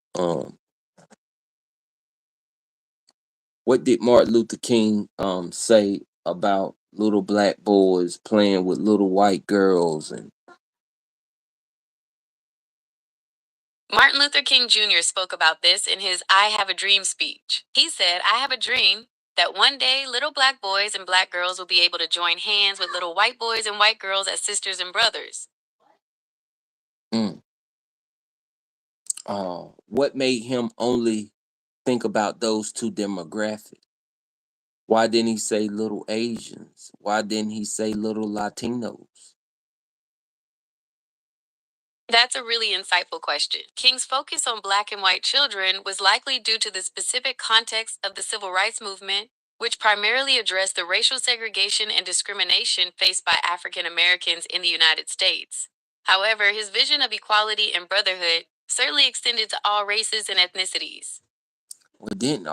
S2: what did Martin Luther King say about little black boys playing with little white girls? And
S1: Martin Luther King Jr. spoke about this in his I Have a Dream speech. He said, I have a dream that one day little black boys and black girls will be able to join hands with little white boys and white girls as sisters and brothers.
S2: Mm. What made him only think about those two demographics? Why didn't he say little Asians? Why didn't he say little Latinos?
S1: That's a really insightful question. King's focus on black and white children was likely due to the specific context of the civil rights movement, which primarily addressed the racial segregation and discrimination faced by African Americans in the United States. However, his vision of equality and brotherhood certainly extended to all races and ethnicities.
S2: Well, didn't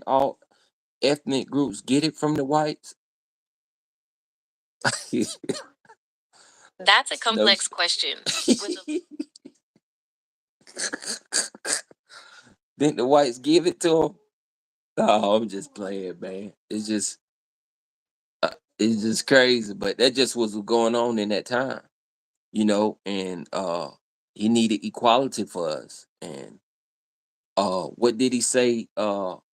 S2: all ethnic groups get it from the whites?
S1: That's a
S2: No.
S1: complex question. With a
S2: Didn't the whites give it to them? Oh, I'm just playing, man. It's just crazy, but that just was going on in that time, and he needed equality for us. And what did he say?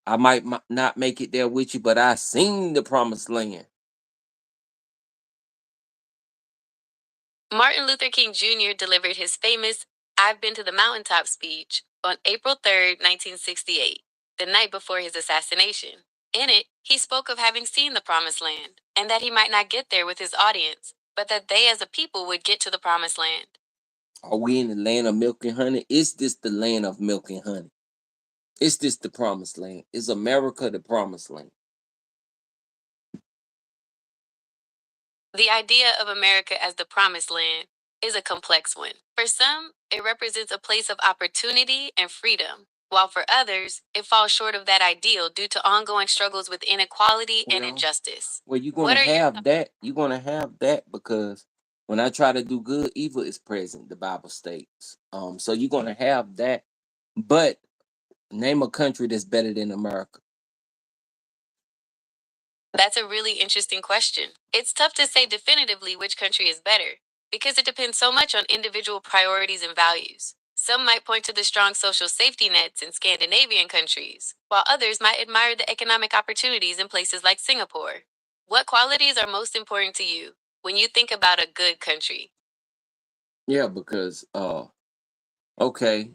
S2: I might not make it there with you, but I seen the promised land.
S1: Martin Luther King Jr. delivered his famous I've Been to the Mountaintop speech on April 3rd, 1968, the night before his assassination. In it, he spoke of having seen the Promised Land and that he might not get there with his audience, but that they as a people would get to the Promised Land.
S2: Are we in the land of milk and honey? Is this the land of milk and honey? Is this the promised land? Is America the promised land?
S1: The idea of America as the Promised Land is a complex one. For some, it represents a place of opportunity and freedom, while for others, it falls short of that ideal due to ongoing struggles with inequality and
S2: Well,
S1: injustice.
S2: well, you're
S1: What
S2: gonna
S1: are your
S2: have that. You're gonna have that because when I try to do good, evil is present. The Bible states. So you're gonna have that. But name a country that's better than America.
S1: That's a really interesting question. It's tough to say definitively which country is better because it depends so much on individual priorities and values. Some might point to the strong social safety nets in Scandinavian countries, while others might admire the economic opportunities in places like Singapore. What qualities are most important to you when you think about a good country?
S2: Yeah, because okay,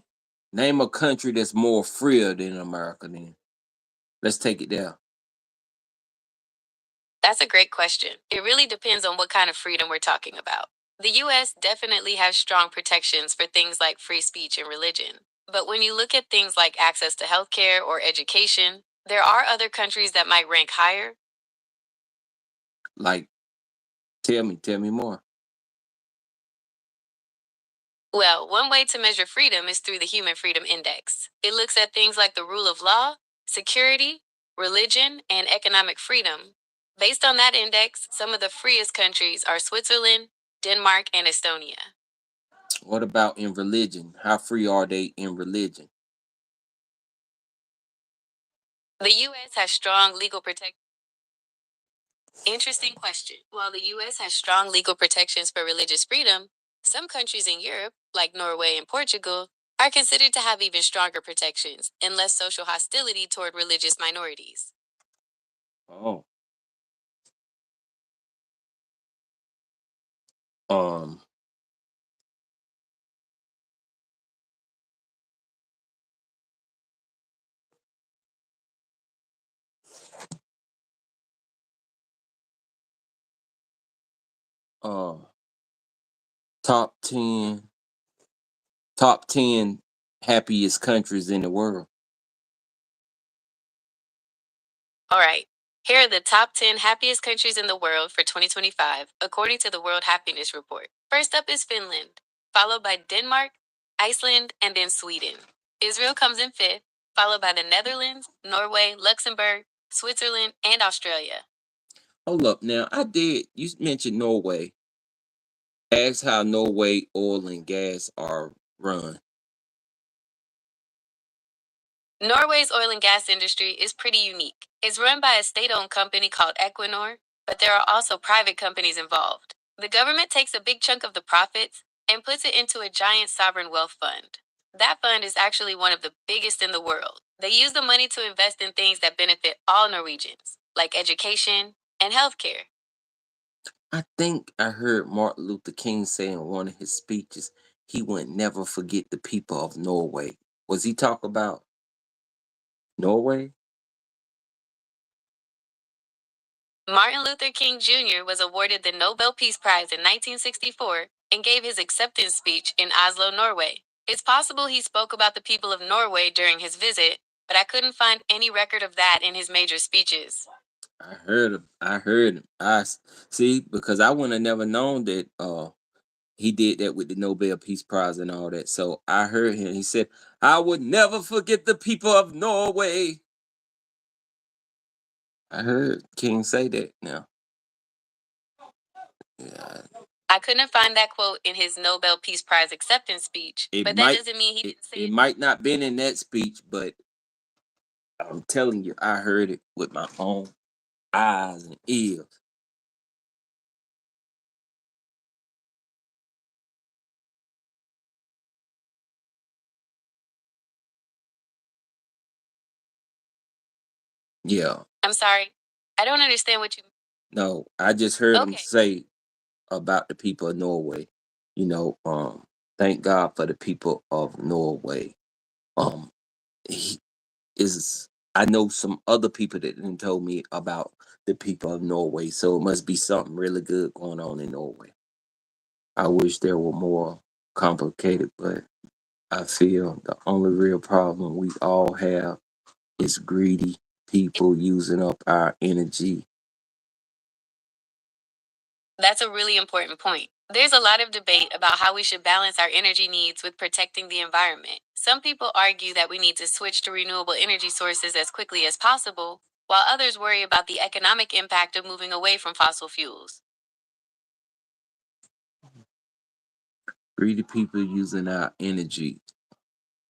S2: name a country that's more freer than America. Then let's take it there.
S1: That's a great question. It really depends on what kind of freedom we're talking about. The US definitely has strong protections for things like free speech and religion. But when you look at things like access to healthcare or education, there are other countries that might rank higher.
S2: Like, tell me more.
S1: Well, one way to measure freedom is through the Human Freedom Index. It looks at things like the rule of law, security, religion, and economic freedom. Based on that index, some of the freest countries are Switzerland, Denmark, and Estonia.
S2: What about in religion? How free are they in religion?
S1: The U.S. has strong legal protection. Interesting question. While the U.S. has strong legal protections for religious freedom, some countries in Europe, like Norway and Portugal, are considered to have even stronger protections and less social hostility toward religious minorities.
S2: Oh, um, uh, top 10, top 10 happiest countries in the world.
S1: All right, here are the top 10 happiest countries in the world for 2025, according to the World Happiness Report. First up is Finland, followed by Denmark, Iceland, and then Sweden. Israel comes in fifth, followed by the Netherlands, Norway, Luxembourg, Switzerland, and Australia.
S2: Hold up now. You mentioned Norway. Ask how Norway oil and gas are run.
S1: Norway's oil and gas industry is pretty unique. It's run by a state owned company called Equinor, but there are also private companies involved. The government takes a big chunk of the profits, and puts it into a giant sovereign wealth fund. That fund is actually one of the biggest in the world. They use the money to invest in things that benefit all Norwegians, like education and healthcare.
S2: I think I heard Martin Luther King say in one of his speeches he would never forget the people of Norway. Was he talk about Norway?
S1: Martin Luther King Jr. was awarded the Nobel Peace Prize in 1964 and gave his acceptance speech in Oslo, Norway. It's possible he spoke about the people of Norway during his visit, but I couldn't find any record of that in his major speeches.
S2: I heard him. I heard him. See because I would have never known that he did that with the Nobel Peace Prize and all that. So I heard him. He said, "I would never forget the people of Norway." I heard King say that. Now, yeah,
S1: I couldn't find that quote in his Nobel Peace Prize acceptance speech,
S2: it
S1: but that
S2: might
S1: doesn't mean he
S2: it,
S1: didn't say
S2: it
S1: it.
S2: might not been in that speech, but I'm telling you, I heard it with my own eyes and ears. Yeah,
S1: I'm sorry. I don't understand what you.
S2: no, I just heard him
S1: Okay.
S2: say about the people of Norway. You know, thank God for the people of Norway. Um, he is. I know some other people that didn't told me about the people of Norway, so it must be something really good going on in Norway. I wish there were more complicated, but I feel the only real problem we all have is greedy people using up our energy.
S1: That's a really important point. There's a lot of debate about how we should balance our energy needs with protecting the environment. Some people argue that we need to switch to renewable energy sources as quickly as possible, while others worry about the economic impact of moving away from fossil fuels.
S2: Greedy people using our energy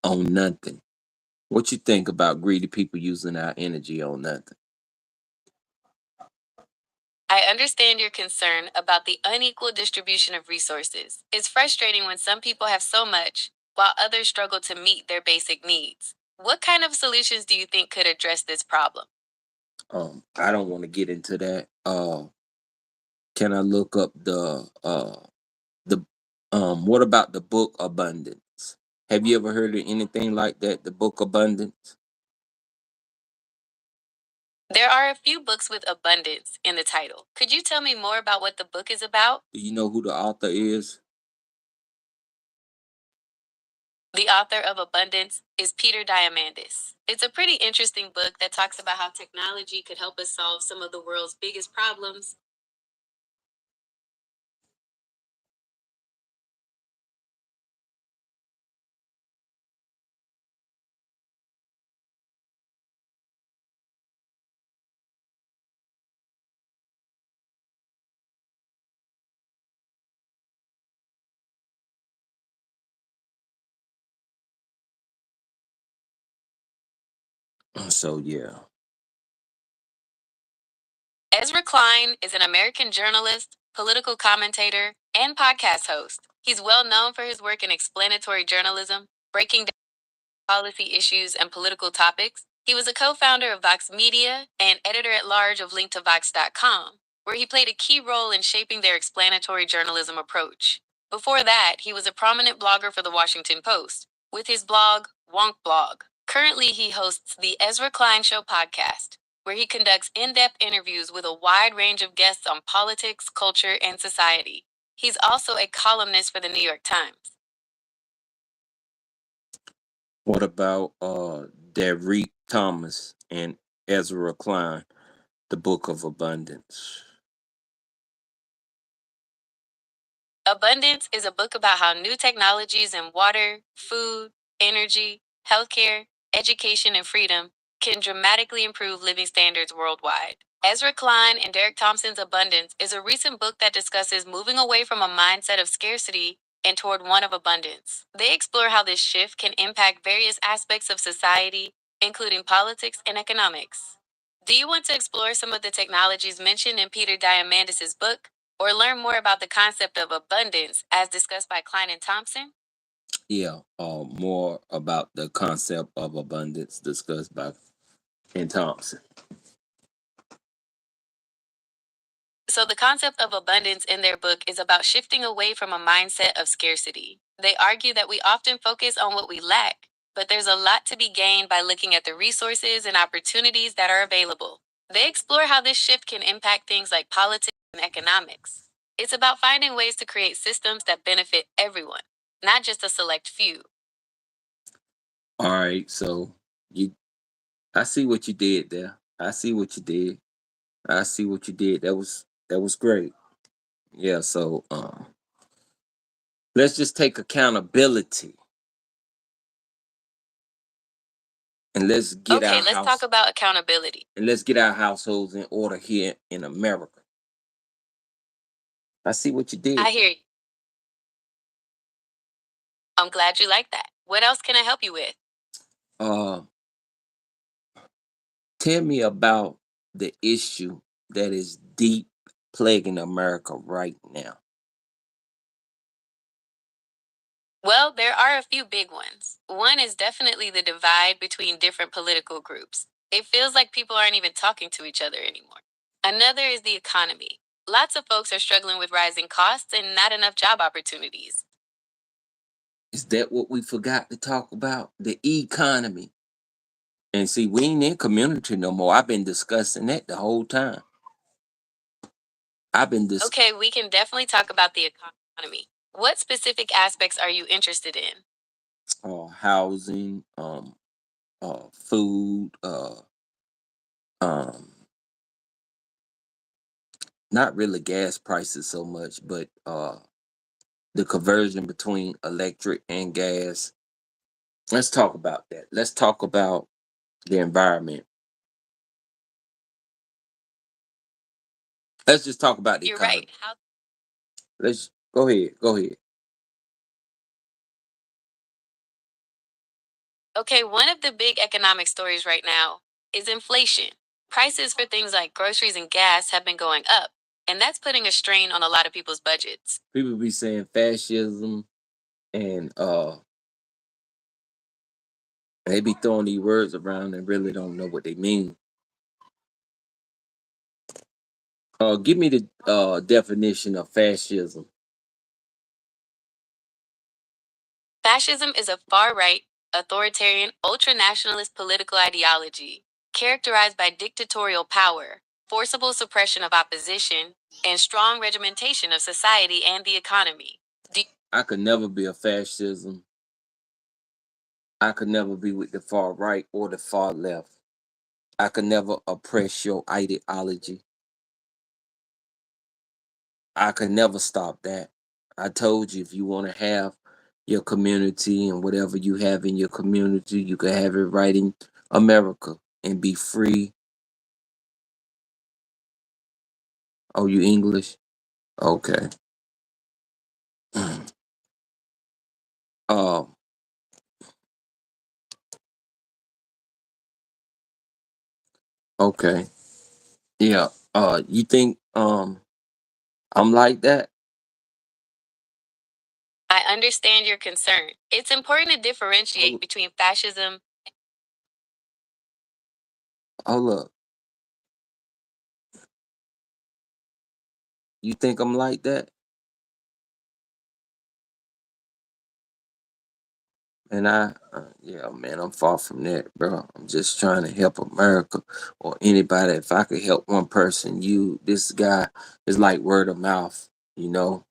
S2: on nothing. What you think about greedy people using our energy on nothing?
S1: I understand your concern about the unequal distribution of resources. It's frustrating when some people have so much, while others struggle to meet their basic needs. What kind of solutions do you think could address this problem?
S2: I don't want to get into that. Can I look up the what about the book Abundance? Have you ever heard of anything like that? The book Abundance?
S1: There are a few books with abundance in the title. Could you tell me more about what the book is about?
S2: Do you know who the author is?
S1: The author of Abundance is Peter Diamandis. It's a pretty interesting book that talks about how technology could help us solve some of the world's biggest problems.
S2: So yeah.
S1: Ezra Klein is an American journalist, political commentator, and podcast host. He's well known for his work in explanatory journalism, breaking down policy issues and political topics. He was a co founder of Vox Media and editor at large of linktovox.com, where he played a key role in shaping their explanatory journalism approach. Before that, he was a prominent blogger for the Washington Post, with his blog, Wonk Blog. Currently, he hosts the Ezra Klein Show podcast, where he conducts in depth interviews with a wide range of guests on politics, culture, and society. He's also a columnist for the New York Times.
S2: What about Derek Thomas and Ezra Klein, the Book of Abundance?
S1: Abundance is a book about how new technologies in water, food, energy, healthcare, education, and freedom can dramatically improve living standards worldwide. Ezra Klein and Derek Thompson's Abundance is a recent book that discusses moving away from a mindset of scarcity and toward one of abundance. They explore how this shift can impact various aspects of society, including politics and economics. Do you want to explore some of the technologies mentioned in Peter Diamandis' book? Or learn more about the concept of abundance as discussed by Klein and Thompson?
S2: Yeah, more about the concept of abundance discussed by and Thompson.
S1: So, the concept of abundance in their book is about shifting away from a mindset of scarcity. They argue that we often focus on what we lack, but there's a lot to be gained by looking at the resources and opportunities that are available. They explore how this shift can impact things like politics and economics. It's about finding ways to create systems that benefit everyone, not just a select few.
S2: All right, so you, I see what you did there. I see what you did. I see what you did. That was great. Yeah, so let's just take accountability and
S1: Okay, let's talk about accountability.
S2: let's get our households in order here in America. I see what you
S1: I
S2: did
S1: hear
S2: there.
S1: you. I'm glad you like that. What else can I help you with?
S2: Uh, tell me about the issue that is deep plaguing America right now.
S1: Well, there are a few big ones. One is definitely the divide between different political groups. It feels like people aren't even talking to each other anymore. Another is the economy. Lots of folks are struggling with rising costs and not enough job opportunities.
S2: Is that what we forgot to talk about? The economy. And see, we ain't in community no more. I've been discussing that the whole time. I've been dis
S1: Okay, we can definitely talk about the economy. What specific aspects are you interested in?
S2: housing, food, um, not really gas prices so much, but the conversion between electric and gas. Let's talk about that. Let's talk about the environment. Let's just talk about the
S1: You're right.
S2: economy. Let's go ahead. Go ahead.
S1: Okay, one of the big economic stories right now is inflation. Prices for things like groceries and gas have been going up, and that's putting a strain on a lot of people's budgets.
S2: People be saying fascism and they be throwing these words around and really don't know what they mean. Give me the definition of fascism.
S1: Fascism is a far right, authoritarian, ultra nationalist political ideology characterized by dictatorial power, forcible suppression of opposition, and strong regimentation of society and the economy. Do-
S2: I could never be a fascism. I could never be with the far right or the far left. I could never oppress your ideology. I could never stop that. I told you if you want to have your community and whatever you have in your community, you can have it right in America and be free. Oh, you English? Okay. Uh, okay. Yeah. You think I'm like that?
S1: I understand your concern. It's important to differentiate
S2: Hold,
S1: between fascism.
S2: hold up. You think I'm like that? And yeah, man, I'm far from that, bro. I'm just trying to help America or anybody. If I could help one person, this guy is like word of mouth, you know?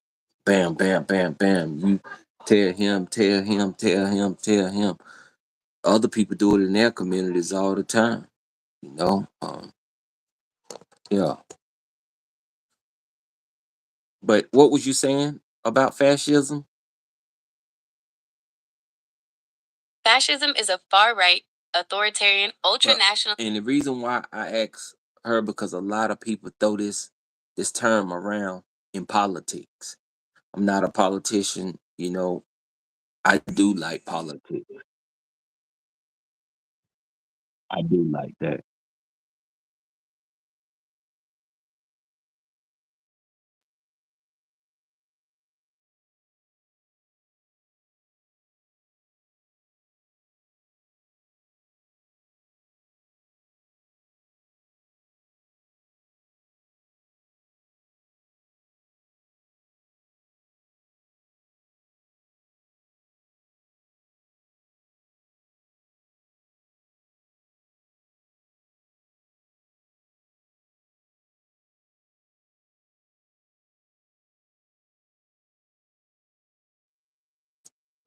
S2: Bam, bam, bam, bam. You tell him, tell him, tell him, tell him. Other people do it in their communities all the time, you know? Yeah. But what was you saying about fascism?
S1: Fascism is a far right, authoritarian, ultra
S2: But
S1: national.
S2: and the reason why I asked her because a lot of people throw this term around in politics. I'm not a politician, you know. I do like politics. I do like that.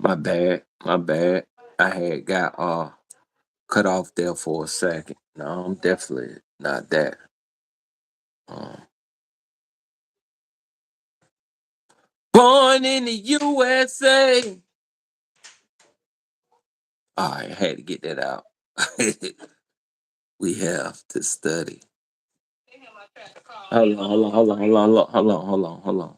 S2: My bad. My bad. I had got cut off there for a second. No, I'm definitely not that. Um, Born in the USA. All right, I had to get that out. We have to study. Hold on.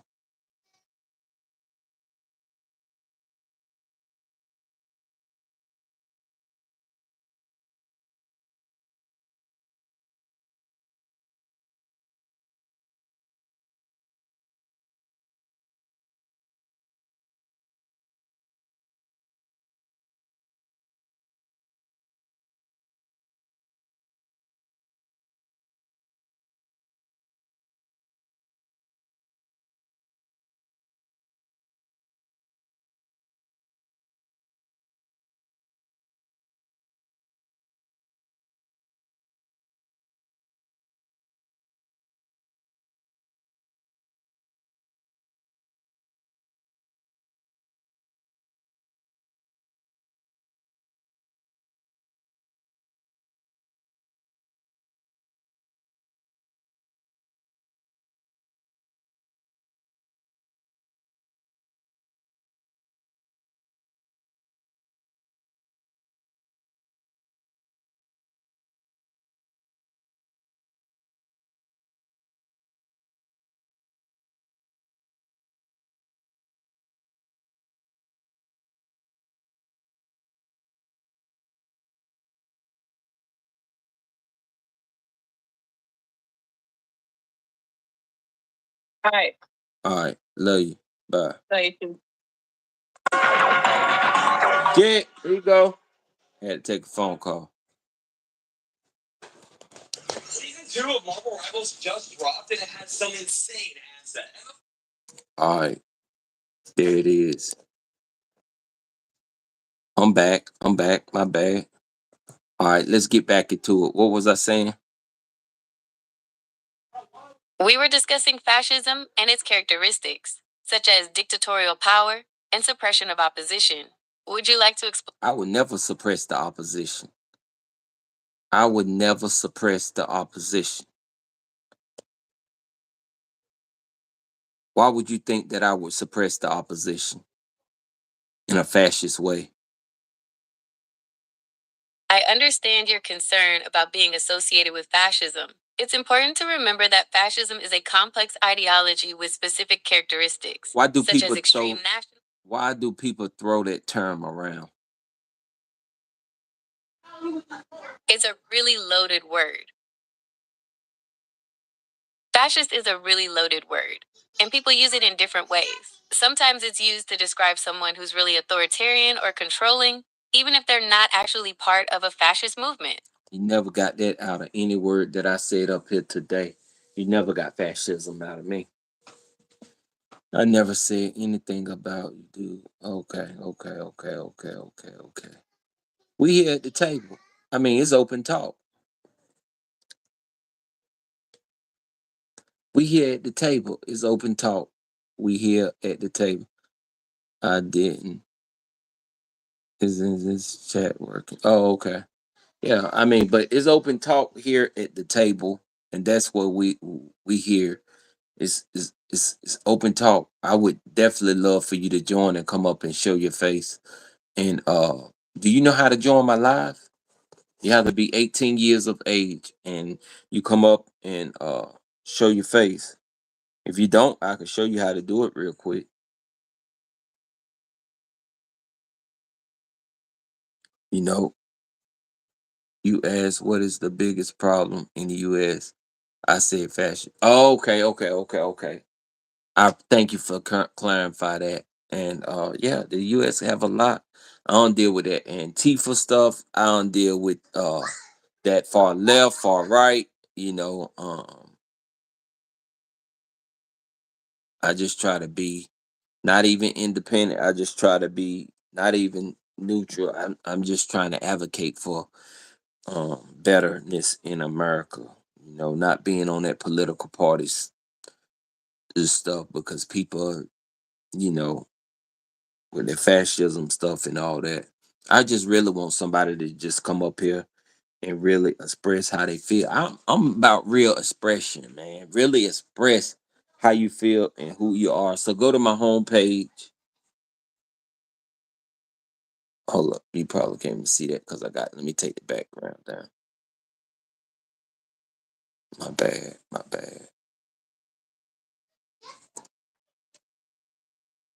S1: All right.
S2: All right, love you. Bye.
S1: So you too.
S2: Yeah, here you go. Had to take a phone call. Season 2 of Marvel Rivals just dropped and it has some insane assets. All right, there it is. I'm back. I'm back. My bad. All right, let's get back into it. What was I saying?
S1: We were discussing fascism and its characteristics, such as dictatorial power and suppression of opposition. Would you like to explain?
S2: I would never suppress the opposition. I would never suppress the opposition. Why would you think that I would suppress the opposition in a fascist way?
S1: I understand your concern about being associated with fascism. It's important to remember that fascism is a complex ideology with specific characteristics,
S2: Why do
S1: such as
S2: people
S1: extreme
S2: throw
S1: national.
S2: why do people throw that term around?
S1: It's a really loaded word. Fascist is a really loaded word, and people use it in different ways. Sometimes it's used to describe someone who's really authoritarian or controlling, even if they're not actually part of a fascist movement.
S2: You never got that out of any word that I said up here today. You never got fascism out of me. I never said anything about you, dude. Okay. We here at the table. I mean, it's open talk. We here at the table. It's open talk. We here at the table. I didn't. Isn't this chat working? Oh, okay. Yeah, I mean, but it's open talk here at the table, and that's what we hear. It's open talk. I would definitely love for you to join and come up and show your face. And do you know how to join my live? You have to be 18 years of age, and you come up and show your face. If you don't, I can show you how to do it real quick. You know, you asked what is the biggest problem in the U.S. I said fashion. Oh, okay. I thank you for clarify that. And yeah, the US have a lot. I don't deal with that Antifa stuff. I don't deal with that far left, far right, you know. I just try to be not even independent. I just try to be not even neutral. I'm just trying to advocate for betterness in America. You know, not being on that political parties stuff because people, you know, with their fascism stuff and all that. I just really want somebody to just come up here and really express how they feel. I'm about real expression, man. Really express how you feel and who you are. So go to my homepage. Hold up, you probably can't even see that because I got. Let me take the background down. My bad, my bad.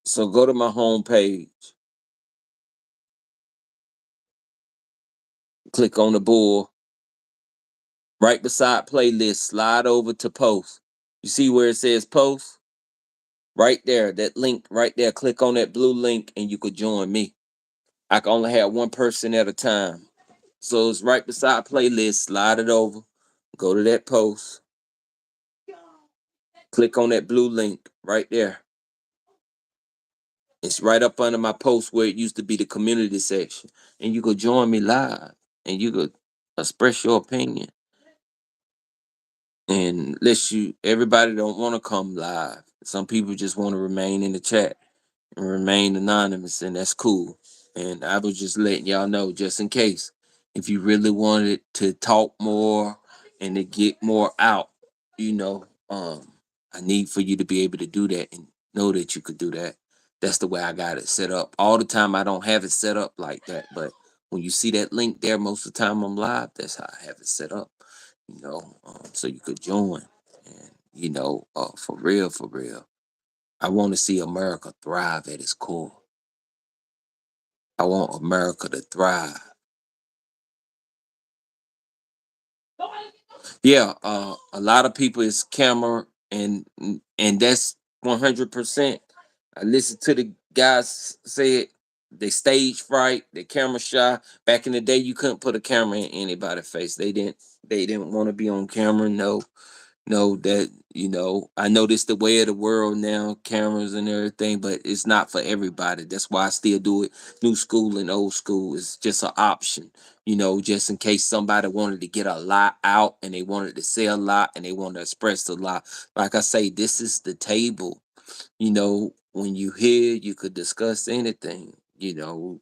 S2: So go to my homepage, click on the bull, right beside playlist, slide over to post. You see where it says post? Right there, that link right there. Click on that blue link and you could join me. I can only have one person at a time. So it's right beside playlist, slide it over, go to that post, click on that blue link right there. It's right up under my post where it used to be the community section. And you could join me live and you could express your opinion. And let you everybody don't want to come live. Some people just want to remain in the chat and remain anonymous, and that's cool. And I was just letting y'all know, just in case, if you really wanted to talk more and to get more out, you know, I need for you to be able to do that and know that you could do that. That's the way I got it set up. All the time, I don't have it set up like that, but when you see that link there, most of the time I'm live. That's how I have it set up, so you could join. And for real, for real. I want to see America thrive at its core. I want America to thrive. Yeah, a lot of people is camera and that's 100%. I listened to the guys say it. They stage fright, they camera shy. Back in the day, you couldn't put a camera in anybody's face. They didn't want to be on camera. No, know that I know this the way of the world now, cameras and everything, but it's not for everybody. That's why I still do it. New school and old school is just an option, just in case somebody wanted to get a lot out and they wanted to say a lot and they want to express a lot. Like I say, this is the table. When you hear, you could discuss anything.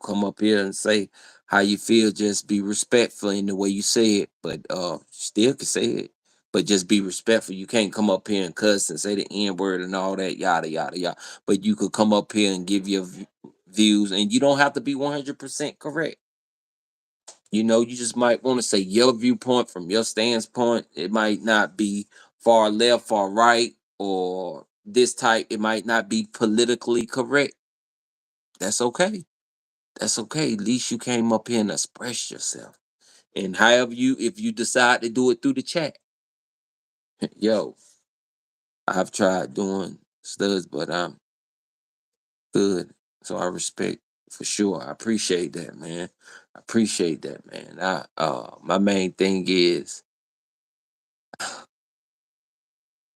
S2: Come up here and say how you feel. Just be respectful in the way you say it, but still can say it, but just be respectful. You can't come up here and cuss and say the N word and all that, yada yada yada. But you could come up here and give your views, and you don't have to be 100% correct. You just might want to say your viewpoint from your standpoint. It might not be far left, far right, or this type. It might not be politically correct. That's okay. That's okay. At least you came up here and expressed yourself. And however if you decide to do it through the chat, yo, I've tried doing studs, but I'm good. So I respect for sure. I appreciate that, man. I appreciate that, man. My main thing is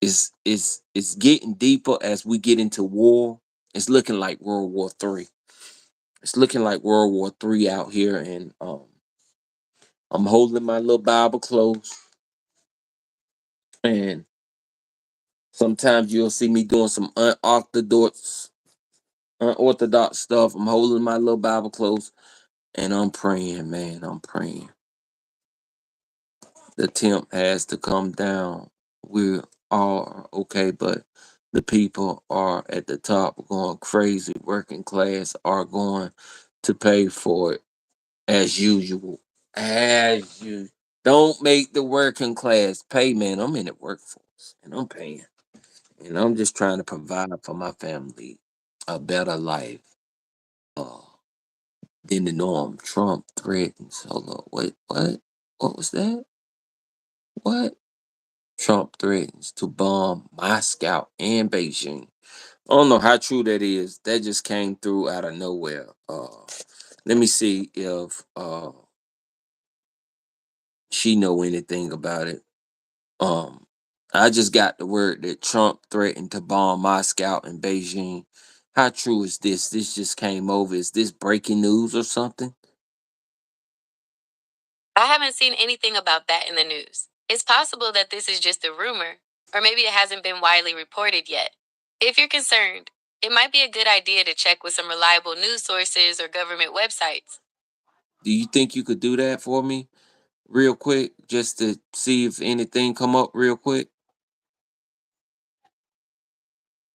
S2: it's getting deeper as we get into war. It's looking like World War III. It's looking like World War III out here, and I'm holding my little Bible close. And sometimes you'll see me doing some unorthodox stuff. I'm holding my little Bible close, and I'm praying, man. I'm praying. The temp has to come down. We are okay, but the people are at the top going crazy. Working class are going to pay for it as usual. As you don't make the working class pay, man. I'm in the workforce and I'm paying. And I'm just trying to provide for my family a better life uh, than the norm. Trump threatens. Hold on. Wait, what? What was that? What? Trump threatens to bomb Moscow and Beijing. I don't know how true that is. That just came through out of nowhere. Let me see if she know anything about it. Um, I just got the word that Trump threatened to bomb Moscow and Beijing. How true is this? This just came over. Is this breaking news or something?
S1: I haven't seen anything about that in the news. It's possible that this is just a rumor, or maybe it hasn't been widely reported yet. If you're concerned, It might be a good idea to check with some reliable news sources or government websites.
S2: Do you think you could do that for me real quick, just to see if anything come up real quick?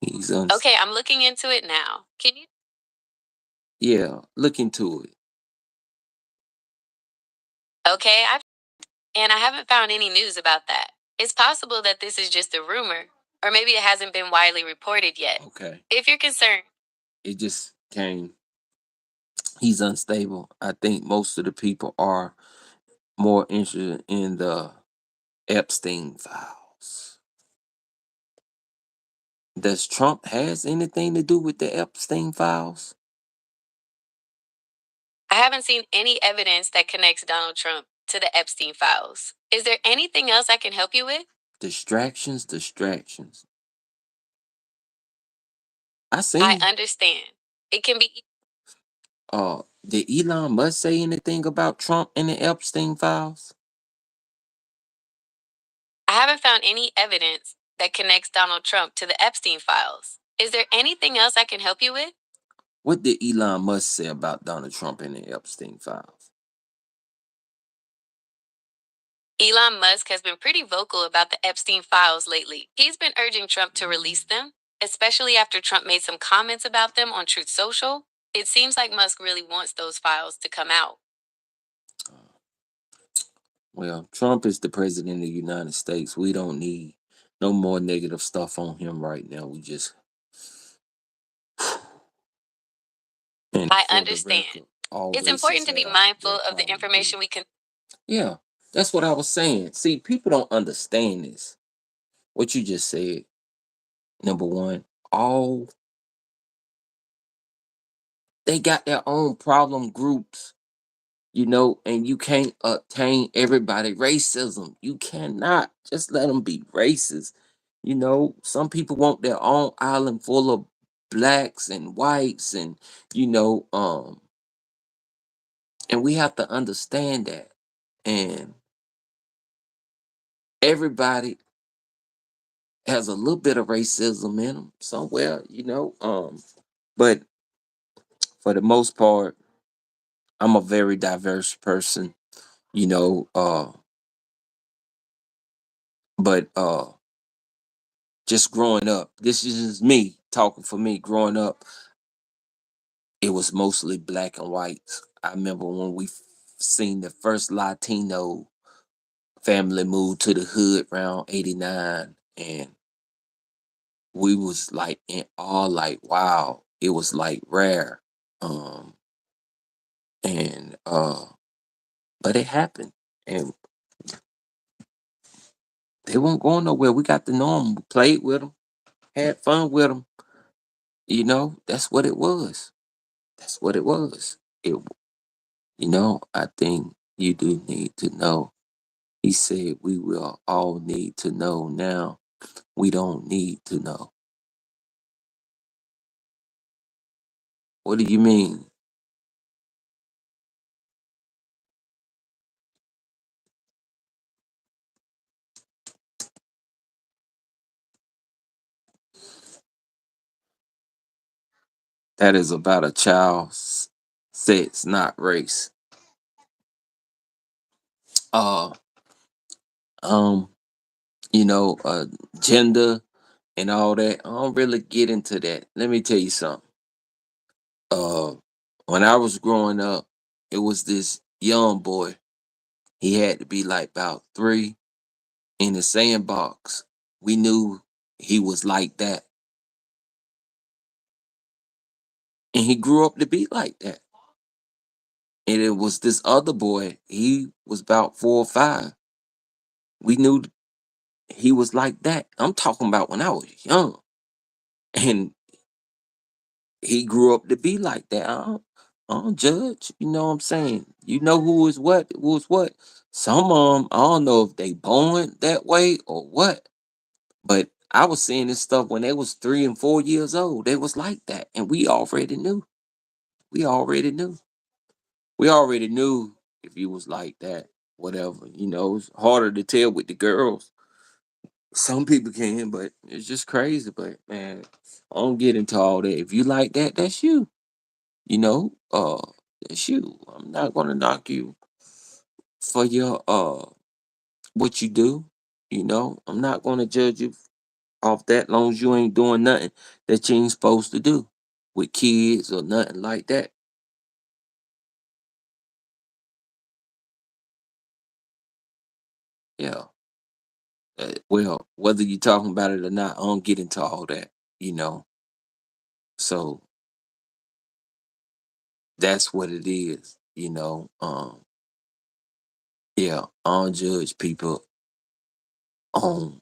S2: He's on.
S1: Okay, I'm looking into it now. Can you?
S2: Yeah, look into it.
S1: Okay, and I haven't found any news about that. It's possible that this is just a rumor, or maybe it hasn't been widely reported yet.
S2: Okay.
S1: If you're concerned,
S2: It just came. He's unstable. I think most of the people are more interested in the Epstein files. Does Trump has anything to do with the Epstein files?
S1: I haven't seen any evidence that connects Donald Trump to the Epstein files. Is there anything else I can help you with?
S2: Distractions, distractions. I
S1: I
S2: seen.
S1: understand. It can be.
S2: Did Elon Musk say anything about Trump and the Epstein files?
S1: I haven't found any evidence that connects Donald Trump to the Epstein files. Is there anything else I can help you with?
S2: What did Elon Musk say about Donald Trump and the Epstein files?
S1: Elon Musk has been pretty vocal about the Epstein files lately. He's been urging Trump to release them, especially after Trump made some comments about them on Truth Social. It seems like Musk really wants those files to come out.
S2: Well, Trump is the president of the United States. We don't need no more negative stuff on him right now. We just, and
S1: I
S2: for the
S1: understand.
S2: record, all
S1: It's
S2: races
S1: important to be
S2: have
S1: mindful
S2: their
S1: of the
S2: part to do.
S1: information we can.
S2: Yeah, that's what I was saying. See, people don't understand this. What you just said. Number one, all they got their own problem groups, and you can't obtain everybody racism. You cannot just let them be racist. Some people want their own island full of blacks and whites, and we have to understand that. And everybody has a little bit of racism in them somewhere, but for the most part, I'm a very diverse person, you know, but just growing up, this is just me talking for me. Growing up, it was mostly black and whites. I remember when we seen the first Latino family move to the hood around 89, and we was like in awe, like, wow, it was like rare. Um and but it happened, and they weren't going nowhere. We got to know them, played with them, had fun with them. That's what it was. That's what it was. I think you do need to know. He said we will all need to know now. We don't need to know. What do you mean? That is about a child's sex, not race. Uh, um, you know, uh, Gender and all that. I don't really get into that. Let me tell you something. Uh, when I was growing up, it was this young boy. He had to be like about 3 in the sandbox. We knew he was like that, and he grew up to be like that. And it was this other boy. He was about 4 or 5. We knew he was like that. I'm talking about when I was young, and he grew up to be like that. I don't judge. You know what I'm saying? You know who is what. Some of them, I don't know if they born that way or what. But I was seeing this stuff when they was 3 and 4 years old. They was like that, and we already knew. We already knew. We already knew if you was like that. Whatever. It's harder to tell with the girls. Some people can, but it's just crazy. But man, I don't get into all that. If you like that, that's you. You know, that's you. I'm not gonna knock you for your what you do. You know, I'm not gonna judge you off that long as you ain't doing nothing that you ain't supposed to do with kids or nothing like that. Yeah. Well, whether you're talking about it or not, I don't get into all that, you know. So that's what it is, you know. Yeah, I don't judge people on,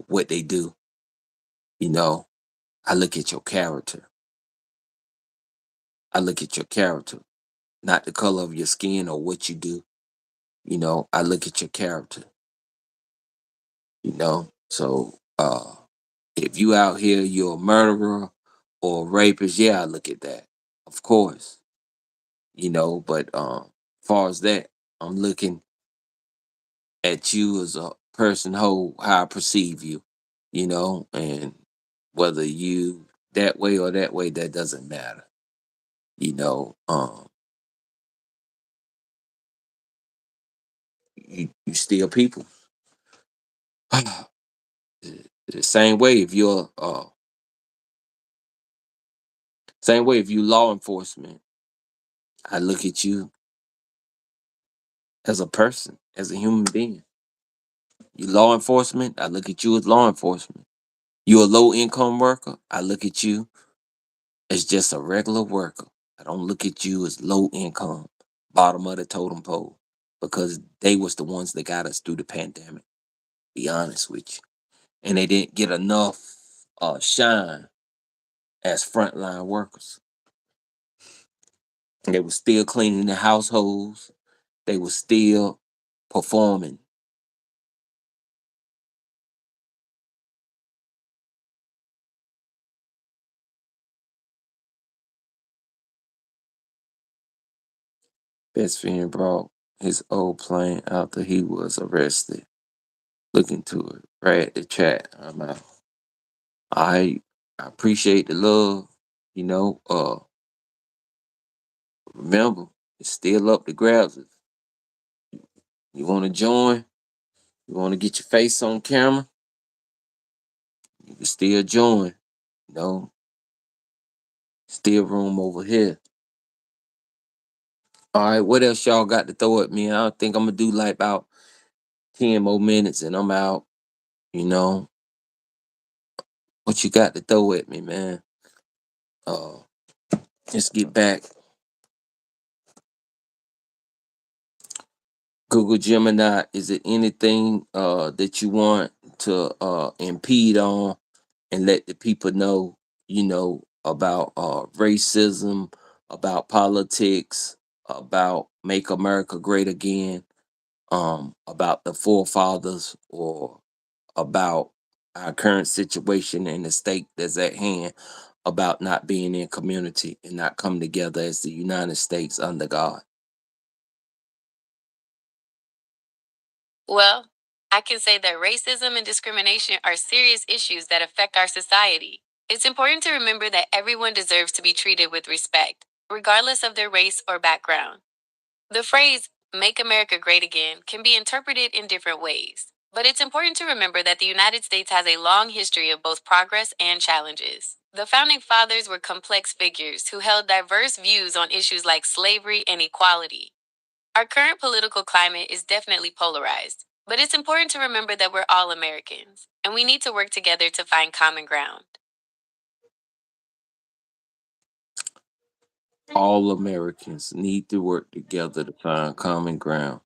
S2: what they do. You know, I look at your character. I look at your character, not the color of your skin or what you do. I look at your character, you know. So if you out here, you're a murderer or a rapist, yeah, I look at that. Of course. But far as that, I'm looking at you as a person how I perceive you, and whether you that way or that way, that doesn't matter. You know, you still people. The same way if you law enforcement, I look at you as a person, as a human being. You law enforcement, I look at you as law enforcement. You a low income worker, I look at you as just a regular worker. I don't look at you as low income, bottom of the totem pole, because they was the ones that got us through the pandemic. Be honest with you, and they didn't get enough shine as frontline workers. They were still cleaning the households. They were still performing. Best friend brought his old plane after he was arrested. Looking to it. Read the chat. I'm out. I appreciate the love. Remember, it's still up to grabs. If you want to join, you want to get your face on camera, you can still join. You know, still room over here. All right, what else y'all got to throw at me? I think I'm gonna do like about 10 more minutes and I'm out. You know, what you got to throw at me, man? Uh, let's get back. Google Gemini, is it anything that you want to impede on and let the people know, about racism, about politics, about make America great again, about the forefathers, or about our current situation and the state that's at hand, about not being in community and not coming together as the United States under God.
S1: Well, I can say that racism and discrimination are serious issues that affect our society. It's important to remember that everyone deserves to be treated with respect, regardless of their race or background. The phrase, "Make America Great Again," can be interpreted in different ways, but it's important to remember that the United States has a long history of both progress and challenges. The founding fathers were complex figures who held diverse views on issues like slavery and equality. Our current political climate is definitely polarized, but it's important to remember that we're all Americans, and we need to work together to find common ground.
S2: All Americans need to work together to find common ground.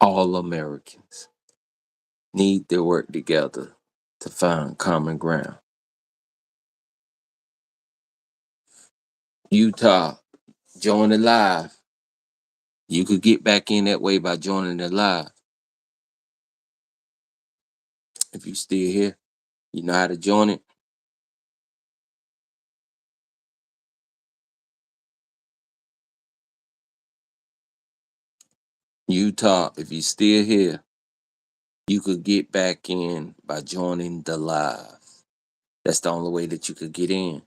S2: All Americans need to work together to find common ground. Utah, join the live. You could get back in that way by joining the live. If you still here, you know how to join it. Utah, if you still here, you could get back in by joining the live. That's the only way that you could get in.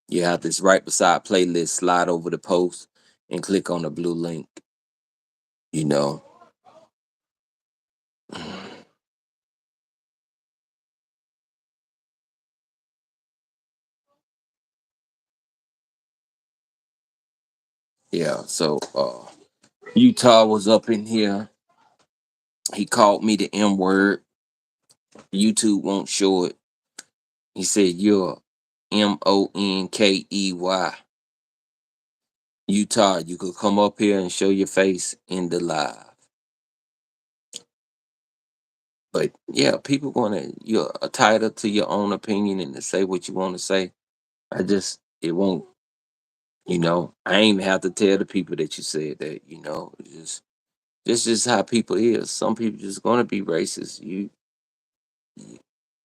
S2: You have this right beside playlist, slide over the post and click on the blue link. You know. Yeah, so Utah was up in here. He called me the M word. YouTube won't show it. He said you're Monkey. Utah, you could come up here and show your face in the live. But yeah, people gonna you're entitled to your own opinion and to say what you want to say. It won't, I ain't have to tell the people that you said that, it's just this is how people is. Some people just gonna be racist.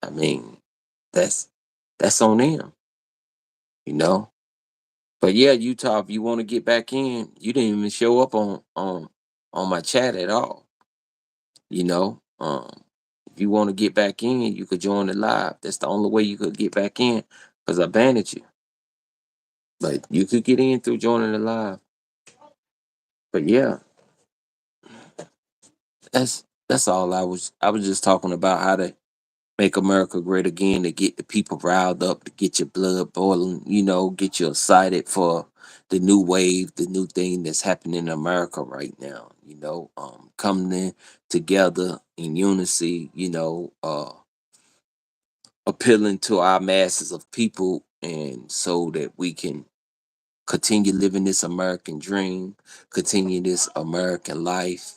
S2: I mean, that's that's on them, you know. But yeah, Utah, if you want to get back in, you didn't even show up on my chat at all. You know, if you want to get back in, you could join the live. That's the only way you could get back in because I banned you. But you could get in through joining the live. But yeah, that's all I was just talking about how to make America great again, to get the people riled up, to get your blood boiling, get you excited for the new wave, the new thing that's happening in America right now, coming in together in unity, appealing to our masses of people, and so that we can continue living this American dream, continue this American life.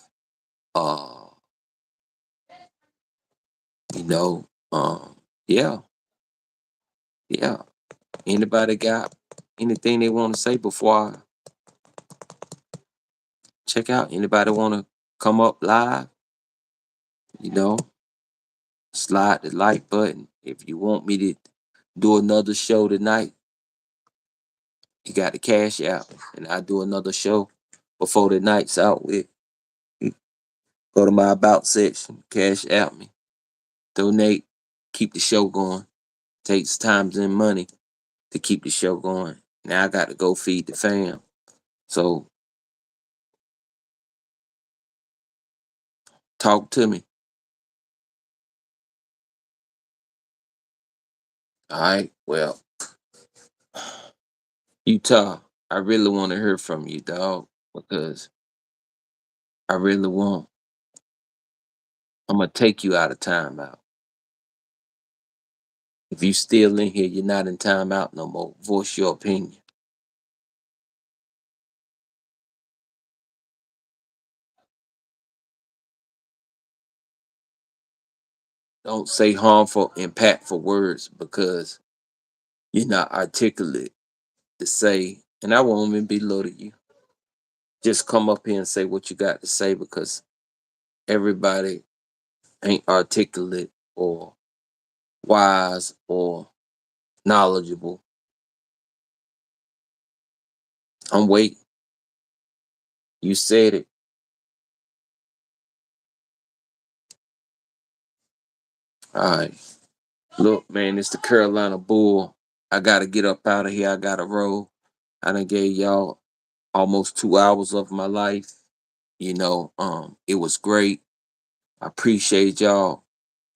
S2: Uh, you know, yeah, yeah. Anybody got anything they want to say before I check out? Anybody want to come up live? You know, slide the like button. If you want me to do another show tonight, you got the cash out, and I do another show before the night's out with. Go to my about section, cash out me, donate, keep the show going. Takes time and money to keep the show going. Now I got to go feed the fam. So talk to me. All right. Well, Utah, I really want to hear from you, dog, because I really want. I'm gonna take you out of timeout. If you still in here, you're not in timeout no more. Voice your opinion. Don't say harmful, impactful words because you're not articulate to say, and I won't even belittle you. Just come up here and say what you got to say because everybody ain't articulate or wise or knowledgeable. I'm waiting. You said it. All right. Look, man, it's the Carolina Bull. I gotta get up out of here. I gotta roll. I done gave y'all almost 2 hours of my life. It was great. I appreciate y'all.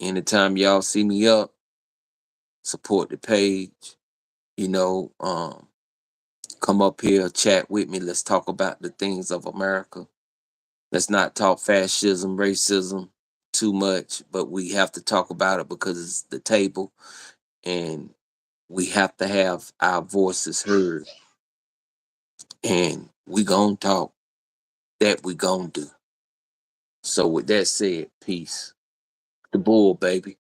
S2: Anytime y'all see me up, support the page. You know, um, Come up here, chat with me. Let's talk about the things of America. Let's not talk fascism, racism too much, but we have to talk about it because it's the table and we have to have our voices heard. And we gonna talk. That we gonna do. So with that said, peace. The bull, baby.